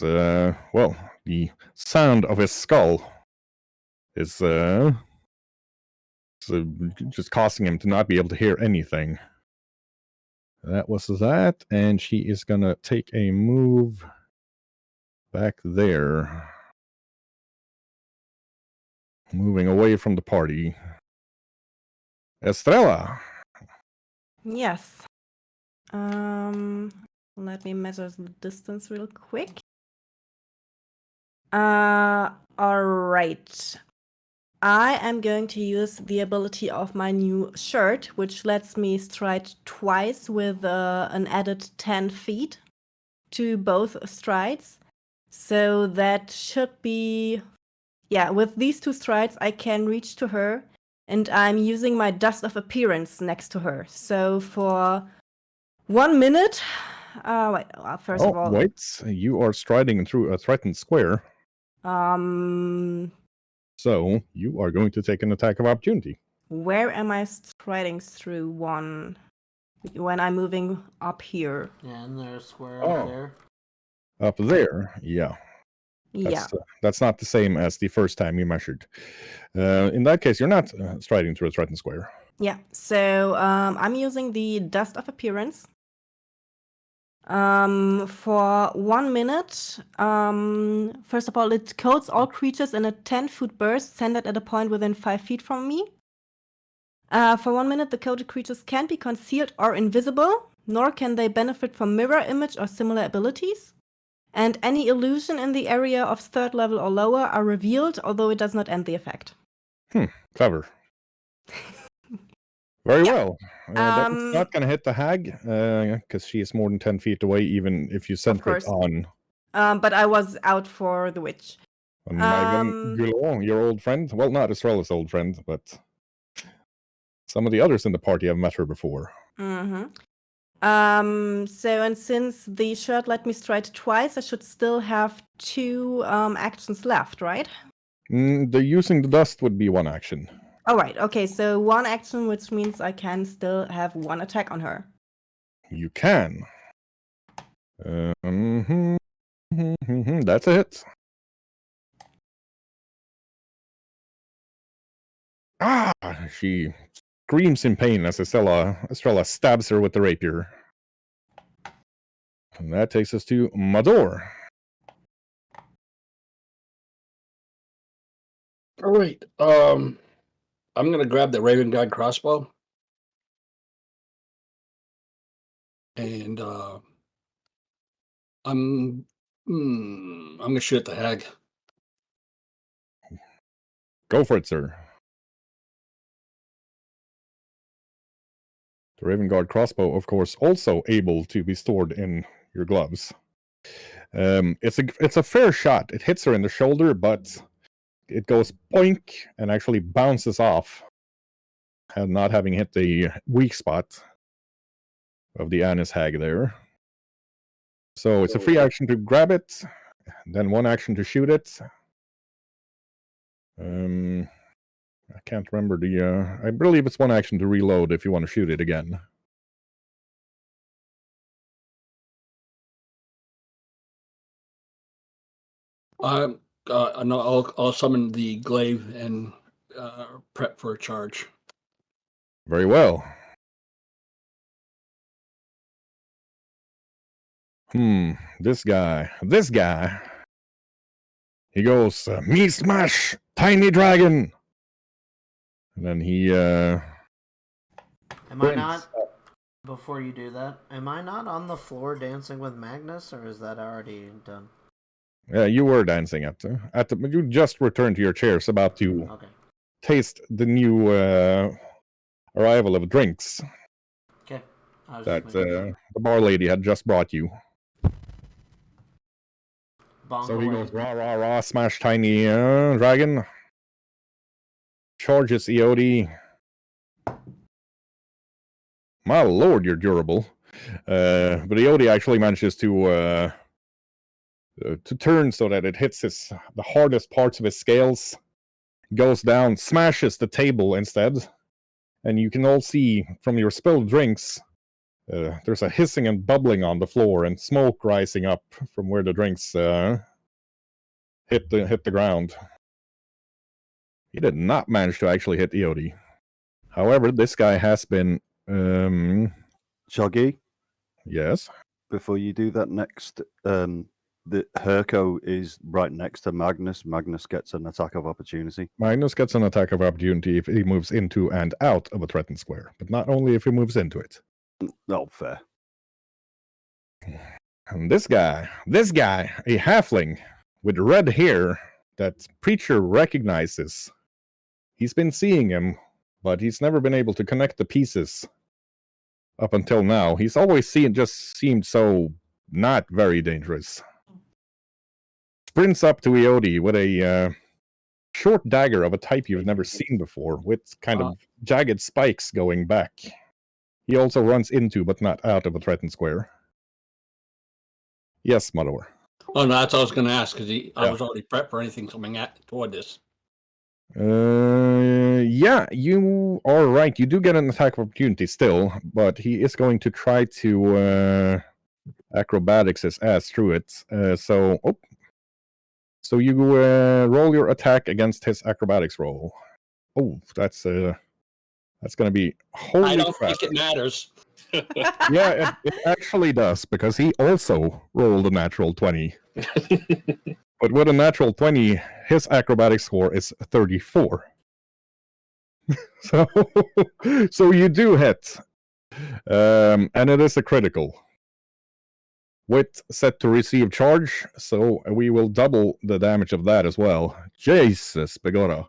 Well, the sound of his skull is just causing him to not be able to hear anything. That was that, and she is gonna take a move back there, moving away from the party. Estrella. Yes. Let me measure the distance real quick. All right. I am going to use the ability of my new shirt, which lets me stride twice with an added 10 feet to both strides. So that should be, yeah, with these 2 strides, I can reach to her, and I'm using my dust of appearance next to her. So for 1 minute, first of all. Wait, you are striding through a threatened square. So you are going to take an attack of opportunity. Where am I striding through one? when I'm moving up here. Yeah, and there's a square Oh. up there. Up there, yeah. Yeah. That's not the same as the first time you measured. In that case, you're not striding through a threatened square. Yeah. So I'm using the Dust of Appearance. For 1 minute, first of all, it coats all creatures in a 10-foot burst centered at a point within 5 feet from me. For 1 minute, the coated creatures can't be concealed or invisible, nor can they benefit from mirror image or similar abilities. And any illusion in the area of 3rd level or lower are revealed, although it does not end the effect. Clever. Very Yeah. well. That's Um, not going to hit the hag, because she is more than 10 feet away, even if you center it course. on But I was out for the witch. Ivan Gulon, your old friend. Well, not Estrella's old friend, but some of the others in the party have met her before. Mm-hmm. And since the shirt let me stride twice, I should still have 2 actions left, right? The using the dust would be one action. All right. Okay. So 1 action, which means I can still have 1 attack on her. You can. That's a hit. Ah! She screams in pain as Estrella stabs her with the rapier. And that takes us to Mador. All right. I'm gonna grab the Raven Guide crossbow. And I'm gonna shoot at the hag. Go for it, sir. The Raven Guard crossbow, of course, also able to be stored in your gloves. It's a fair shot. It hits her in the shoulder, but it goes boink and actually bounces off, and not having hit the weak spot of the Annis hag there. So it's a free action to grab it, then 1 action to shoot it. I can't remember I believe it's 1 action to reload if you want to shoot it again. No, I'll summon the glaive and prep for a charge. Very well. This guy. He goes, me smash, tiny dragon. And then he, Am I sprints not, up. before you do that, am I not on the floor dancing with Magnus, or is that already done? Yeah, you were dancing you just returned to your chairs, about to Okay. taste the new arrival of drinks Okay. I was that just making sure. the bar lady had just brought you. Bonk So he away. goes, rah, rah, rah, smash tiny dragon. Charges Eodi. My lord, you're durable. But Eodi actually manages to turn so that it hits the hardest parts of his scales, goes down, smashes the table instead. And you can all see from your spilled drinks, there's a hissing and bubbling on the floor and smoke rising up from where the drinks hit the ground. He did not manage to actually hit Eodi. However, this guy has been Shoggy, yes. before you do that next, the Herco is right next to Magnus. Magnus gets an attack of opportunity. Magnus gets an attack of opportunity if he moves into and out of a threatened square, but not only if he moves into it. Oh, fair. And this guy, a halfling with red hair that Preacher recognizes. He's been seeing him, but he's never been able to connect the pieces up until now. He's always seemed so not very dangerous. Sprints up to Eodi with a short dagger of a type you've never seen before, with kind of jagged spikes going back. He also runs into, but not out of a threatened square. Yes, Mador. Oh no, that's what I was going to ask because I was already prepped for anything coming toward this. Yeah, you are right. You do get an attack of opportunity still, but he is going to try to acrobatics his ass through it. So you roll your attack against his acrobatics roll. Oh, that's going to be holy I don't crap. think it matters. Yeah, it actually does, because he also rolled a natural 20. But with a natural 20, his acrobatic score is 34. So you do hit. And it is a critical. Wit set to receive charge, so we will double the damage of that as well. Jesus, Begora.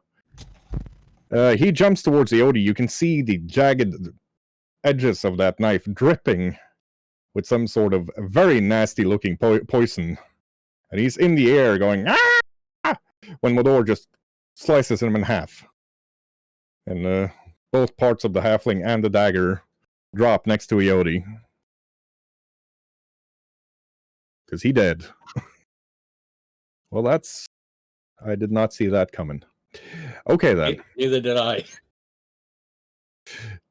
He jumps towards Iodi. You can see the jagged edges of that knife dripping with some sort of very nasty looking poison. And he's in the air going, ah! When Modor just slices him in half. And both parts of the halfling and the dagger drop next to Iodi. Because he dead. Well, I did not see that coming. Okay, then. Neither did I.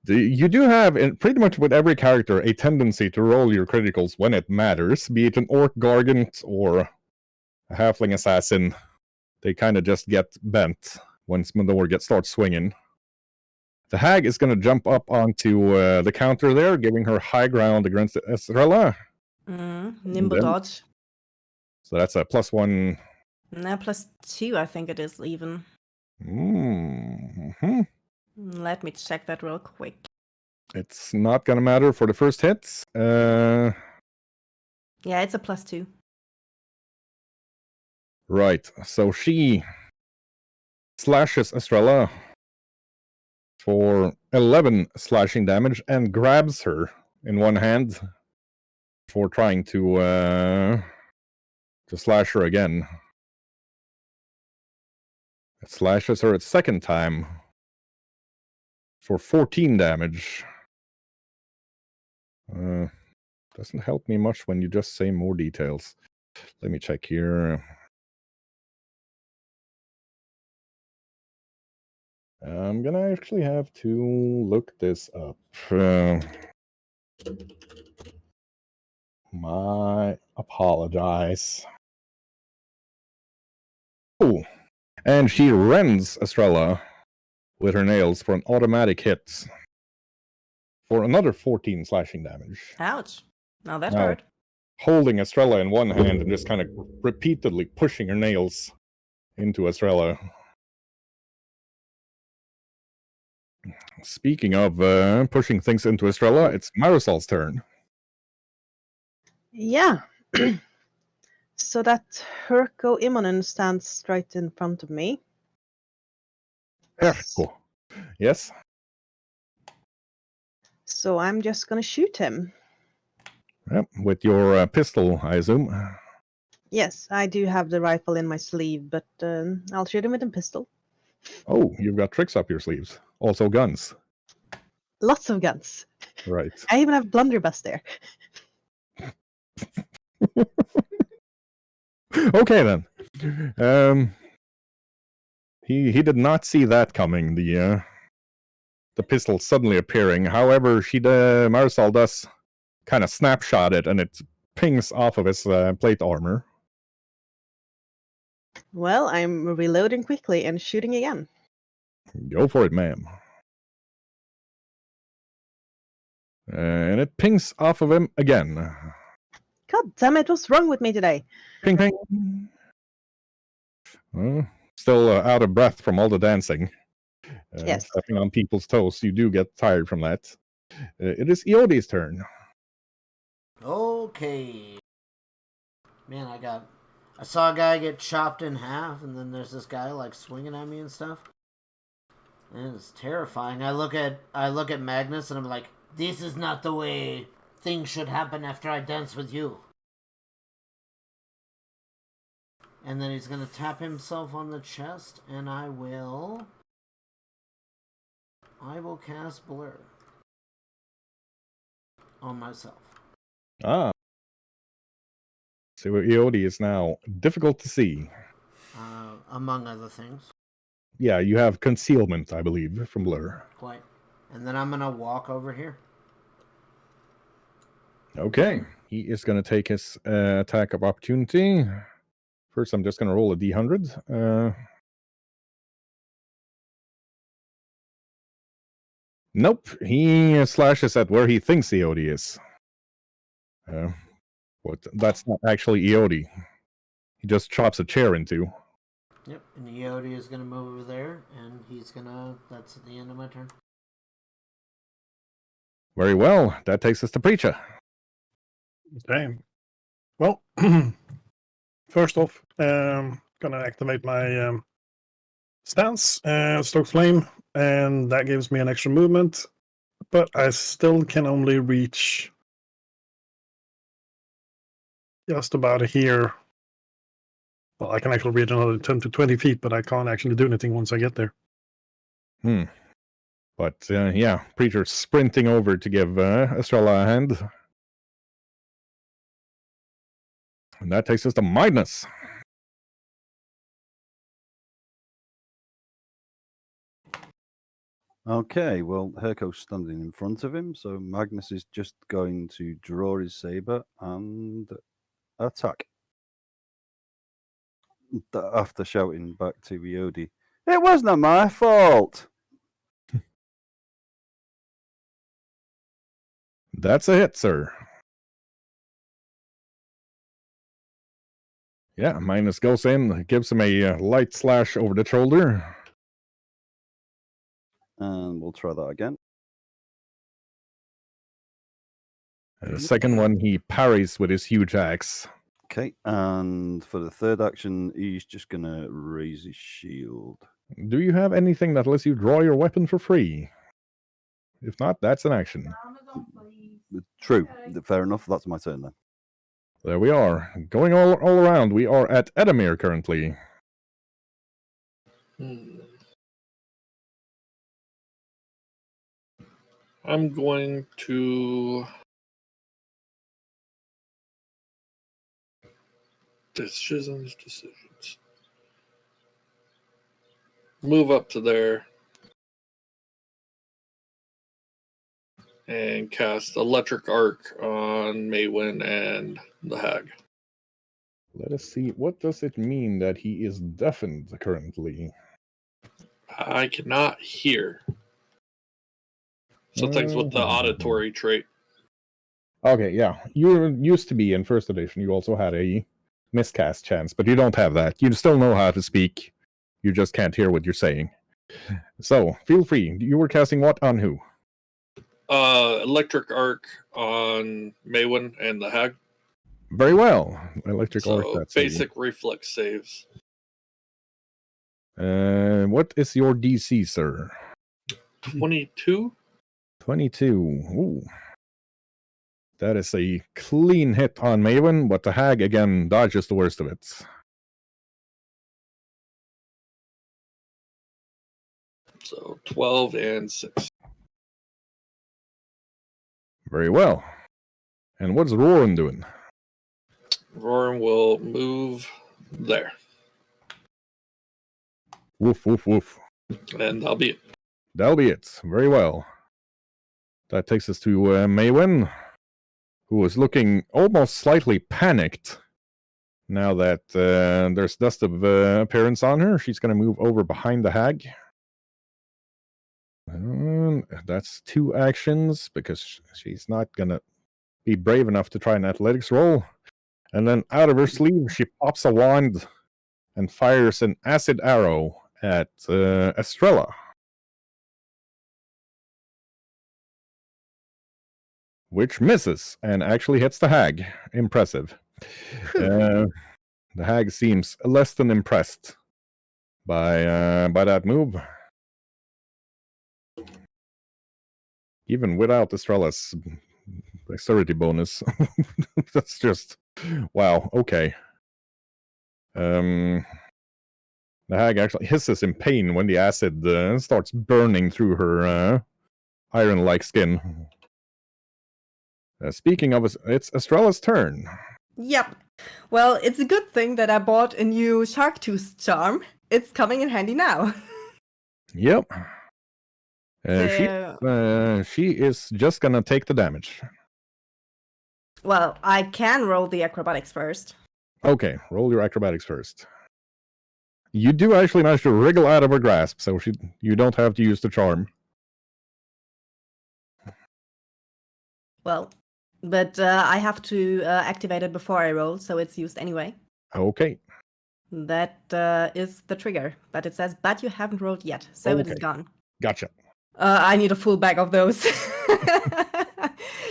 You do have, pretty much with every character, a tendency to roll your criticals when it matters, be it an orc gargant or a halfling assassin. They kind of just get bent once Mandor starts swinging. The hag is going to jump up onto the counter there, giving her high ground against Estrella. Nimble dodge. So that's a +1. Nah, +2, I think it is even. Mm-hmm. Let me check that real quick. It's not going to matter for the first hits. Yeah, it's a +2. Right, so she slashes Estrella for 11 slashing damage and grabs her in one hand for trying to slash her again. It slashes her a second time for 14 damage. Doesn't help me much when you just say more details. Let me check here. I'm gonna actually have to look this up. My apologize. Oh, and she rends Estrella with her nails for an automatic hit for another 14 slashing damage. Ouch. Now that Now, hurt. holding Estrella in one hand and just kind of repeatedly pushing her nails into Estrella. Speaking of pushing things into Estrella, it's Marisol's turn. Yeah. So that Herko Immonen stands right in front of me. Herko. Yes? So I'm just gonna shoot him. Yep, with your pistol, I assume. Yes, I do have the rifle in my sleeve, but I'll shoot him with a pistol. Oh, you've got tricks up your sleeves. Also guns. Lots of guns. Right. I even have blunderbuss there. Okay, then. He did not see that coming, the pistol suddenly appearing. However, Marisol does kind of snapshot it, and it pings off of his plate armor. Well, I'm reloading quickly and shooting again. Go for it, ma'am. And it pings off of him again. God damn it, what's wrong with me today? Ping, ping. Still out of breath from all the dancing. Yes. Stepping on people's toes. You do get tired from that. It is Iodi's turn. Okay. Man, I saw a guy get chopped in half, and then there's this guy like swinging at me and stuff. And it's terrifying. I look at Magnus and I'm like, this is not the way things should happen after I dance with you. And then he's gonna tap himself on the chest, and I will cast Blur on myself. Ah. So Iodi is now difficult to see. Among other things. yeah, you have concealment, I believe, from Blur. Quite. And then I'm gonna walk over here. Okay, he is going to take his attack of opportunity. First, I'm just going to roll a d100. Nope, he slashes at where he thinks Eodi is. But that's not actually Eodi. He just chops a chair in two. Yep. And Yodi is gonna move over there, and he's gonna. That's the end of my turn. Very well, that takes us to Preacher. Okay. Well, first off, gonna activate my stance, Stoke Flame, and that gives me an extra movement, but I still can only reach just about here. Well, I can actually reach another 10 to 20 feet, but I can't actually do anything once I get there. But yeah, Preacher's sprinting over to give Estrella a hand. And that takes us to Magnus. Okay, well, Herco's standing in front of him, so Magnus is just going to draw his saber and attack. After shouting back to Eodi, "It wasn't my fault!" That's a hit, sir. Yeah, Magnus goes in, gives him a light slash over the shoulder. And we'll try that again. And the second one, he parries with his huge axe. Okay, and for the third action, he's just going to raise his shield. Do you have anything that lets you draw your weapon for free? If not, that's an action. True, fair enough. That's my turn then. There we are. Going all around, we are at Edamir currently. I'm going to decisions. Move up to there and cast Electric Arc on Maywin and the Hag. Let us see. What does it mean that he is deafened currently? I cannot hear. So things with the auditory trait. Okay, yeah. You used to be in first edition. You also had a miscast chance, but you don't have that. You still know how to speak. You just can't hear what you're saying. So, feel free. You were casting what on who? Electric Arc on Maywin and the Hag. Very well. Electric Arc. So That's basic reflex saves. What is your DC, sir? 22. 22. Ooh. That is a clean hit on Maven, but the Hag again dodges the worst of it. So 12 and 6. Very well. And what's Roran doing? Roran will move there. Woof, woof, woof. And that'll be it. That'll be it. Very well. That takes us to Maywin, who is looking almost slightly panicked now that there's dust of appearance on her. She's going to move over behind the Hag. That's 2 actions because she's not going to be brave enough to try an athletics roll. And then out of her sleeve, she pops a wand and fires an acid arrow at Estrella. Which misses and actually hits the Hag. Impressive. The Hag seems less than impressed by that move. Even without Estrella's dexterity bonus. That's just wow, okay. The Hag actually hisses in pain when the acid starts burning through her iron-like skin. Speaking of, it's Estrella's turn. Yep. Well, it's a good thing that I bought a new shark tooth charm. It's coming in handy now. Yep. So, She is just gonna take the damage. well, I can roll the acrobatics first. Okay, roll your acrobatics first. You do actually manage to wriggle out of her grasp, so you don't have to use the charm. Well, but I have to activate it before I roll, so it's used anyway. Okay. That is the trigger. But it says, but you haven't rolled yet, so it is Okay. gone. Gotcha. I need a full bag of those.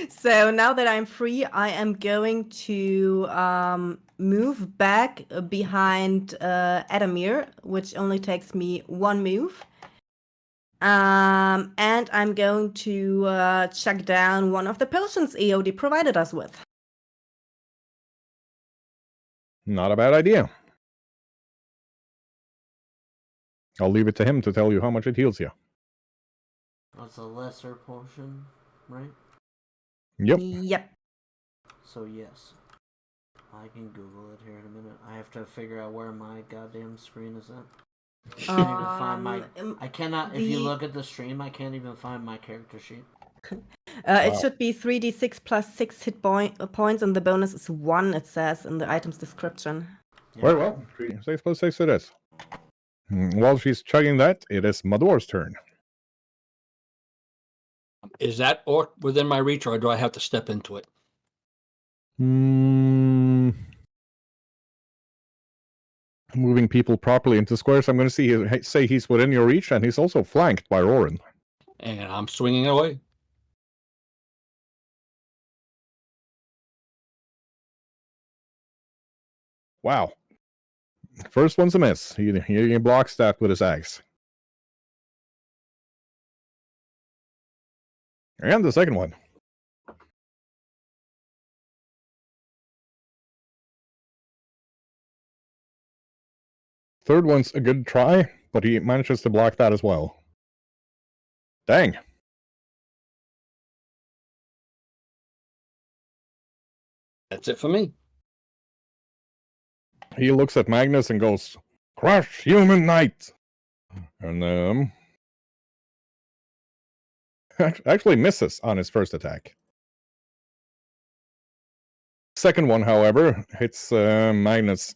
So now that I'm free, I am going to move back behind Adamir, which only takes me 1 move. And I'm going to chuck down one of the potions EOD provided us with. Not a bad idea. I'll leave it to him to tell you how much it heals you. That's a lesser portion, right? Yep. Yep. So yes. I can Google it here in a minute. I have to figure out where my goddamn screen is at. I can't even find my. I cannot. If you look at the stream, I can't even find my character sheet. It should be 3d6 plus 6 hit points, and the bonus is 1, it says in the item's description. Yeah. Very well. 6 plus 6 it is. While she's chugging that, it is Mador's turn. Is that orc within my reach, or do I have to step into it? Moving people properly into squares, I'm going to say he's within your reach, and he's also flanked by Roran. And I'm swinging away. Wow. First one's a miss. He blocks that with his axe. And the second one. Third one's a good try, but he manages to block that as well. Dang. That's it for me. He looks at Magnus and goes, "Crush, human knight!" And actually misses on his first attack. Second one, however, hits Magnus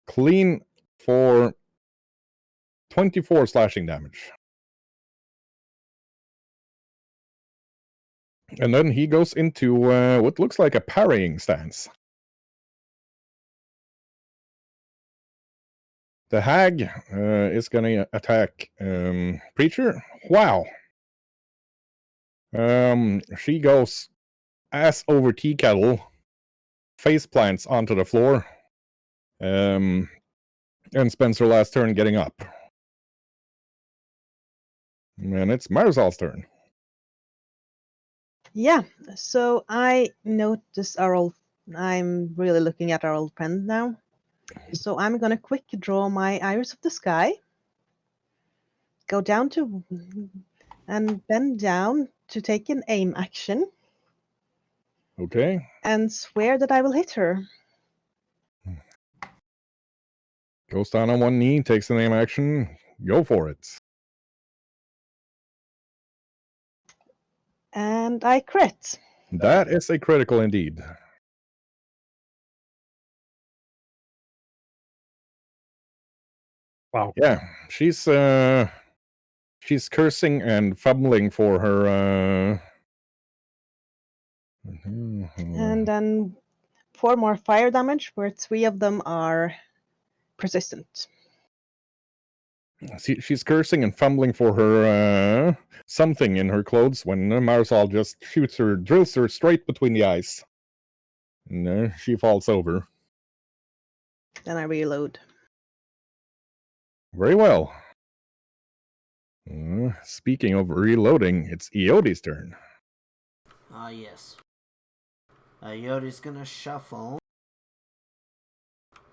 clean for 24 slashing damage. And then he goes into what looks like a parrying stance. The hag is going to attack Preacher. Wow. She goes ass over tea kettle, face plants onto the floor, and spends her last turn getting up. And it's Marzal's turn. Yeah, so I notice our old. I'm really looking at our old friend now. So I'm gonna quick draw my Iris of the Sky. Go down to and bend down to take an aim action. Okay. And swear that I will hit her. Goes down on one knee, takes an aim action. Go for it. And I crit. That is a critical indeed. Wow. Yeah, she's cursing and fumbling for her. And then 4 more fire damage, where 3 of them are persistent. She's cursing and fumbling for her something in her clothes when Marzal just drills her straight between the eyes. And she falls over. Then I reload. Very well. Speaking of reloading, it's Eodi's turn. Yes. Yodi's gonna shuffle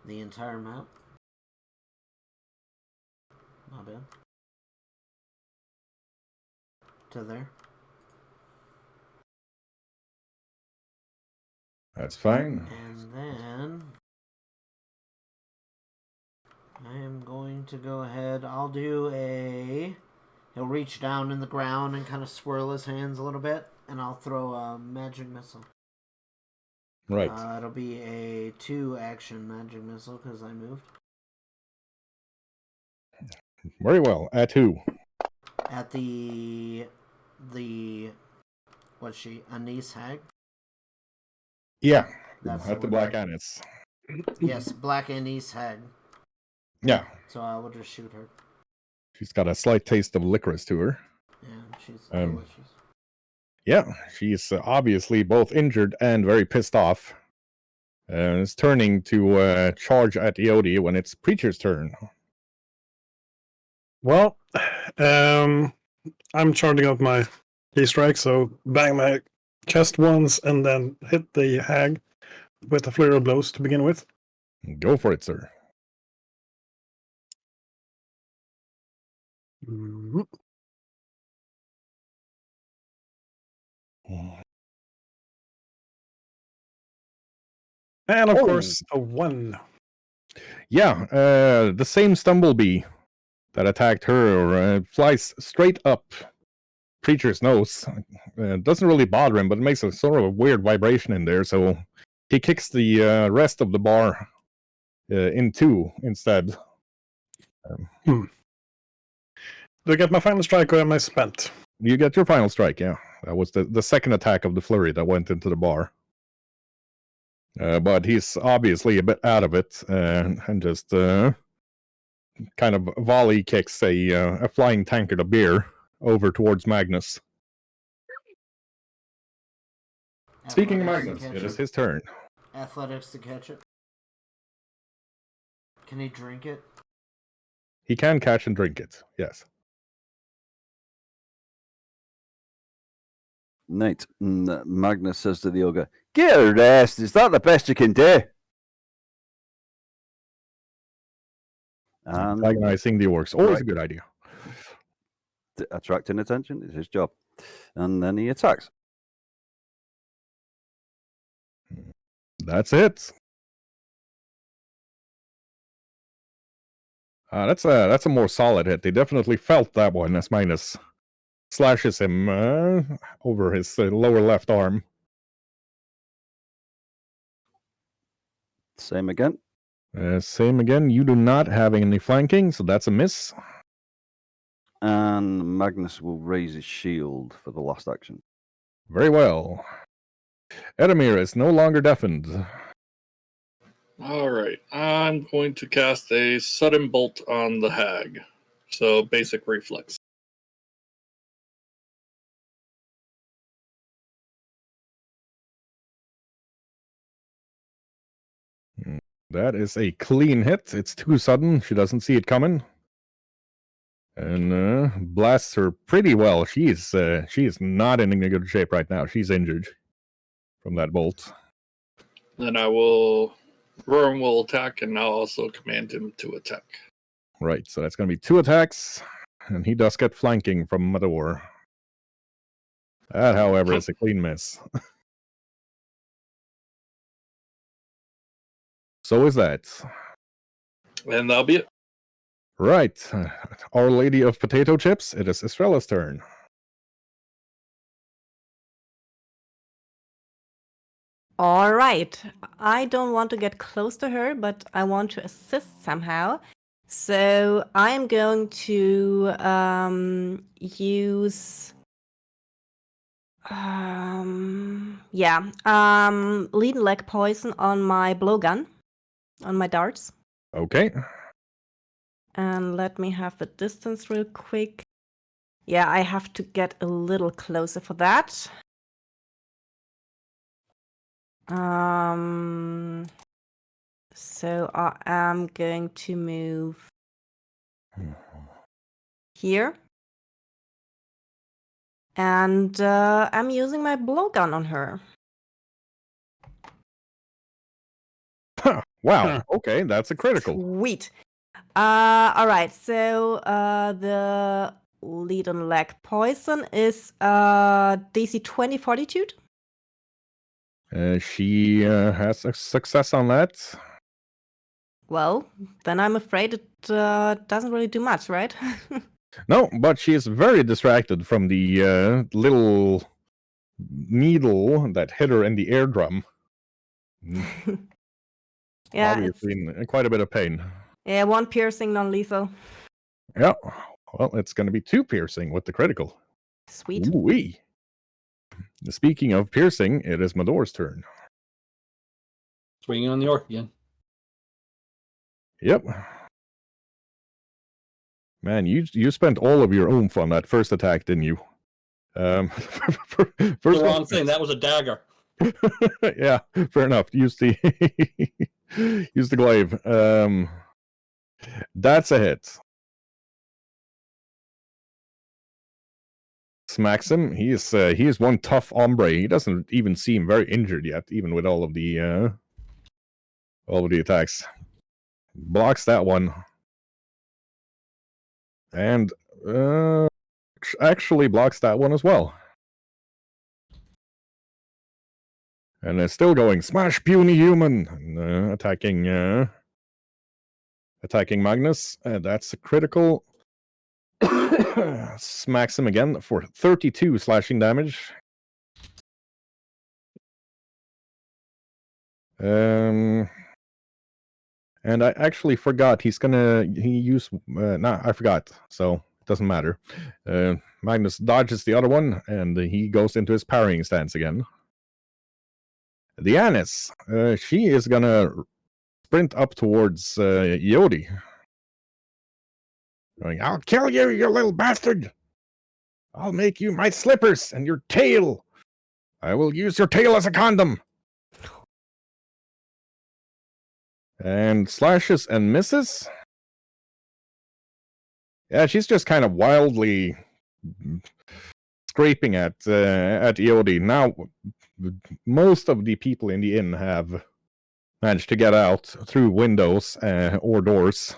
the entire map. My bad. To there. That's fine. And then I am going to go ahead. I'll do a. He'll reach down in the ground and kind of swirl his hands a little bit, and I'll throw a magic missile. Right. It'll be a 2-action magic missile because I moved. Very well. At who? At the what's she? Anise Hag? Yeah. That's At the one. Black Anise. Yes, Black Anise Hag. Yeah. So I will just shoot her. She's got a slight taste of licorice to her. Yeah, she's Um, delicious. Yeah, she's obviously both injured and very pissed off. Is turning to charge at Iodi when it's Preacher's turn. Well, I'm charging up my key strike, so bang my chest once and then hit the hag with a flurry of blows to begin with. Go for it, sir. Mhm. And of course, a 1. Yeah, the same Stumblebee that attacked her flies straight up Preacher's nose. Doesn't really bother him, but it makes a sort of a weird vibration in there, so he kicks the rest of the bar in 2 instead. Do I get my final strike or am I spent? You get your final strike, yeah. That was the second attack of the flurry that went into the bar. But he's obviously a bit out of it, and just kind of volley kicks a flying tankard of beer over towards Magnus. Speaking of Athletics to Magnus, catch it is his turn. Athletics to catch it. Can he drink it? He can catch and drink it, yes. Right. And Magnus says to the ogre, "Get a rest. Is that the best you can do?" And Antagonizing the orcs, always right. a good idea. Attracting attention is his job. And then he attacks. That's it. That's a more solid hit. They definitely felt that one as Magnus slashes him over his lower left arm. Same again. Same again. You do not have any flanking, so that's a miss. And Magnus will raise his shield for the last action. Very well. Edamir is no longer deafened. All right, I'm going to cast a sudden bolt on the hag. So basic reflex. That is a clean hit. It's too sudden. She doesn't see it coming. And blasts her pretty well. She is not in a good shape right now. She's injured from that bolt. Then Roran will attack, and I'll also command him to attack. Right, so that's going to be 2 attacks. And he does get flanking from Mador. That, however, is a clean miss. So is that. And that'll be it. Right. Our Lady of Potato Chips, it is Estrella's turn. All right. I don't want to get close to her, but I want to assist somehow. So I'm going to use lead and leg poison on my blowgun, on my darts. Okay. And let me have the distance real quick. Yeah, I have to get a little closer for that. So I am going to move here. And I'm using my blowgun on her. Wow. Okay, that's a critical. Sweet. All right. So the lead and leg poison is DC 20 fortitude. She has a success on that. Well, then I'm afraid it doesn't really do much, right? No, but she is very distracted from the little needle that hit her in the eardrum. Yeah, Obviously, in quite a bit of pain. yeah, 1 piercing, non-lethal. Yeah. Well, it's going to be 2 piercing with the critical. Sweet. Ooh-wee. Speaking of piercing, it is Mador's turn. Swinging on the orc again. Yep. Man, you spent all of your oomph on that first attack, didn't you? First The wrong thing. That was a dagger. Yeah, fair enough. Use the use the glaive. That's a hit. Smacks him. He is one tough hombre. He doesn't even seem very injured yet, even with all of the attacks. Blocks that one, and actually blocks that one as well. And it's still going. Smash, puny human! Attacking Magnus. That's a critical. Smacks him again for 32 slashing damage. And I actually forgot he used. Nah, I forgot. So it doesn't matter. Magnus dodges the other one, and he goes into his parrying stance again. The Anis, she is gonna sprint up towards Yodi. Going, I'll kill you, you little bastard! I'll make you my slippers and your tail! I will use your tail as a condom! And slashes and misses. Yeah, she's just kind of wildly scraping at Yodi. Now, most of the people in the inn have managed to get out through windows or doors.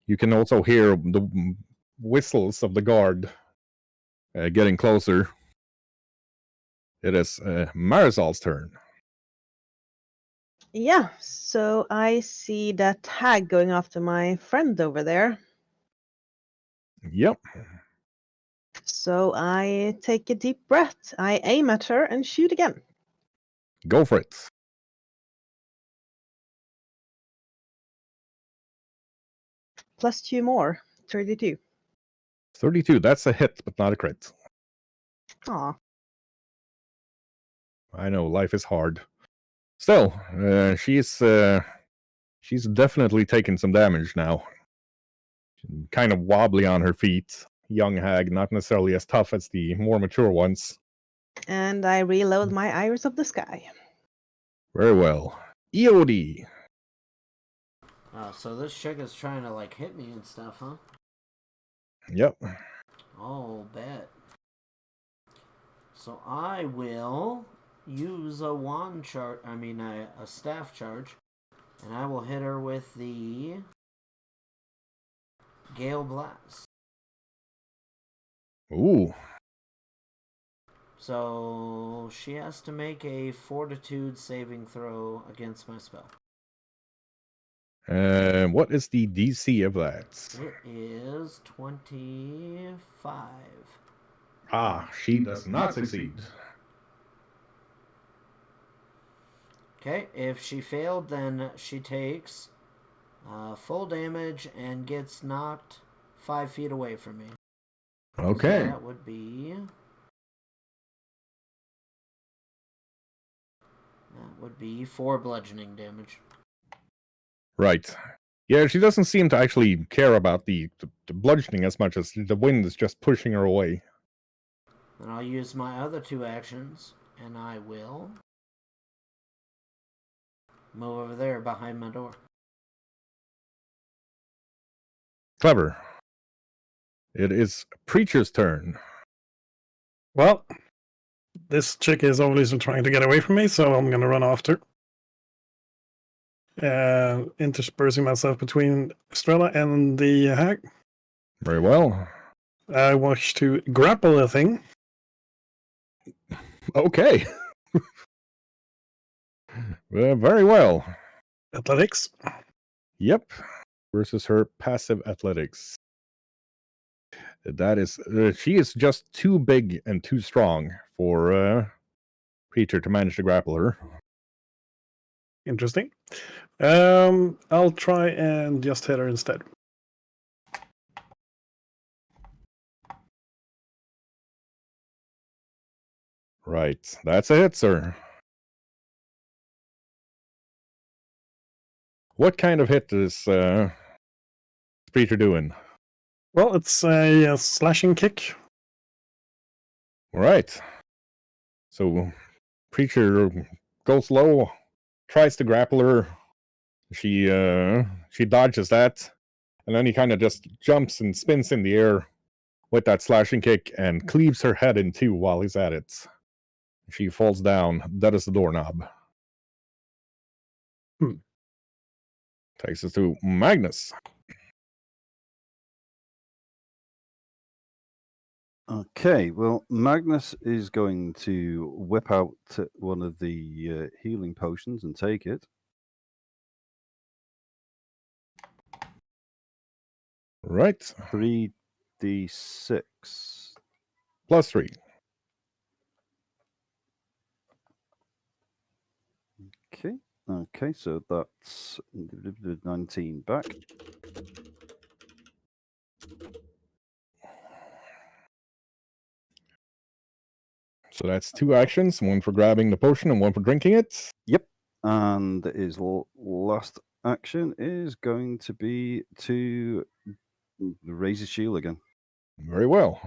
You can also hear the whistles of the guard getting closer. It is Marisol's turn. Yeah, so I see that tag going after my friend over there. Yep. So I take a deep breath. I aim at her and shoot again. Go for it. Plus 2 more. 32. 32. That's a hit, but not a crit. Aw. I know, life is hard. Still, she's definitely taking some damage now. Kind of wobbly on her feet. Young hag, not necessarily as tough as the more mature ones. And I reload my Iris of the Sky. Very well. EOD. Oh, so this chick is trying to like hit me and stuff, huh? Yep. Oh, bet. So I will use a wand charge. I mean, a staff charge, and I will hit her with the Gale Blast. Ooh. So she has to make a Fortitude saving throw against my spell. What is the DC of that? It is 25. Ah, she does not succeed. Okay, if she failed, then she takes full damage and gets knocked 5 feet away from me. Okay. That would be... That would be 4 bludgeoning damage. Right. Yeah, she doesn't seem to actually care about the bludgeoning as much as the wind is just pushing her away. Then I'll use my other 2 actions, and I will move over there behind my door. Clever. It is Preacher's turn. Well, this chick is obviously trying to get away from me, so I'm going to run after. Interspersing myself between Estrella and the hag. Very well. I wish to grapple the thing. Okay. Very well. Athletics. Yep. Versus her passive athletics. That is, she is just too big and too strong for Preacher to manage to grapple her. Interesting. I'll try and just hit her instead. Right. That's a hit, sir. What kind of hit is Preacher doing? Well, it's a slashing kick. Right. So Preacher goes low, tries to grapple her. She dodges that, and then he kind of just jumps and spins in the air with that slashing kick and cleaves her head in two while he's at it. She falls down. That is the doorknob. Takes us to Magnus. Okay, well, Magnus is going to whip out one of the healing potions and take it. Right. 3d6. Plus 3. Okay, so that's 19 back. So that's 2 actions, one for grabbing the potion and one for drinking it. Yep, and his last action is going to be to raise his shield again. Very well.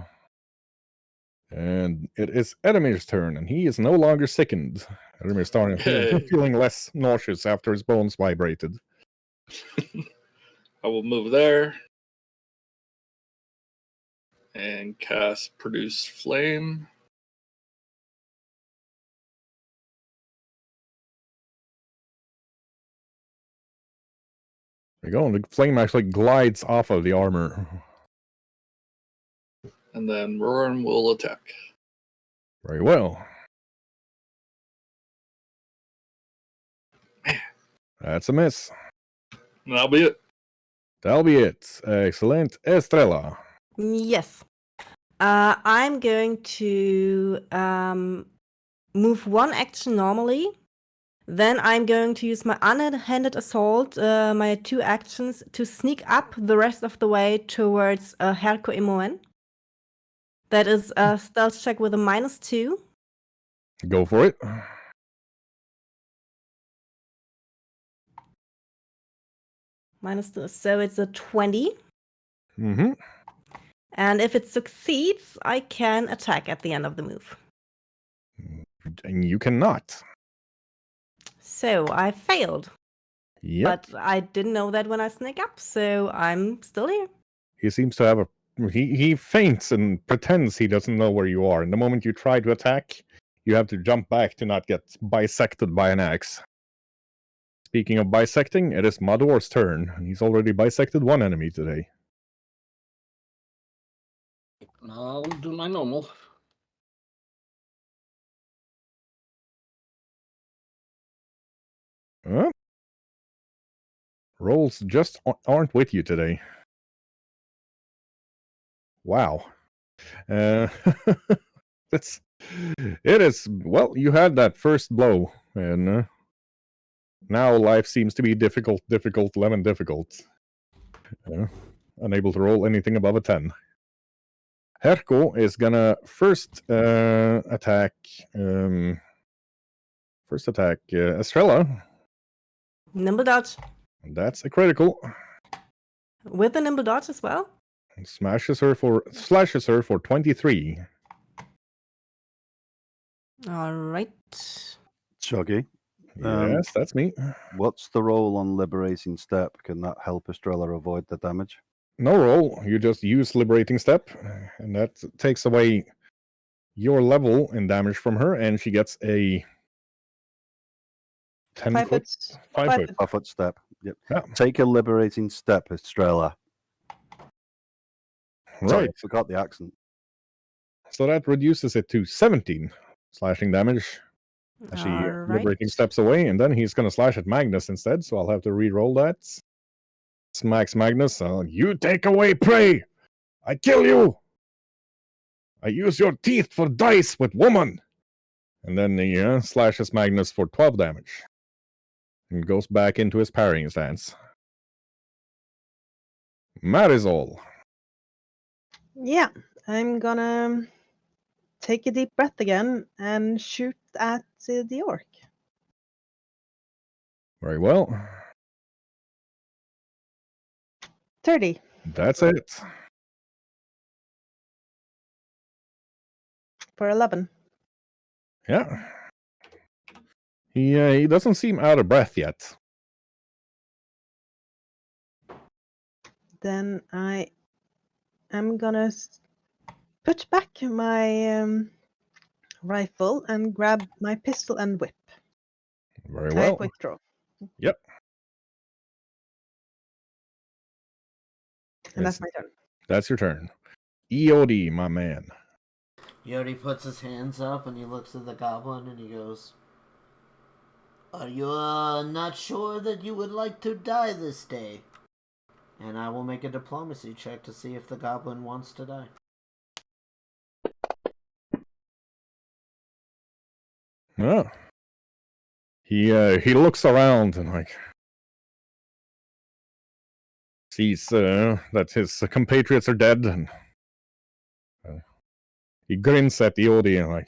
And it is Edemir's turn, and he is no longer sickened. Edemir's starting feeling less nauseous after his bones vibrated. I will move there and cast Produce Flame. There you go. And the flame actually glides off of the armor. And then Roran will attack. Very well. That's a miss. And that'll be it. That'll be it. Excellent. Estrella. Yes. I'm going to move one action normally. Then I'm going to use my unhanded assault, my 2 actions, to sneak up the rest of the way towards Herko Imoen. That is a stealth check with a -2. Go for it. -2, so it's a 20. Mm-hmm. And if it succeeds, I can attack at the end of the move. And you cannot. So I failed. Yep. But I didn't know that when I sneak up, so I'm still here. He seems to have a... He feints and pretends he doesn't know where you are. And the moment you try to attack, you have to jump back to not get bisected by an axe. Speaking of bisecting, it is Mador's turn. He's already bisected one enemy today. I'll do my normal. Rolls just aren't with you today. Wow. It is, well, you had that first blow, and now life seems to be difficult, lemon difficult. Unable to roll anything above a 10. Herko is gonna first attack Estrella. Nimble dodge. That's a critical. With the nimble dodge as well? Slashes her for 23. All right. Chuggy. Yes, that's me. What's the roll on Liberating Step? Can that help Estrella avoid the damage? No roll. You just use Liberating Step, and that takes away your level in damage from her, and she gets a 10 5 foot, foot. 5 foot. 5 foot step. Yep. Yeah. Take a Liberating Step, Estrella. Sorry, Right. I forgot the accent. So that reduces it to 17 slashing damage. As she All right. Liberating Steps away, and then he's going to slash at Magnus instead, so I'll have to re-roll that. smacks Magnus. You take away prey! I kill you! I use your teeth for dice with woman! And then he slashes Magnus for 12 damage. And goes back into his parrying stance. Marisol. Yeah, I'm gonna take a deep breath again and shoot at the orc. Very well. 30 That's it. for 11. Yeah. He doesn't seem out of breath yet. Then I am gonna put back my rifle and grab my pistol and whip. Very I well. quick draw. Yep. And Yes. that's my turn. That's your turn. EOD, my man. Yodi puts his hands up and he looks at the goblin and he goes, "Are you not sure that you would like to die this day?" And I will make a diplomacy check to see if the goblin wants to die. Oh. He looks around and sees that his compatriots are dead, and he grins at EOD and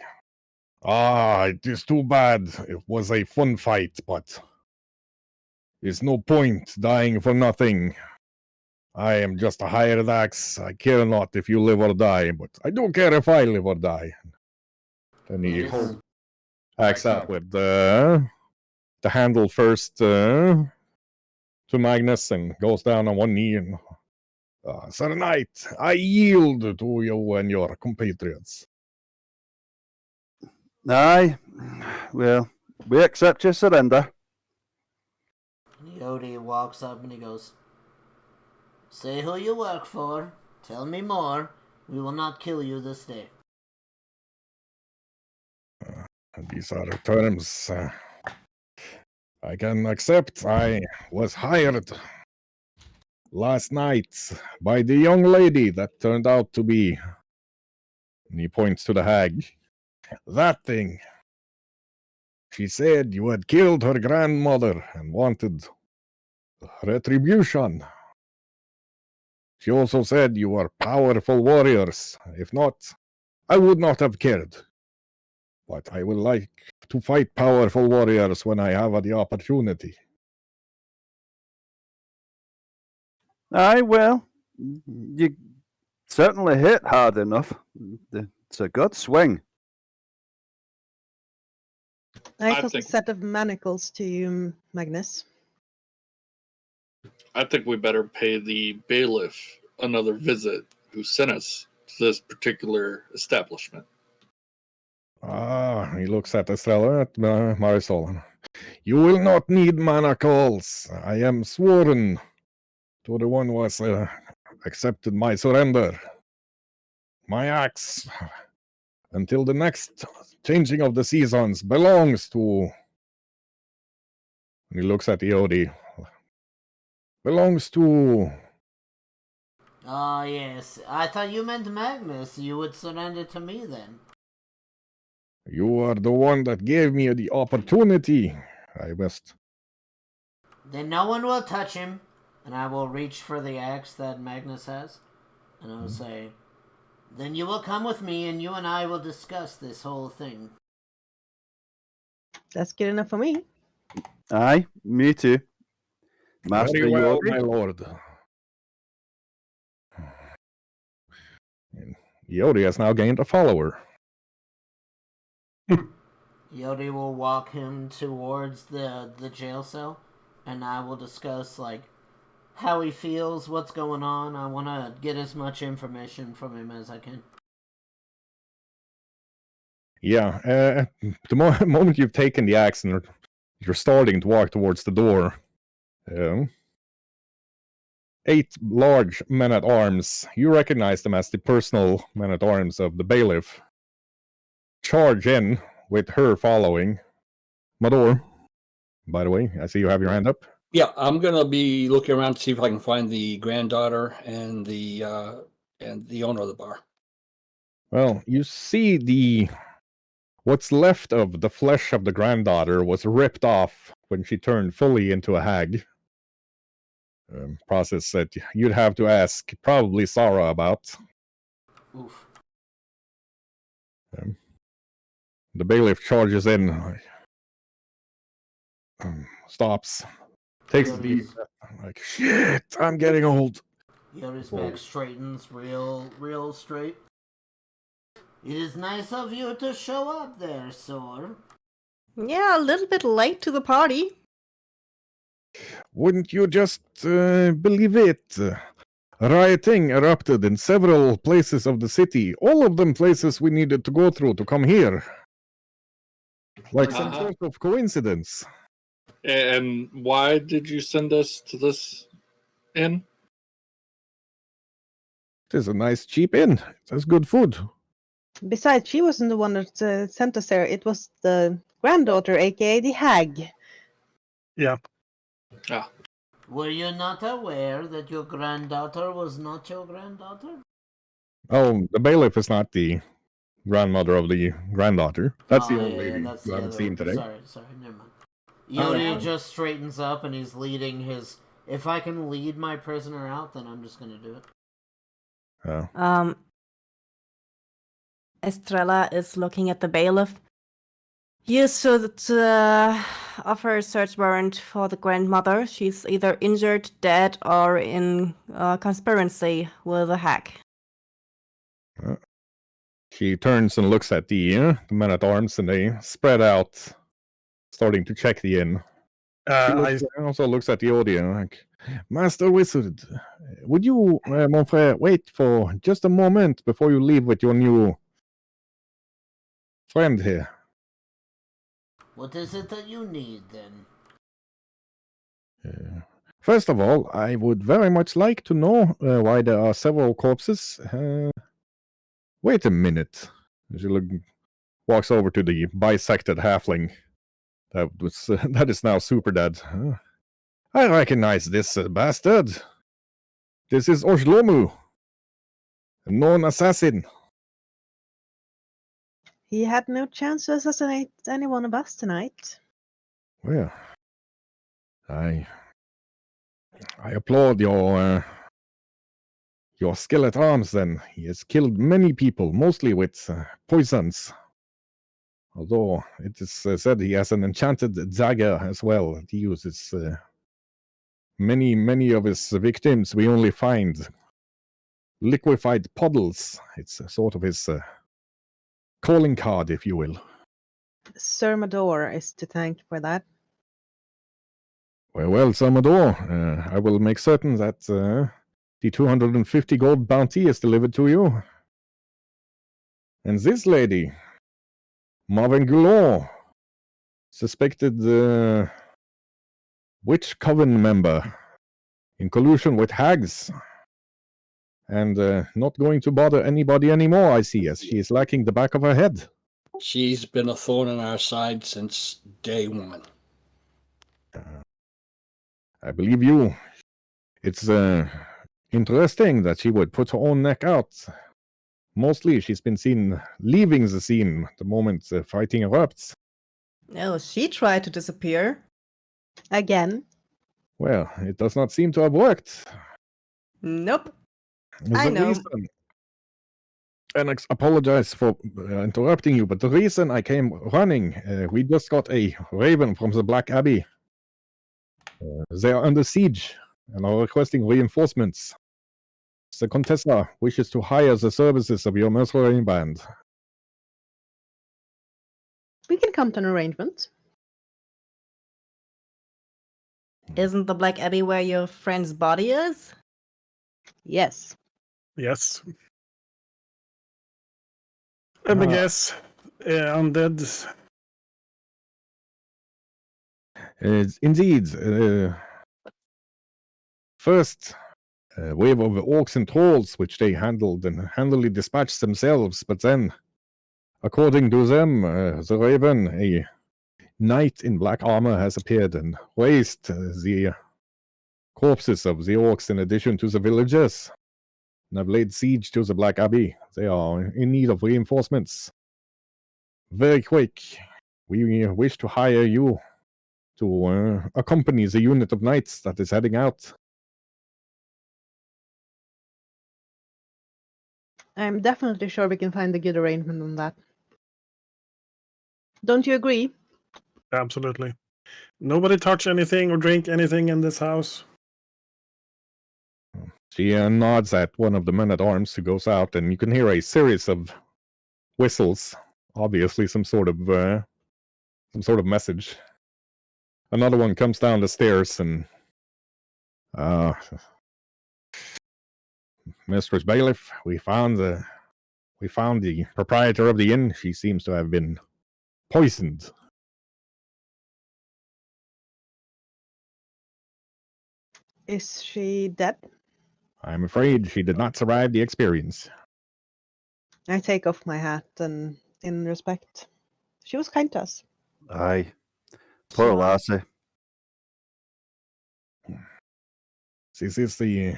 it is too bad. It was a fun fight, but there's no point dying for nothing. I am just a hired axe. I care not if you live or die, but I do care if I live or die. Then he Yes. holds axe out with the handle first to Magnus and goes down on one knee and Sir Knight, I yield to you and your compatriots. Aye. Well, we accept your surrender. Yodi walks up and he goes, "Say who you work for. Tell me more. We will not kill you this day." These are the terms I can accept. I was hired last night by the young lady that turned out to be, and he points to the hag, that thing. She said you had killed her grandmother and wanted retribution. She also said you were powerful warriors. If not, I would not have cared. But I would like to fight powerful warriors when I have the opportunity. Aye, well, you certainly hit hard enough. It's a good swing. I I toss a think- set of manacles to you, Magnus. I think we better pay the bailiff another visit who sent us to this particular establishment. He looks at Estrella, at Marisol. You will not need manacles. I am sworn to the one who has accepted my surrender. My axe, until the next changing of the seasons, belongs to... He looks at Eodi. Belongs to... Oh, yes. I thought you meant Magnus. You would surrender to me then. You are the one that gave me the opportunity. I must... Then no one will touch him. And I will reach for the axe that Magnus has. And I will say, "Then you will come with me and you and I will discuss this whole thing." That's good enough for me. Aye, me too. Master Very well, Yodi. my lord. Yodi has now gained a follower. Yodi will walk him towards the jail cell. And I will discuss, how he feels, what's going on. I want to get as much information from him as I can. Yeah, the moment you've taken the axe and you're starting to walk towards the door, 8 large men-at-arms, you recognize them as the personal men-at-arms of the bailiff, charge in with her following. Mador, by the way, I see you have your hand up. Yeah, I'm gonna be looking around to see if I can find the granddaughter and the owner of the bar. Well, you see what's left of the flesh of the granddaughter was ripped off when she turned fully into a hag. Process that you'd have to ask probably Sarah about. Oof. The bailiff charges in, stops, takes a deep Yoda's, breath, like, shit, I'm getting old. Yoda's Whoa. back straightens real straight. It is nice of you to show up there, sir. Yeah, a little bit late to the party. Wouldn't you just believe it? Rioting erupted in several places of the city, all of them places we needed to go through to come here. Like some sort of coincidence. And why did you send us to this inn? It is a nice cheap inn. It has good food. Besides, she wasn't the one that sent us there. It was the granddaughter, aka the hag. Yeah. Ah, Were you not aware that your granddaughter was not your granddaughter? Oh, the bailiff is not the grandmother of the granddaughter. That's the old lady that's you the haven't other seen one. today. Sorry, never mind. Yodi yeah. just straightens up and he's leading his. If I can lead my prisoner out, then I'm just gonna do it. Oh. Estrella is looking at the bailiff. You should offer a search warrant for the grandmother. She's either injured, dead, or in conspiracy with a hack. She turns and looks at the men-at-arms, and they spread out, starting to check the inn. She also looks at the audio, like, Master Wizard, would you, mon frère, wait for just a moment before you leave with your new friend here? What is it that you need then? First of all, I would very much like to know why there are several corpses. Wait a minute. She walks over to the bisected halfling that is now super dead. I recognize this bastard. This is Oshlomu, a known assassin. He had no chance to assassinate any one of us tonight. Well, I applaud your skill at arms. Then he has killed many people, mostly with poisons. Although it is said he has an enchanted dagger as well. He uses many of his victims. We only find liquefied puddles. It's sort of his calling card, if you will. Sir Mador is to thank for that. Well, Salvador, I will make certain that the 250 gold bounty is delivered to you. And this lady, Marvin Goulon, suspected witch coven member in collusion with hags. And not going to bother anybody anymore, I see, as she is lacking the back of her head. She's been a thorn in our side since day one. I believe you. It's interesting that she would put her own neck out. Mostly, she's been seen leaving the scene the moment the fighting erupts. No, she tried to disappear. Again. Well, it does not seem to have worked. Nope. The I know. reason, and I apologize for interrupting you, but the reason I came running, we just got a raven from the Black Abbey. They are under siege and are requesting reinforcements. The Contessa wishes to hire the services of your mercenary band. We can come to an arrangement. Isn't the Black Abbey where your friend's body is? Yes. Yes. Let me guess. Undead. Indeed. First, a wave of orcs and trolls, which they handled and handily dispatched themselves, but then, according to them, the Raven, a knight in black armor, has appeared and raised the corpses of the orcs in addition to the villagers, and have laid siege to the Black Abbey. They are in need of reinforcements. Very quick. We wish to hire you to accompany the unit of knights that is heading out. I'm definitely sure we can find a good arrangement on that. Don't you agree? Absolutely. Nobody touch anything or drink anything in this house. She nods at one of the men-at-arms who goes out, and you can hear a series of whistles. Obviously, some sort of message. Another one comes down the stairs, and Mistress Bailiff, we found the proprietor of the inn. She seems to have been poisoned. Is she dead? I'm afraid she did not survive the experience. I take off my hat and in respect. She was kind to us. Aye. Poor Sure. lassie. This is the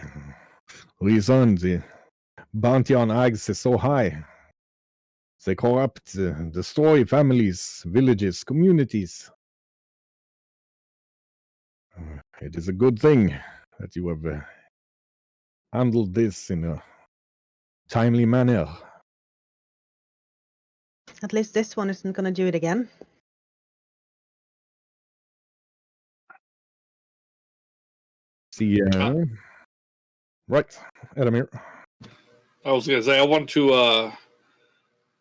reason the bounty on eggs is so high. They corrupt, destroy families, villages, communities. It is a good thing that you have handled this in a timely manner. At least this one isn't gonna do it again. See, right, Edamir. I was gonna say I want to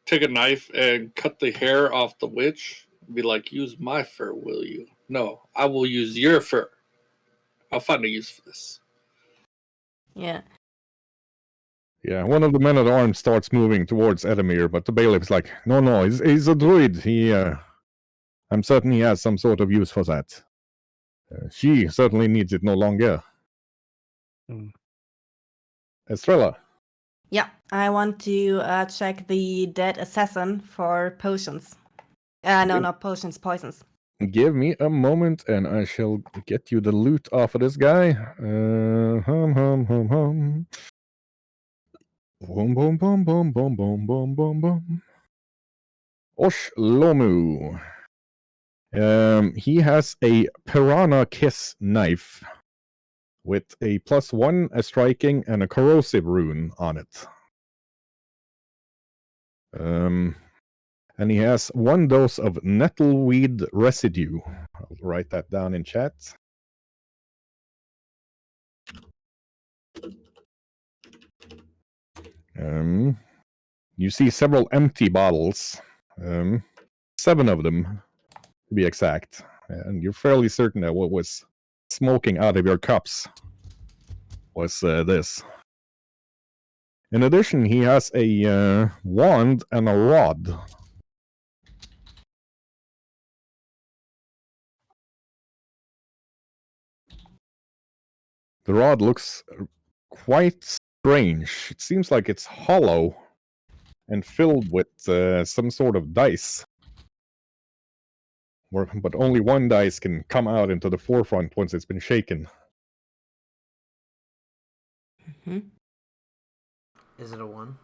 take a knife and cut the hair off the witch. Be like, use my fur, will you? No, I will use your fur. I'll find a use for this. Yeah. Yeah, one of the men-at-arms starts moving towards Edamir, but the bailiff's like, no, he's a druid. I'm certain he has some sort of use for that. She certainly needs it no longer. Estrella. Yeah, I want to check the dead assassin for potions. No, not potions, poisons. Give me a moment, and I shall get you the loot off of this guy. Hum. Boom, boom, boom, boom, boom, boom, boom, boom, boom. Osh Lomu. He has a Piranha Kiss knife with a +1, a striking, and a corrosive rune on it. And he has 1 dose of nettleweed residue. I'll write that down in chat. You see several empty bottles, 7 of them to be exact, and you're fairly certain that what was smoking out of your cups was this. In addition, he has a wand and a rod. The rod looks quite strange. It seems like it's hollow and filled with some sort of dice. But only one dice can come out into the forefront once it's been shaken. Mm-hmm. Is it a 1?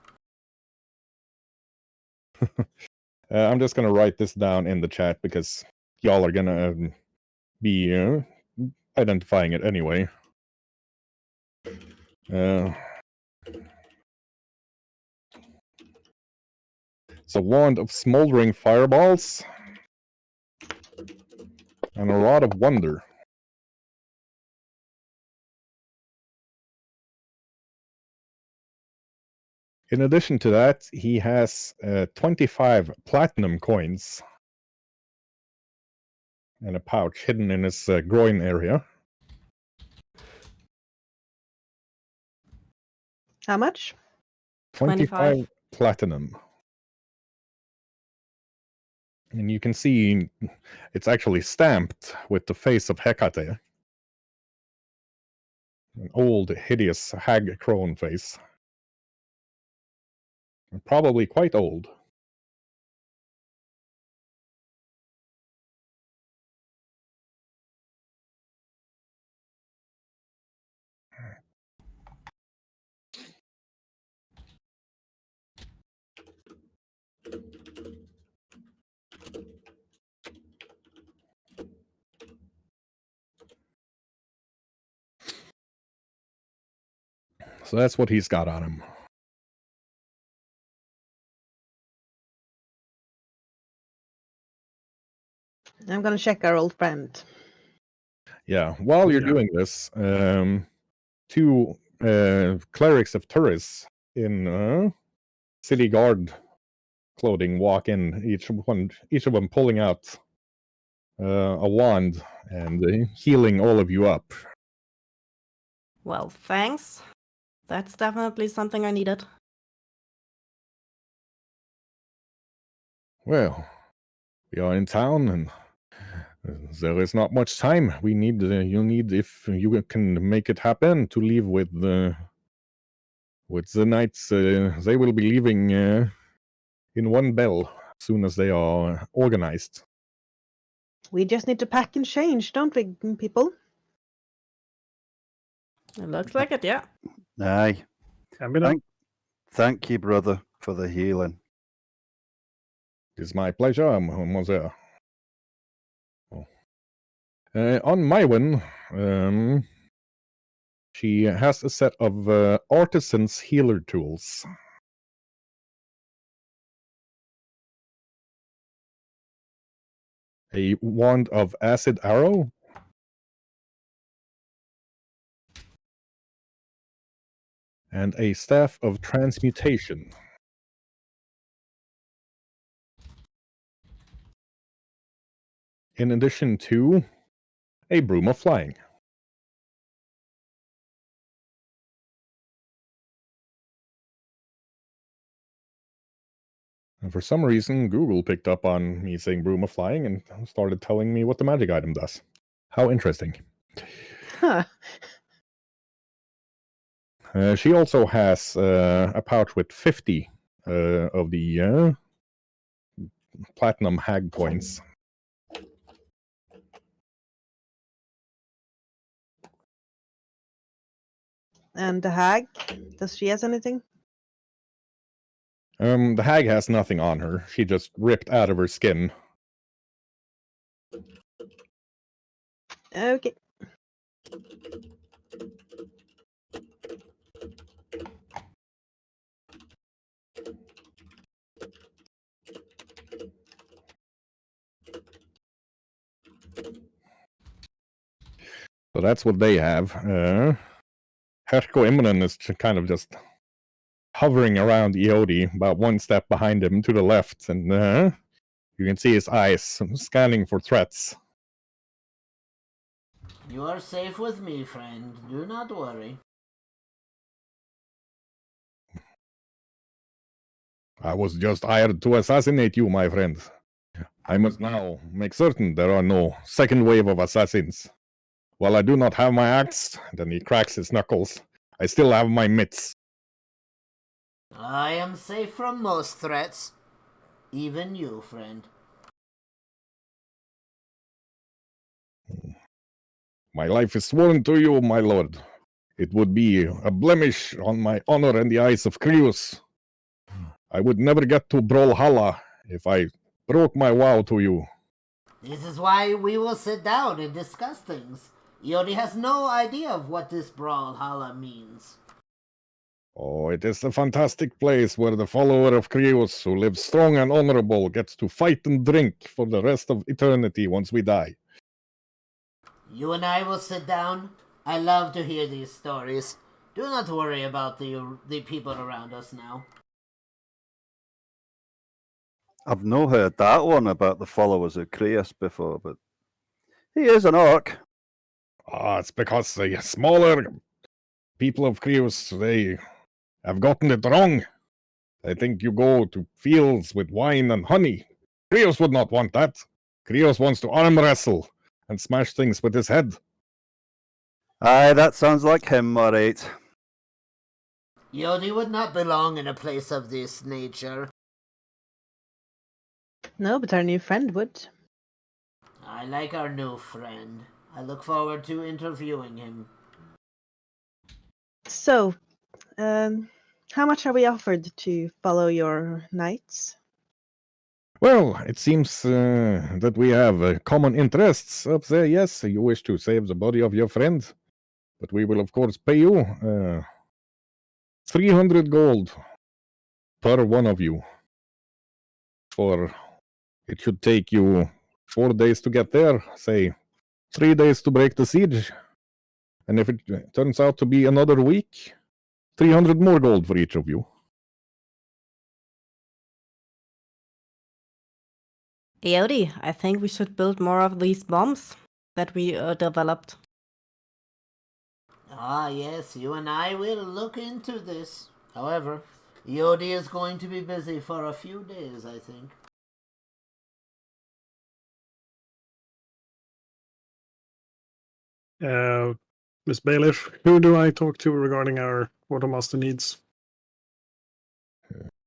I'm just going to write this down in the chat because y'all are going to be identifying it anyway. It's a wand of smoldering fireballs and a rod of wonder. In addition to that, he has 25 platinum coins in a pouch hidden in his groin area. How much? 25 platinum. And you can see it's actually stamped with the face of Hecate. An old, hideous hag crone face. Probably quite old. So that's what he's got on him. I'm gonna check our old friend. Yeah, while you're Yeah. doing this, two clerics of Turris in city guard clothing walk in, each of them pulling out a wand and healing all of you up. Well, thanks. That's definitely something I needed. Well, we are in town, and there is not much time. We need you need, if you can make it happen, to leave with the knights. They will be leaving in one bell as soon as they are organized. We just need to pack and change, don't we, people? It looks like it, yeah. Aye. And we know. Thank you, brother, for the healing. It is my pleasure, Mademoiselle. On Mywin, she has a set of artisan's healer tools. A wand of acid arrow, and a staff of transmutation. In addition to a broom of flying. And for some reason, Google picked up on me saying broom of flying and started telling me what the magic item does. How interesting. Huh. She also has a pouch with 50 of the platinum hag coins. And the hag, does she has anything? The hag has nothing on her. She just ripped out of her skin. Okay. So that's what they have. Herko Immonen is kind of just hovering around Eodi, about one step behind him to the left, and you can see his eyes scanning for threats. You are safe with me, friend. Do not worry. I was just hired to assassinate you, my friend. I must now make certain there are no second wave of assassins. While I do not have my axe, then he cracks his knuckles, I still have my mitts. I am safe from most threats. Even you, friend. My life is sworn to you, my lord. It would be a blemish on my honor in the eyes of Krius. I would never get to Brawlhalla if I broke my vow to you. This is why we will sit down and discuss things. Yodi has no idea of what this Brawlhalla means. Oh, it is a fantastic place where the follower of Krius, who lives strong and honorable, gets to fight and drink for the rest of eternity once we die. You and I will sit down. I love to hear these stories. Do not worry about the people around us now. I've no heard that one about the followers of Creus before, but he is an orc. It's because the smaller people of Krius, they have gotten it wrong. They think you go to fields with wine and honey. Krios would not want that. Krios wants to arm wrestle and smash things with his head. Aye, that sounds like him, alright. Yodi would not belong in a place of this nature. No, but our new friend would. I like our new friend. I look forward to interviewing him. So, how much are we offered to follow your knights? Well, it seems that we have common interests up there. Yes, you wish to save the body of your friend, but we will, of course, pay you 300 gold per one of you. For it should take you 4 days to get there, say 3 days to break the siege. And if it turns out to be another week, 300 more gold for each of you. Eodi, I think we should build more of these bombs that we developed. Ah, yes, you and I will look into this. However, Yodi is going to be busy for a few days, I think. Miss Bailiff, who do I talk to regarding our quartermaster needs?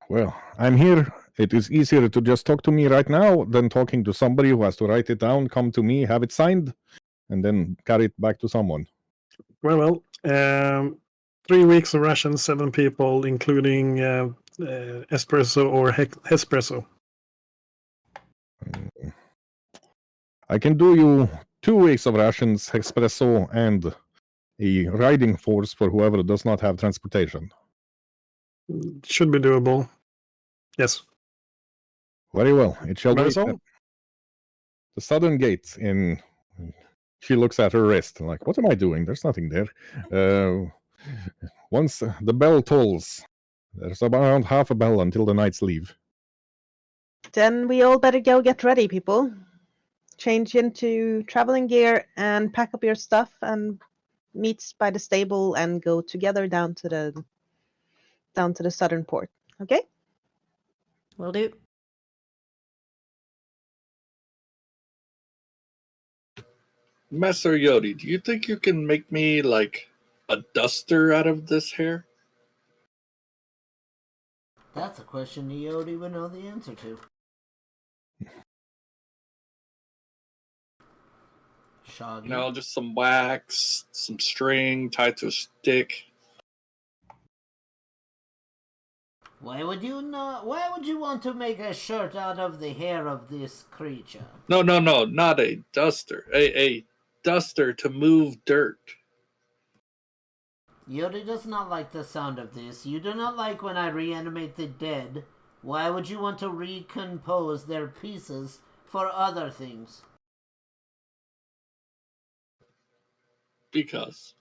Well, I'm here. It is easier to just talk to me right now than talking to somebody who has to write it down, come to me, have it signed, and then carry it back to someone. Well, 3 weeks of rations, 7 people, including espresso or espresso. I can do you 2 weeks of rations, espresso, and a riding force for whoever does not have transportation. Should be doable. Yes. Very well. It shall wait Marisol? at the southern gate. In she looks at her wrist like, "What am I doing? There's nothing there." Once the bell tolls, there's around half a bell until the knights leave. Then we all better go get ready, people. Change into traveling gear and pack up your stuff and meet by the stable and go together down to the southern port. Okay? Will do. Master Yodi, do you think you can make me like a duster out of this hair? That's a question Yodi would know the answer to. Shoggy. No, just some wax, some string tied to a stick. Why would you want to make a shirt out of the hair of this creature? No, not a duster. A duster to move dirt. Yodi does not like the sound of this. You do not like when I reanimate the dead. Why would you want to recompose their pieces for other things? Because.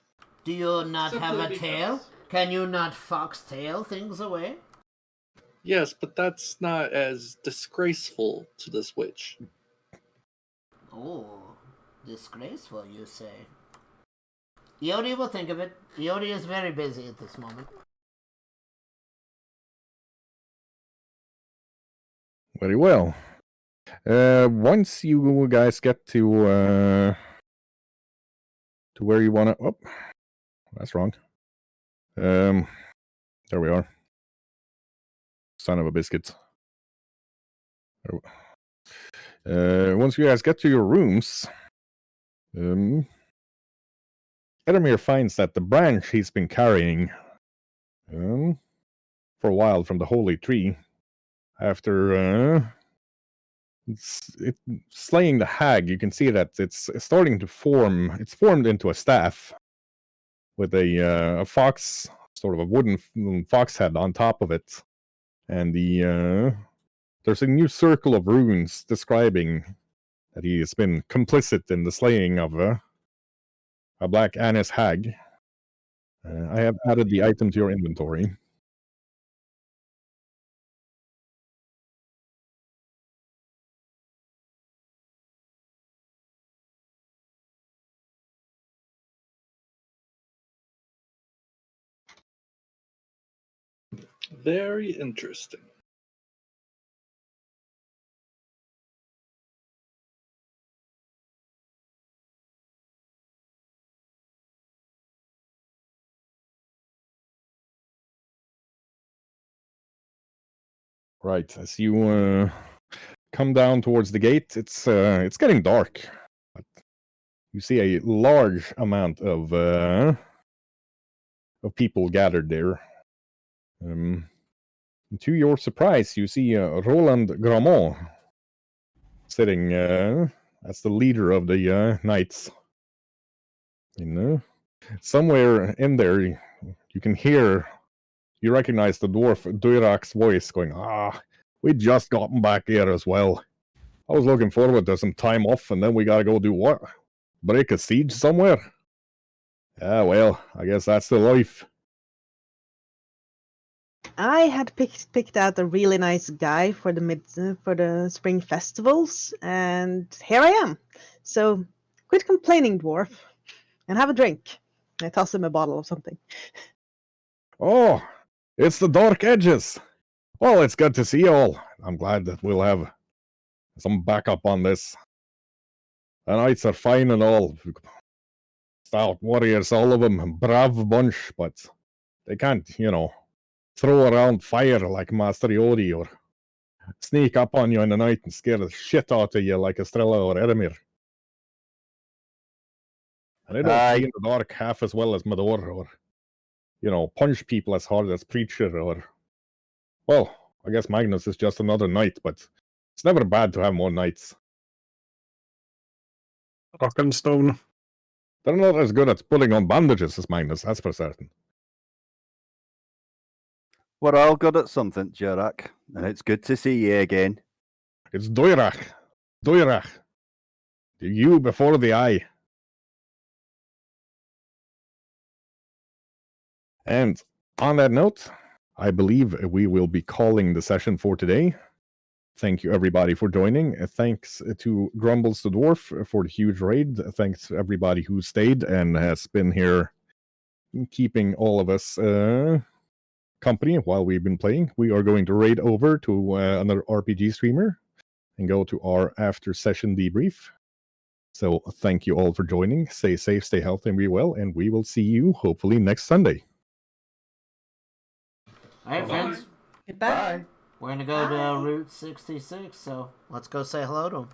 Do you not Simply have a because. tail? Can you not foxtail things away? Yes, but that's not as disgraceful to this witch. Oh, disgraceful, you say? Yodi will think of it. Yodi is very busy at this moment. Very well. Once you guys get to where you want to... Oh, that's wrong. There we are. Son of a biscuit. Once you guys get to your rooms, Edamir finds that the branch he's been carrying for a while from the holy tree, after slaying the hag, you can see that it's starting to form. It's formed into a staff with a fox, sort of a wooden fox head on top of it, and there's a new circle of runes describing that he has been complicit in the slaying of a black anise hag. I have added the item to your inventory. Very interesting. Right, as you come down towards the gate, it's getting dark. But you see a large amount of people gathered there. To your surprise, you see Roland Gramont sitting as the leader of the knights. Somewhere in there, you can hear you recognize the dwarf Duirak's voice going, we just gotten back here as well. I was looking forward to some time off, and then we gotta go do what? Break a siege somewhere? Yeah, well, I guess that's the life. I had picked out a really nice guy for the spring festivals, and here I am. So quit complaining, dwarf, and have a drink. I toss him a bottle of something. Oh, it's the Dark Edges. Well, it's good to see you all. I'm glad that we'll have some backup on this. The knights are fine and all. Stout warriors, all of them, brave bunch, but they can't, throw around fire like Master Yodi or sneak up on you in the night and scare the shit out of you like Estrella or Edemir. And they don't see in the dark half as well as Medor or, punch people as hard as Preacher or... Well, I guess Magnus is just another knight, but it's never bad to have more knights. Rock and stone. They're not as good at putting on bandages as Magnus, that's for certain. We're all good at something, Jurak, and it's good to see you again. It's Duirak. Duirak. The U before the I. And on that note, I believe we will be calling the session for today. Thank you, everybody, for joining. Thanks to Grumbles the Dwarf for the huge raid. Thanks to everybody who stayed and has been here keeping all of us company while we've been playing. We are going to raid over to another RPG streamer and go to our after-session debrief. So thank you all for joining. Stay safe, stay healthy, and be well, and we will see you hopefully next Sunday. All right, friends. Goodbye. We're going to go to Route 66, so let's go say hello to them.